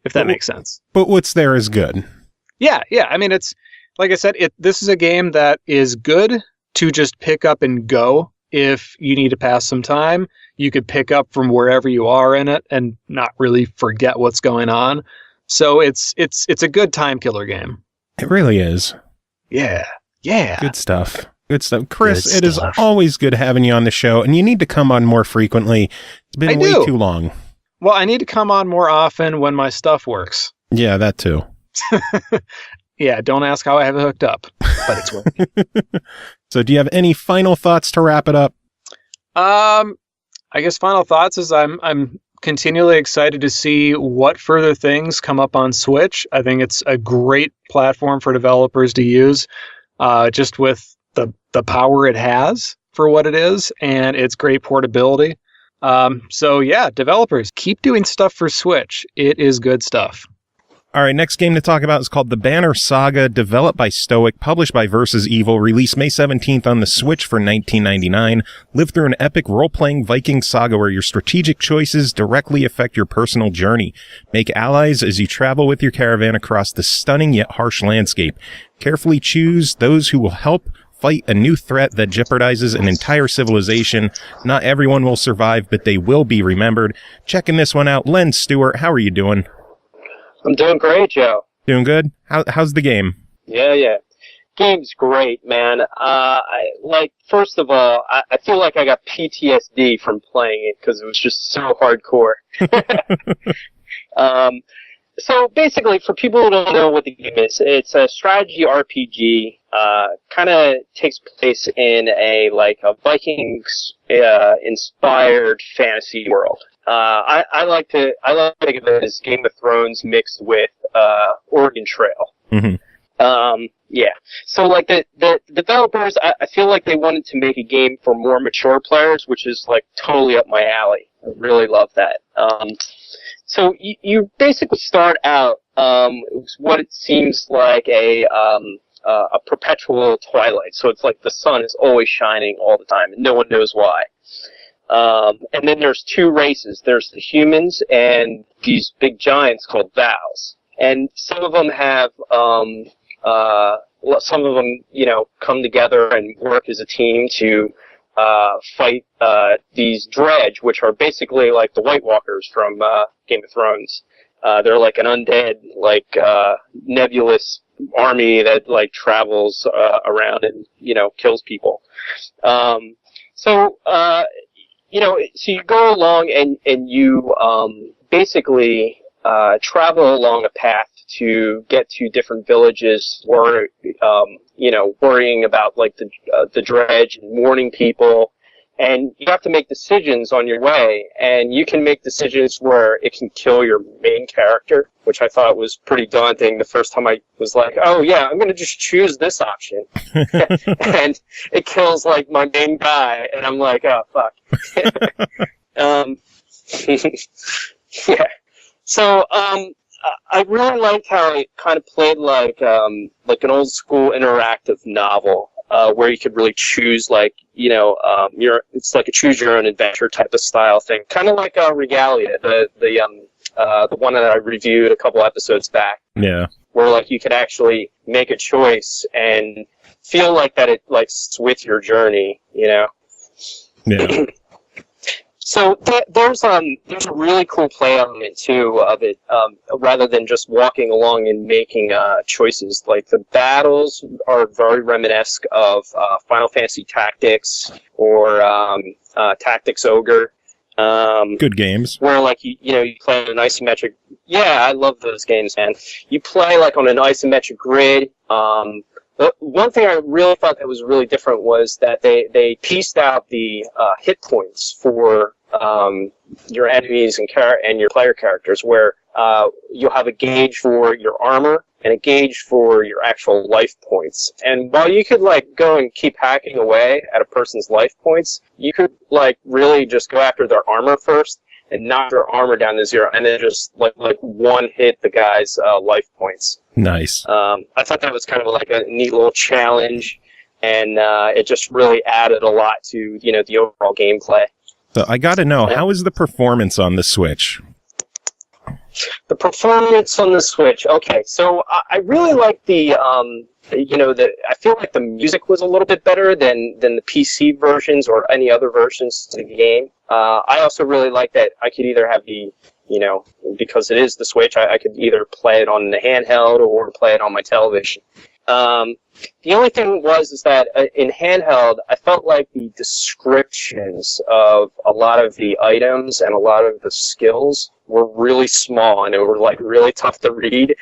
if that makes sense. But what's there is good. Yeah. I mean, it's like I said, this is a game that is good to just pick up and go. If you need to pass some time, you could pick up from wherever you are in it and not really forget what's going on. So it's a good time killer game. It really is. Yeah. Good stuff. Chris, it is always good having you on the show, and you need to come on more frequently. It's been way too long. Well, I need to come on more often when my stuff works. Yeah, that too. Yeah, don't ask how I have it hooked up, but it's working. So do you have any final thoughts to wrap it up? I guess final thoughts is I'm continually excited to see what further things come up on Switch. I think it's a great platform for developers to use, just with the power it has for what it is, and its great portability. So yeah, developers, keep doing stuff for Switch. It is good stuff. All right, next game to talk about is called The Banner Saga, developed by Stoic, published by Versus Evil, released May 17th on the Switch for $19.99. Live through an epic role-playing Viking saga where your strategic choices directly affect your personal journey. Make allies as you travel with your caravan across the stunning yet harsh landscape. Carefully choose those who will help fight a new threat that jeopardizes an entire civilization. Not everyone will survive, but they will be remembered. Checking this one out. Len Stewart, how are you doing? I'm doing great, Joe. Doing good? How's the game? Yeah. Game's great, man. First of all, I feel like I got PTSD from playing it because it was just so hardcore. So basically, for people who don't know what the game is, it's a strategy RPG. Kind of takes place in a Vikings inspired fantasy world. I like to think of it as Game of Thrones mixed with Oregon Trail. Mm-hmm. Yeah. So the developers, I feel like they wanted to make a game for more mature players, which is totally up my alley. I really love that. So you basically start out what it seems like a perpetual twilight. So it's like the sun is always shining all the time, and no one knows why. And then there's two races. There's the humans and these big giants called Vows. And some of them have some of them, come together and work as a team to fight these dredge, which are basically like the White Walkers from Game of Thrones. They're like an undead, nebulous army that travels around and kills people. So you go along and you basically travel along a path to get to different villages, or worrying about the dredge and warning people. And you have to make decisions on your way, and you can make decisions where it can kill your main character, which I thought was pretty daunting the first time I was like, oh yeah, I'm going to just choose this option. And it kills my main guy, and I'm like, oh fuck. Yeah. So, I really liked how it kind of played like an old school interactive novel, where you could really choose it's like a choose your own adventure type of style thing, kind of like Regalia, the one that I reviewed a couple episodes back. Yeah. Where you could actually make a choice and feel like that it's with your journey, Yeah. So there's a really cool play element too of it, rather than just walking along and making choices. The battles are very reminiscent of Final Fantasy Tactics or Tactics Ogre. Good games. Where you play on an isometric. Yeah, I love those games, man. You play on an isometric grid. The one thing I really thought that was really different was that they pieced out the hit points for your enemies and your player characters, where you'll have a gauge for your armor and a gauge for your actual life points. And while you could go and keep hacking away at a person's life points, you could really just go after their armor first and knock their armor down to zero, and then just one hit the guy's life points. Nice. I thought that was kind of a neat little challenge, and it just really added a lot to the overall gameplay. So I got to know, how is the performance on the Switch? The performance on the Switch. Okay, so I really like the I feel like the music was a little bit better than the PC versions or any other versions to the game. I also really like that I could either have the, because it is the Switch, I could either play it on the handheld or play it on my television. The only thing is that in handheld, I felt like the descriptions of a lot of the items and a lot of the skills were really small, and they were really tough to read.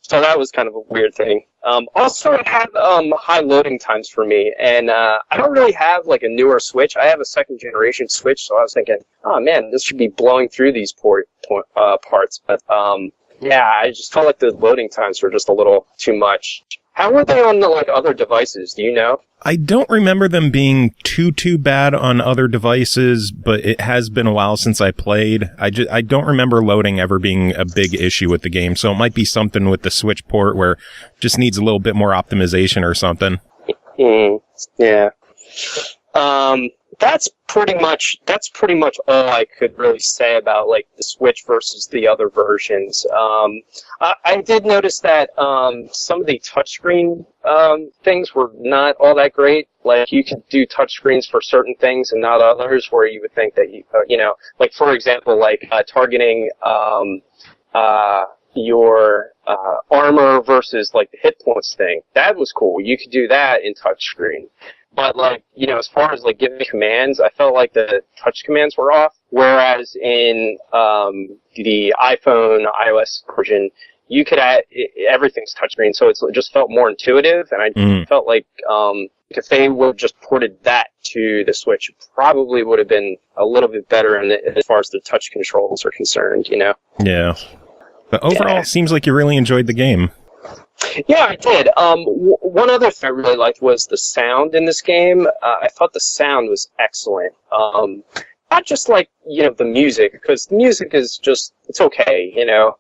So that was kind of a weird thing. Also, it had high loading times for me, and I don't really have a newer Switch. I have a second generation Switch, so I was thinking, oh man, this should be blowing through these parts. But yeah, I just felt like the loading times were just a little too much. How were they on the other devices? Do you know? I don't remember them being too bad on other devices, but it has been a while since I played. I don't remember loading ever being a big issue with the game, so it might be something with the Switch port where it just needs a little bit more optimization or something. Yeah. that's pretty much all I could really say about like the Switch versus the other versions. I did notice that some of the touchscreen things were not all that great. Like you could do touchscreens for certain things and not others, where you would think that you know, like for example, like targeting your armor versus like the hit points thing. That was cool. You could do that in touchscreen. But like, you know, as far as like giving commands, I felt like the touch commands were off. Whereas in the iPhone, iOS version, you could add everything's touchscreen, so it just felt more intuitive. And I felt like if they would have just ported that to the Switch, it probably would have been a little bit better as far as the touch controls are concerned. You know? Yeah. But overall, it seems like you really enjoyed the game. Yeah, I did. One other thing I really liked was the sound in this game. I thought the sound was excellent. Not just like, you know, the music, because the music is just, it's okay, you know,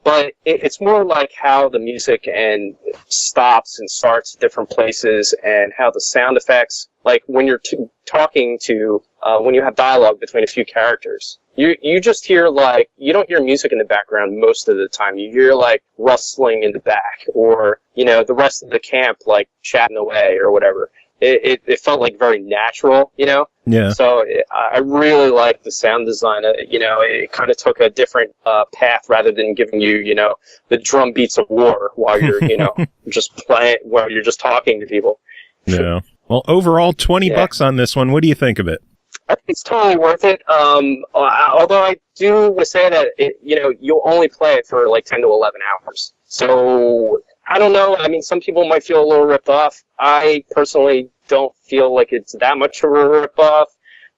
but it's more like how the music and stops and starts at different places, and how the sound effects, like when you're talking to, when you have dialogue between a few characters. You just hear like, you don't hear music in the background most of the time. You hear like rustling in the back, or, you know, the rest of the camp like chatting away or whatever. It felt like very natural, you know? Yeah. So I really liked the sound design. You know, it kind of took a different path rather than giving you, you know, the drum beats of war while you're, you know, just playing, while you're just talking to people. Yeah. Well, overall, $20 on this one. What do you think of it? I think it's totally worth it. Although I do want to say that you know, you'll only play it for like 10 to 11 hours. So I don't know. I mean, some people might feel a little ripped off. I personally don't feel like it's that much of a rip off.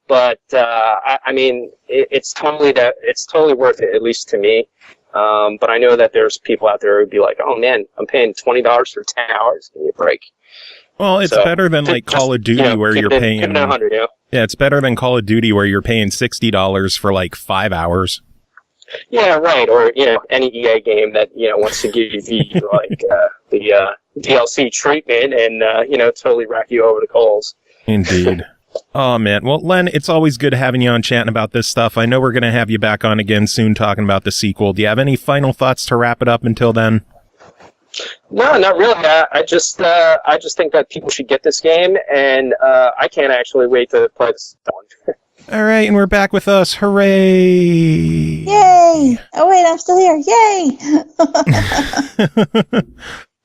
But I mean, it's totally worth it, at least to me. But I know that there's people out there who'd be like, "Oh man, I'm paying $20 for 10 hours. Give me a break." Well, it's better than like Call of Duty, where you're paying. Yeah, it's better than Call of Duty, where you're paying $60 for like 5 hours. Yeah, right. Or, you know, any EA game that, you know, wants to give you the like the DLC treatment and you know, totally rack you over the coals. Indeed. Oh man. Well, Len, it's always good having you on chatting about this stuff. I know we're going to have you back on again soon talking about the sequel. Do you have any final thoughts to wrap it up until then? No, not really. I just think that people should get this game, and I can't actually wait to play this one. All right, and we're back with us. Hooray! Yay! Oh wait, I'm still here.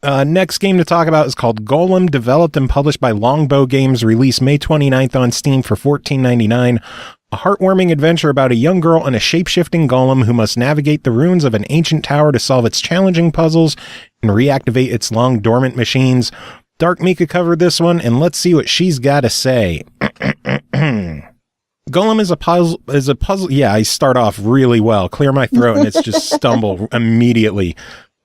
Yay! Next game to talk about is called Golem, developed and published by Longbow Games, released May 29th on Steam for $14.99. A heartwarming adventure about a young girl and a shape-shifting golem who must navigate the ruins of an ancient tower to solve its challenging puzzles and reactivate its long-dormant machines. Dark Mika covered this one, and let's see what she's got to say. Golem is a puzzle. Yeah, I start off really well. Clear my throat, and it's just stumble immediately.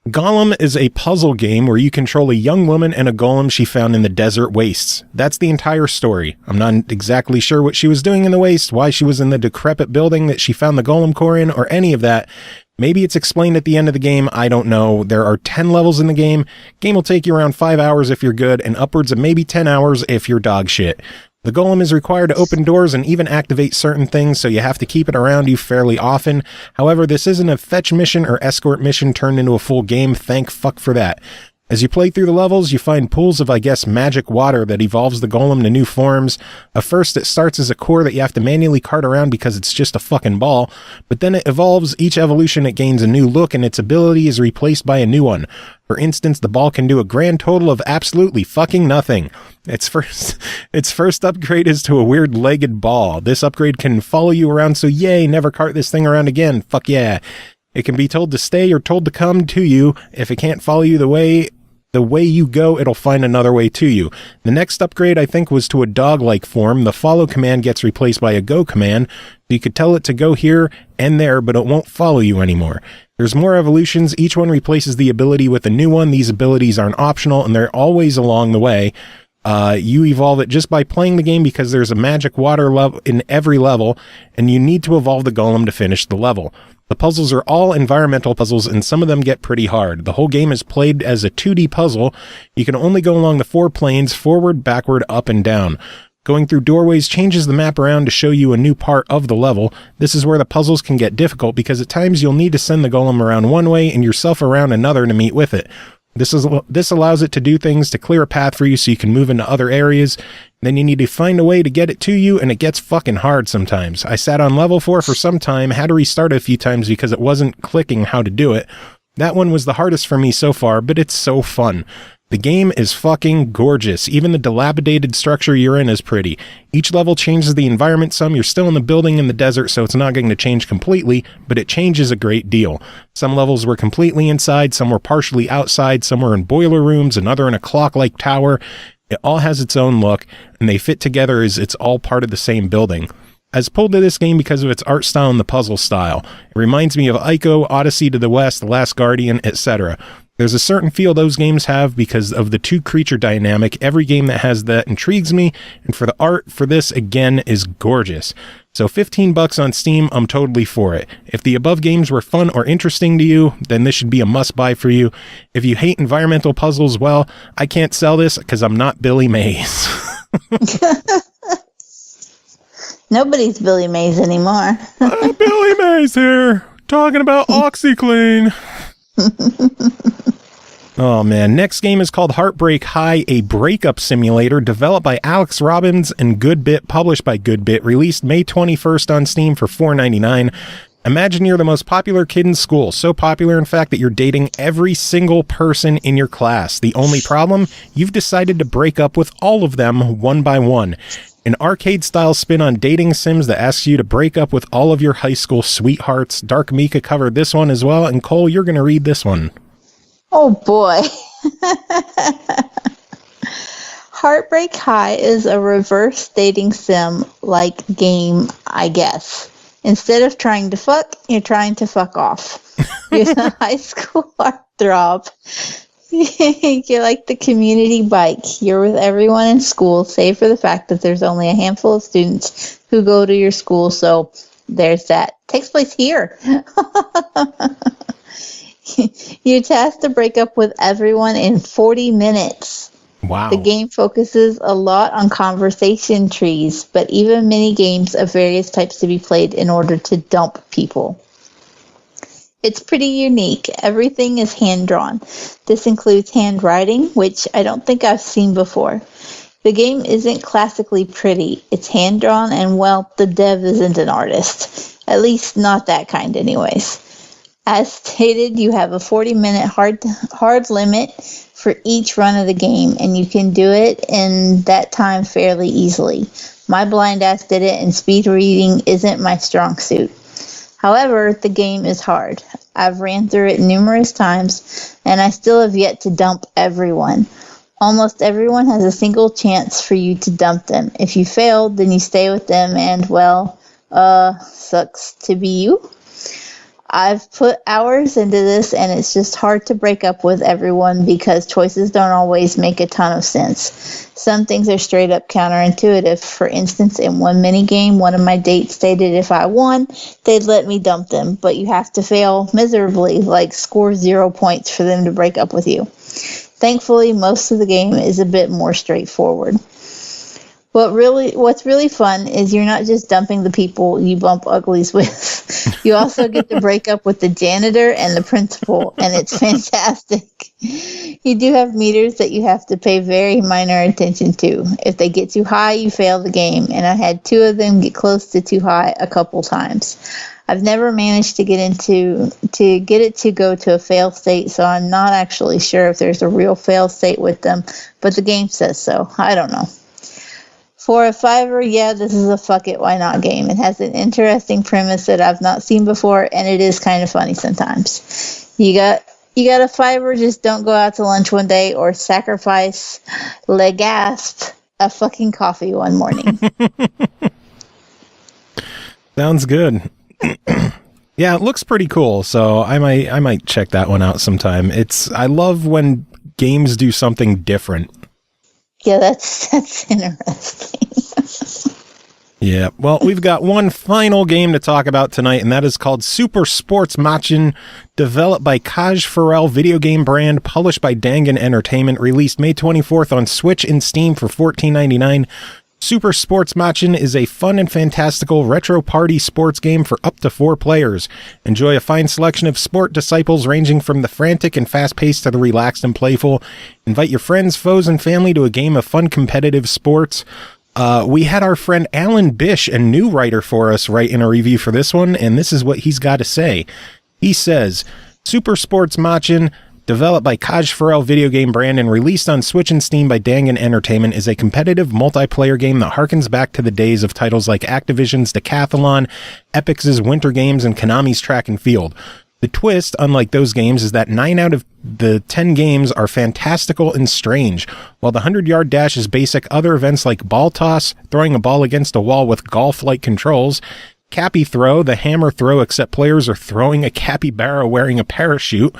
Golem is a puzzle game where you control a young woman and a golem she found in the desert wastes. That's the entire story. I'm not exactly sure what she was doing in the waste, why she was in the decrepit building that she found the golem core in, or any of that. Maybe it's explained at the end of the game, I don't know. There are 10 levels in the game. Game will take you around 5 hours if you're good, and upwards of maybe 10 hours if you're dog shit. The golem is required to open doors and even activate certain things, so you have to keep it around you fairly often. However, this isn't a fetch mission or escort mission turned into a full game. Thank fuck for that. As you play through the levels, you find pools of, I guess, magic water that evolves the golem to new forms. At first, it starts as a core that you have to manually cart around because it's just a fucking ball, but then it evolves. Each evolution, it gains a new look, and its ability is replaced by a new one. For instance, the ball can do a grand total of absolutely fucking nothing. Its first upgrade is to a weird legged ball. This upgrade can follow you around, so yay, never cart this thing around again. Fuck yeah. It can be told to stay or told to come to you. If it can't follow you the way you go, it'll find another way to you. The next upgrade, I think, was to a dog-like form. The follow command gets replaced by a go command. You could tell it to go here and there, but it won't follow you anymore. There's more evolutions. Each one replaces the ability with a new one. These abilities aren't optional, and they're always along the way. You evolve it just by playing the game because there's a magic water level in every level, and you need to evolve the golem to finish the level. The puzzles are all environmental puzzles, and some of them get pretty hard. The whole game is played as a 2D puzzle. You can only go along the 4 planes, forward, backward, up, and down. Going through doorways changes the map around to show you a new part of the level. This is where the puzzles can get difficult because at times you'll need to send the golem around one way and yourself around another to meet with it. This allows it to do things to clear a path for you so you can move into other areas. Then you need to find a way to get it to you, and it gets fucking hard sometimes. I sat on level 4 for some time, had to restart it a few times because it wasn't clicking how to do it. That one was the hardest for me so far, but it's so fun. The game is fucking gorgeous. Even the dilapidated structure you're in is pretty. Each level changes the environment some. You're still in the building in the desert, so it's not going to change completely, but it changes a great deal. Some levels were completely inside, some were partially outside, some were in boiler rooms, another in a clock-like tower. It all has its own look, and they fit together as it's all part of the same building. I was pulled to this game because of its art style and the puzzle style. It reminds me of Ico, Odyssey to the West, The Last Guardian, etc. There's a certain feel those games have because of the two creature dynamic. Every game that has that intrigues me, and for the art for this, again, is gorgeous. So $15 on Steam, I'm totally for it. If the above games were fun or interesting to you, then this should be a must-buy for you. If you hate environmental puzzles, well, I can't sell this because I'm not Billy Mays. Nobody's Billy Mays anymore. Billy Mays here, talking about OxyClean. Oh man, next game is called Heartbreak High, a breakup simulator developed by Alex Robbins and Goodbit, published by Goodbit, released May 21st on Steam for $4.99. Imagine you're the most popular kid in school, so popular in fact that you're dating every single person in your class. The only problem? You've decided to break up with all of them one by one. An arcade-style spin on dating sims that asks you to break up with all of your high school sweethearts. Dark Mika covered this one as well, and Cole, you're going to read this one. Oh boy. Heartbreak High is a reverse dating sim-like game, I guess. Instead of trying to fuck, you're trying to fuck off. You're a high school heartthrob. You're like the community bike. You're with everyone in school, save for the fact that there's only a handful of students who go to your school, so there's that. Takes place here. You're tasked to break up with everyone in 40 minutes. Wow. The game focuses a lot on conversation trees, but even mini games of various types to be played in order to dump people. It's pretty unique. Everything is hand-drawn. This includes handwriting, which I don't think I've seen before. The game isn't classically pretty. It's hand-drawn, and, well, the dev isn't an artist. At least not that kind anyways. As stated, you have a 40-minute hard limit for each run of the game, and you can do it in that time fairly easily. My blind ass did it, and speed reading isn't my strong suit. However, the game is hard. I've ran through it numerous times, and I still have yet to dump everyone. Almost everyone has a single chance for you to dump them. If you fail, then you stay with them, and, well, sucks to be you. I've put hours into this, and it's just hard to break up with everyone because choices don't always make a ton of sense. Some things are straight up counterintuitive. For instance, in one minigame, one of my dates stated if I won, they'd let me dump them, but you have to fail miserably, like score 0 points for them to break up with you. Thankfully, most of the game is a bit more straightforward. What's really fun is you're not just dumping the people you bump uglies with. You also get to break up with the janitor and the principal, and it's fantastic. You do have meters that you have to pay very minor attention to. If they get too high, you fail the game, and I had 2 of them get close to too high a couple times. I've never managed to get it to go to a fail state, so I'm not actually sure if there's a real fail state with them, but the game says so. I don't know. For a $5, yeah, this is a fuck it, why not game. It has an interesting premise that I've not seen before, and it is kind of funny sometimes. You got a $5, just don't go out to lunch one day or sacrifice le gasp a fucking coffee one morning. Sounds good. Yeah, it looks pretty cool, so I might check that one out sometime. I love when games do something different. Yeah, that's interesting. Yeah, well, we've got one final game to talk about tonight, and that is called Super Sports Machin, developed by Kaj Farrell video game brand, published by Dangan Entertainment, released May 24th on Switch and Steam for $14.99. Super Sports Machin is a fun and fantastical retro party sports game for up to 4 players. Enjoy a fine selection of sport disciples ranging from the frantic and fast-paced to the relaxed and playful. Invite your friends, foes, and family to a game of fun competitive sports. We had our friend Alan Bish, a new writer for us, write in a review for this one, and this is what he's got to say. He says, Super Sports Machin, developed by Kaj Farrell video game brand and released on Switch and Steam by Dangan Entertainment, is a competitive multiplayer game that harkens back to the days of titles like Activision's Decathlon, Epic's Winter Games, and Konami's Track and Field. The twist, unlike those games, is that 9 out of the 10 games are fantastical and strange. While the 100-yard dash is basic, other events like ball toss, throwing a ball against a wall with golf-like controls, cappy throw, the hammer throw except players are throwing a capybara wearing a parachute,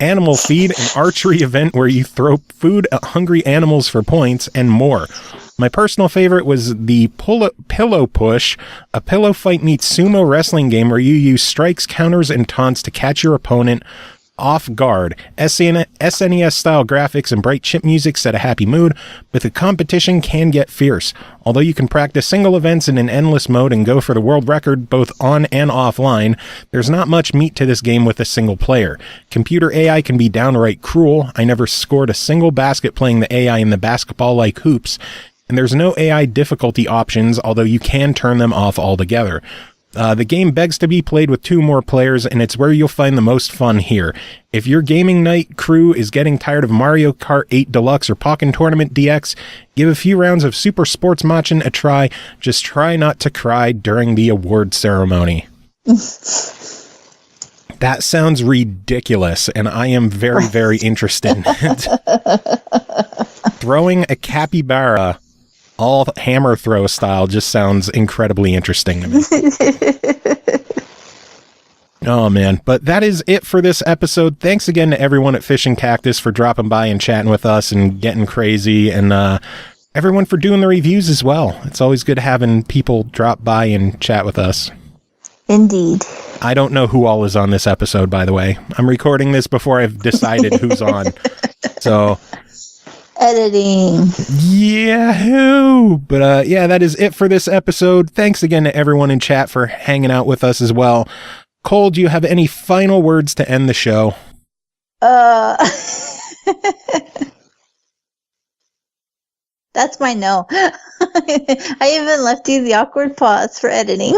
animal feed, an archery event where you throw food at hungry animals for points, and more. My personal favorite was the Pillow Push, a pillow fight meets sumo wrestling game where you use strikes, counters, and taunts to catch your opponent off guard. SNES-style graphics and bright chip music set a happy mood, but the competition can get fierce. Although you can practice single events in an endless mode and go for the world record both on and offline, there's not much meat to this game with a single player. Computer AI can be downright cruel. I never scored a single basket playing the AI in the basketball-like hoops, and there's no AI difficulty options, although you can turn them off altogether. The game begs to be played with 2 more players, and it's where you'll find the most fun here. If your gaming night crew is getting tired of Mario Kart 8 Deluxe or Pokken Tournament DX, give a few rounds of Super Sports Machin a try. Just try not to cry during the award ceremony. That sounds ridiculous, and I am very, very interested in it. Throwing a capybara all hammer throw style just sounds incredibly interesting to me. Oh, man. But that is it for this episode. Thanks again to everyone at Fishing Cactus for dropping by and chatting with us and getting crazy, and everyone for doing the reviews as well. It's always good having people drop by and chat with us. Indeed. I don't know who all is on this episode, by the way. I'm recording this before I've decided who's on. So... editing. Yahoo! But yeah, that is it for this episode. Thanks again to everyone in chat for hanging out with us as well. Cole, do you have any final words to end the show? That's my no. I even left you the awkward pause for editing.